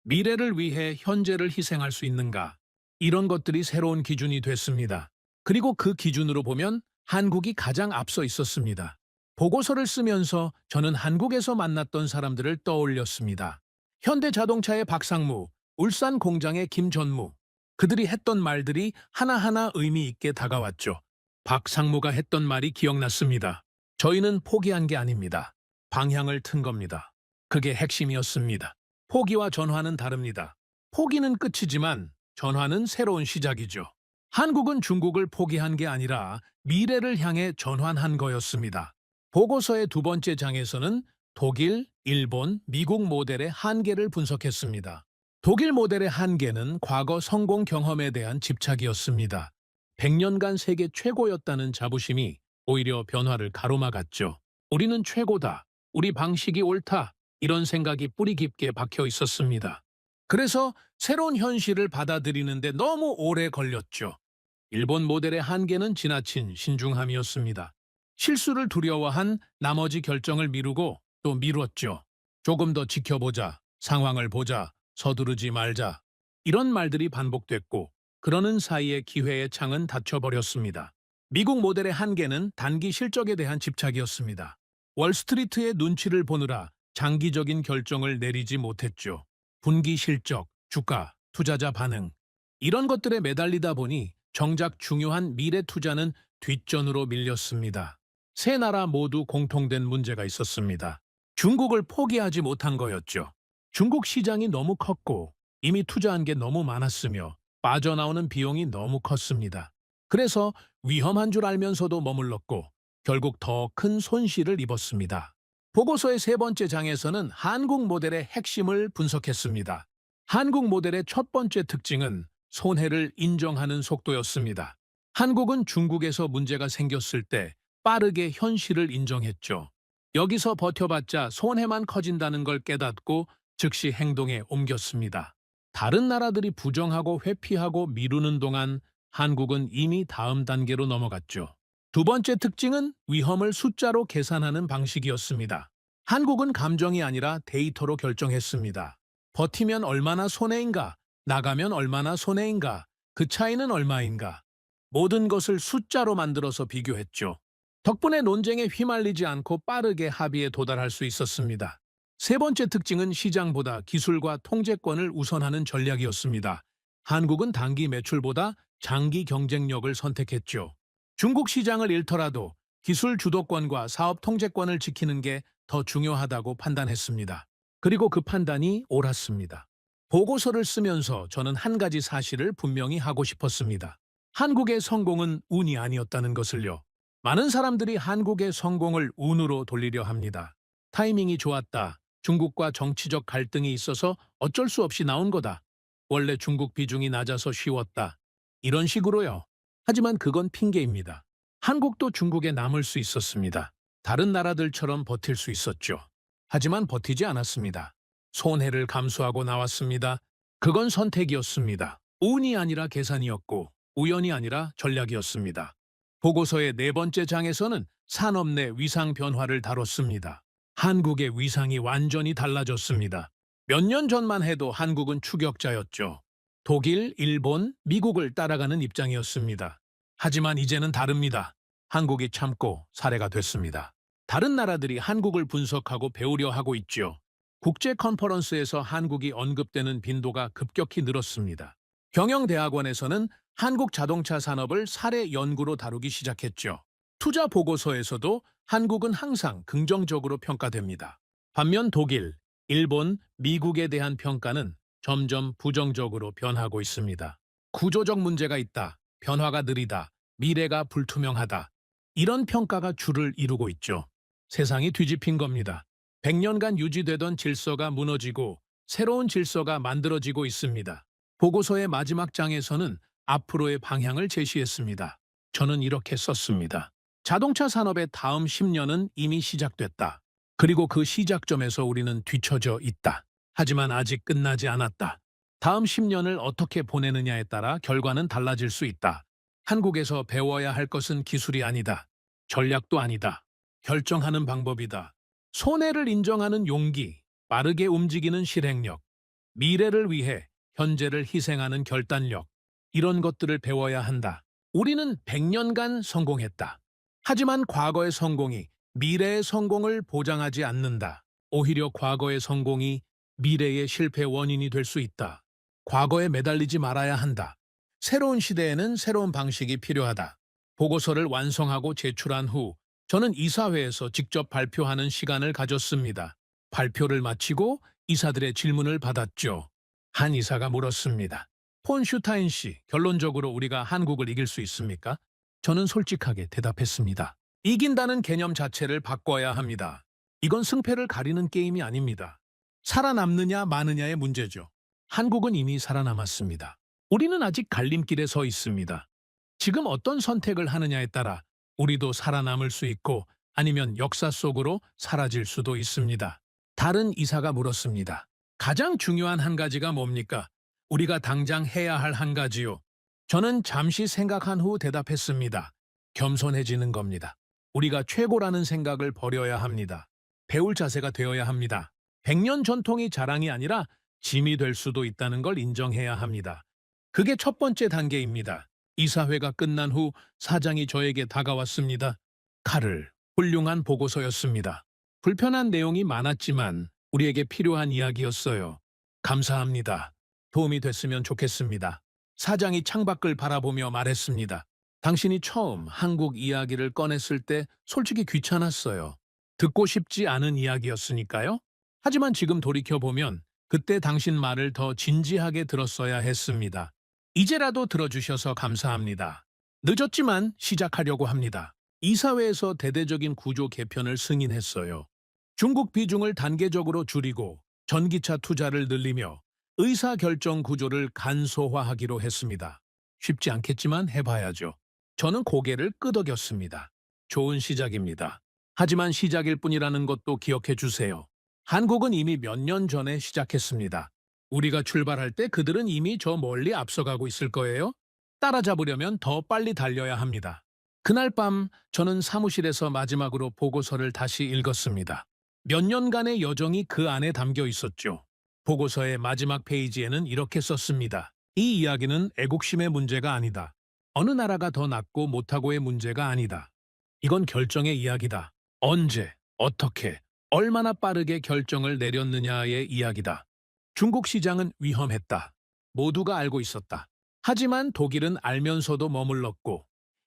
Speaker 2: 미래를 위해 현재를 희생할 수 있는가, 이런 것들이 새로운 기준이 됐습니다. 그리고 그 기준으로 보면 한국이 가장 앞서 있었습니다. 보고서를 쓰면서 저는 한국에서 만났던 사람들을 떠올렸습니다. 현대자동차의 박상무, 울산 공장의 김전무, 그들이 했던 말들이 하나하나 의미 있게 다가왔죠. 박상무가 했던 말이 기억났습니다. 저희는 포기한 게 아닙니다. 방향을 튼 겁니다. 그게 핵심이었습니다. 포기와 전환은 다릅니다. 포기는 끝이지만 전환은 새로운 시작이죠. 한국은 중국을 포기한 게 아니라 미래를 향해 전환한 거였습니다. 보고서의 두 번째 장에서는 독일, 일본, 미국 모델의 한계를 분석했습니다. 독일 모델의 한계는 과거 성공 경험에 대한 집착이었습니다. 100년간 세계 최고였다는 자부심이 오히려 변화를 가로막았죠. 우리는 최고다, 우리 방식이 옳다, 이런 생각이 뿌리 깊게 박혀 있었습니다. 그래서 새로운 현실을 받아들이는데 너무 오래 걸렸죠. 일본 모델의 한계는 지나친 신중함이었습니다. 실수를 두려워한 나머지 결정을 미루고 또 미뤘죠. 조금 더 지켜보자, 상황을 보자, 서두르지 말자. 이런 말들이 반복됐고 그러는 사이에 기회의 창은 닫혀버렸습니다. 미국 모델의 한계는 단기 실적에 대한 집착이었습니다. 월스트리트의 눈치를 보느라 장기적인 결정을 내리지 못했죠. 분기 실적, 주가, 투자자 반응, 이런 것들에 매달리다 보니 정작 중요한 미래 투자는 뒷전으로 밀렸습니다. 세 나라 모두 공통된 문제가 있었습니다. 중국을 포기하지 못한 거였죠. 중국 시장이 너무 컸고 이미 투자한 게 너무 많았으며 빠져나오는 비용이 너무 컸습니다. 그래서 위험한 줄 알면서도 머물렀고 결국 더 큰 손실을 입었습니다. 보고서의 세 번째 장에서는 한국 모델의 핵심을 분석했습니다. 한국 모델의 첫 번째 특징은 손해를 인정하는 속도였습니다. 한국은 중국에서 문제가 생겼을 때 빠르게 현실을 인정했죠. 여기서 버텨봤자 손해만 커진다는 걸 깨닫고 즉시 행동에 옮겼습니다. 다른 나라들이 부정하고 회피하고 미루는 동안 한국은 이미 다음 단계로 넘어갔죠. 두 번째 특징은 위험을 숫자로 계산하는 방식이었습니다. 한국은 감정이 아니라 데이터로 결정했습니다. 버티면 얼마나 손해인가, 나가면 얼마나 손해인가, 그 차이는 얼마인가. 모든 것을 숫자로 만들어서 비교했죠. 덕분에 논쟁에 휘말리지 않고 빠르게 합의에 도달할 수 있었습니다. 세 번째 특징은 시장보다 기술과 통제권을 우선하는 전략이었습니다. 한국은 단기 매출보다 장기 경쟁력을 선택했죠. 중국 시장을 잃더라도 기술 주도권과 사업 통제권을 지키는 게 더 중요하다고 판단했습니다. 그리고 그 판단이 옳았습니다. 보고서를 쓰면서 저는 한 가지 사실을 분명히 하고 싶었습니다. 한국의 성공은 운이 아니었다는 것을요. 많은 사람들이 한국의 성공을 운으로 돌리려 합니다. 타이밍이 좋았다. 중국과 정치적 갈등이 있어서 어쩔 수 없이 나온 거다. 원래 중국 비중이 낮아서 쉬웠다. 이런 식으로요. 하지만 그건 핑계입니다. 한국도 중국에 남을 수 있었습니다. 다른 나라들처럼 버틸 수 있었죠. 하지만 버티지 않았습니다. 손해를 감수하고 나왔습니다. 그건 선택이었습니다. 운이 아니라 계산이었고 우연이 아니라 전략이었습니다. 보고서의 네 번째 장에서는 산업 내 위상 변화를 다뤘습니다. 한국의 위상이 완전히 달라졌습니다. 몇 년 전만 해도 한국은 추격자였죠. 독일, 일본, 미국을 따라가는 입장이었습니다. 하지만 이제는 다릅니다. 한국이 참고 사례가 됐습니다. 다른 나라들이 한국을 분석하고 배우려 하고 있죠. 국제 컨퍼런스에서 한국이 언급되는 빈도가 급격히 늘었습니다. 경영대학원에서는 한국 자동차 산업을 사례 연구로 다루기 시작했죠. 투자 보고서에서도 한국은 항상 긍정적으로 평가됩니다. 반면 독일, 일본, 미국에 대한 평가는 점점 부정적으로 변하고 있습니다. 구조적 문제가 있다, 변화가 느리다, 미래가 불투명하다. 이런 평가가 주를 이루고 있죠. 세상이 뒤집힌 겁니다. 100년간 유지되던 질서가 무너지고 새로운 질서가 만들어지고 있습니다. 보고서의 마지막 장에서는 앞으로의 방향을 제시했습니다. 저는 이렇게 썼습니다. 자동차 산업의 다음 10년은 이미 시작됐다. 그리고 그 시작점에서 우리는 뒤처져 있다. 하지만 아직 끝나지 않았다. 다음 10년을 어떻게 보내느냐에 따라 결과는 달라질 수 있다. 한국에서 배워야 할 것은 기술이 아니다. 전략도 아니다. 결정하는 방법이다. 손해를 인정하는 용기, 빠르게 움직이는 실행력, 미래를 위해 현재를 희생하는 결단력, 이런 것들을 배워야 한다. 우리는 100년간 성공했다. 하지만 과거의 성공이 미래의 성공을 보장하지 않는다. 오히려 과거의 성공이 미래의 실패 원인이 될 수 있다. 과거에 매달리지 말아야 한다. 새로운 시대에는 새로운 방식이 필요하다. 보고서를 완성하고 제출한 후 저는 이사회에서 직접 발표하는 시간을 가졌습니다. 발표를 마치고 이사들의 질문을 받았죠. 한 이사가 물었습니다. 폰 슈타인 씨, 결론적으로 우리가 한국을 이길 수 있습니까? 저는 솔직하게 대답했습니다. 이긴다는 개념 자체를 바꿔야 합니다. 이건 승패를 가리는 게임이 아닙니다. 살아남느냐 마느냐의 문제죠. 한국은 이미 살아남았습니다. 우리는 아직 갈림길에 서 있습니다. 지금 어떤 선택을 하느냐에 따라 우리도 살아남을 수 있고 아니면 역사 속으로 사라질 수도 있습니다. 다른 이사가 물었습니다. 가장 중요한 한 가지가 뭡니까? 우리가 당장 해야 할 한 가지요. 저는 잠시 생각한 후 대답했습니다. 겸손해지는 겁니다. 우리가 최고라는 생각을 버려야 합니다. 배울 자세가 되어야 합니다. 100년 전통이 자랑이 아니라 짐이 될 수도 있다는 걸 인정해야 합니다. 그게 첫 번째 단계입니다. 이사회가 끝난 후 사장이 저에게 다가왔습니다. 카를, 훌륭한 보고서였습니다. 불편한 내용이 많았지만 우리에게 필요한 이야기였어요. 감사합니다. 도움이 됐으면 좋겠습니다. 사장이 창밖을 바라보며 말했습니다. 당신이 처음 한국 이야기를 꺼냈을 때 솔직히 귀찮았어요. 듣고 싶지 않은 이야기였으니까요. 하지만 지금 돌이켜보면 그때 당신 말을 더 진지하게 들었어야 했습니다. 이제라도 들어주셔서 감사합니다. 늦었지만 시작하려고 합니다. 이사회에서 대대적인 구조 개편을 승인했어요. 중국 비중을 단계적으로 줄이고 전기차 투자를 늘리며 의사결정 구조를 간소화하기로 했습니다. 쉽지 않겠지만 해봐야죠. 저는 고개를 끄덕였습니다. 좋은 시작입니다. 하지만 시작일 뿐이라는 것도 기억해 주세요. 한국은 이미 몇 년 전에 시작했습니다. 우리가 출발할 때 그들은 이미 저 멀리 앞서가고 있을 거예요. 따라잡으려면 더 빨리 달려야 합니다. 그날 밤 저는 사무실에서 마지막으로 보고서를 다시 읽었습니다. 몇 년간의 여정이 그 안에 담겨 있었죠. 보고서의 마지막 페이지에는 이렇게 썼습니다. 이 이야기는 애국심의 문제가 아니다. 어느 나라가 더 낫고 못하고의 문제가 아니다. 이건 결정의 이야기다. 언제, 어떻게, 얼마나 빠르게 결정을 내렸느냐의 이야기다. 중국 시장은 위험했다. 모두가 알고 있었다. 하지만 독일은 알면서도 머물렀고,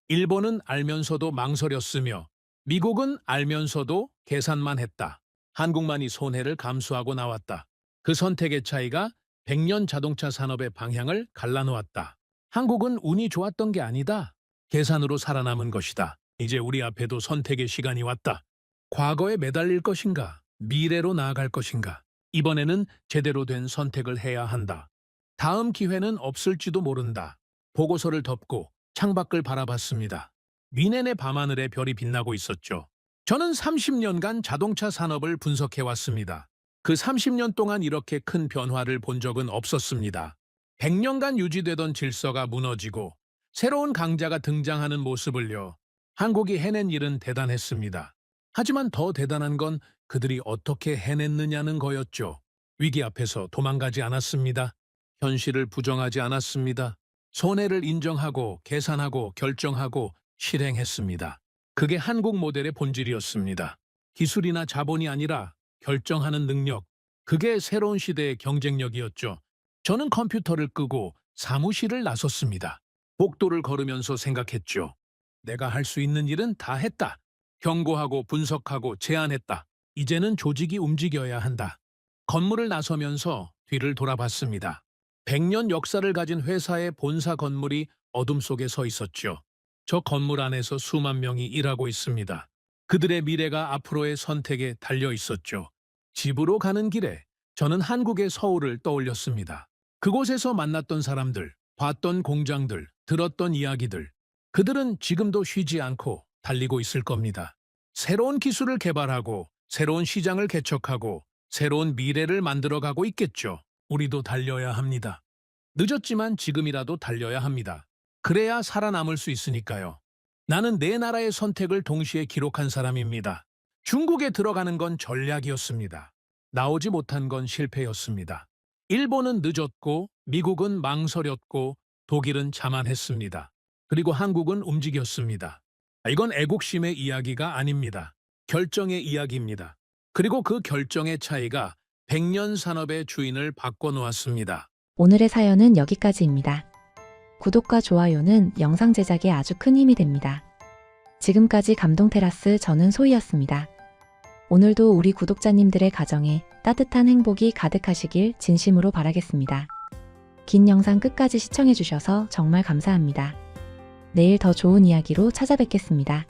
Speaker 2: 일본은 알면서도 망설였으며, 미국은 알면서도 계산만 했다. 한국만이 손해를 감수하고 나왔다. 그 선택의 차이가 100년 자동차 산업의 방향을 갈라놓았다. 한국은 운이 좋았던 게 아니다. 계산으로 살아남은 것이다. 이제 우리 앞에도 선택의 시간이 왔다. 과거에 매달릴 것인가? 미래로 나아갈 것인가? 이번에는 제대로 된 선택을 해야 한다. 다음 기회는 없을지도 모른다. 보고서를 덮고 창밖을 바라봤습니다. 미넨의 밤하늘에 별이 빛나고 있었죠. 저는 30년간 자동차 산업을 분석해왔습니다. 그 30년 동안 이렇게 큰 변화를 본 적은 없었습니다. 100년간 유지되던 질서가 무너지고 새로운 강자가 등장하는 모습을요. 한국이 해낸 일은 대단했습니다. 하지만 더 대단한 건 그들이 어떻게 해냈느냐는 거였죠. 위기 앞에서 도망가지 않았습니다. 현실을 부정하지 않았습니다. 손해를 인정하고 계산하고 결정하고 실행했습니다. 그게 한국 모델의 본질이었습니다. 기술이나 자본이 아니라 결정하는 능력. 그게 새로운 시대의 경쟁력이었죠. 저는 컴퓨터를 끄고 사무실을 나섰습니다. 복도를 걸으면서 생각했죠. 내가 할 수 있는 일은 다 했다. 경고하고 분석하고 제안했다. 이제는 조직이 움직여야 한다. 건물을 나서면서 뒤를 돌아봤습니다. 100년 역사를 가진 회사의 본사 건물이 어둠 속에 서 있었죠. 저 건물 안에서 수만 명이 일하고 있습니다. 그들의 미래가 앞으로의 선택에 달려 있었죠. 집으로 가는 길에 저는 한국의 서울을 떠올렸습니다. 그곳에서 만났던 사람들, 봤던 공장들, 들었던 이야기들. 그들은 지금도 쉬지 않고 달리고 있을 겁니다. 새로운 기술을 개발하고 새로운 시장을 개척하고 새로운 미래를 만들어가고 있겠죠. 우리도 달려야 합니다. 늦었지만 지금이라도 달려야 합니다. 그래야 살아남을 수 있으니까요. 나는 네 나라의 선택을 동시에 기록한 사람입니다. 중국에 들어가는 건 전략이었습니다. 나오지 못한 건 실패였습니다. 일본은 늦었고, 미국은 망설였고, 독일은 자만했습니다. 그리고 한국은 움직였습니다. 이건 애국심의 이야기가 아닙니다. 결정의 이야기입니다. 그리고 그 결정의 차이가 100년 산업의 주인을 바꿔놓았습니다.
Speaker 3: 오늘의 사연은 여기까지입니다. 구독과 좋아요는 영상 제작에 아주 큰 힘이 됩니다. 지금까지 감동테라스 저는 소희였습니다. 오늘도 우리 구독자님들의 가정에 따뜻한 행복이 가득하시길 진심으로 바라겠습니다. 긴 영상 끝까지 시청해주셔서 정말 감사합니다. 내일 더 좋은 이야기로 찾아뵙겠습니다.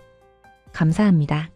Speaker 3: 감사합니다.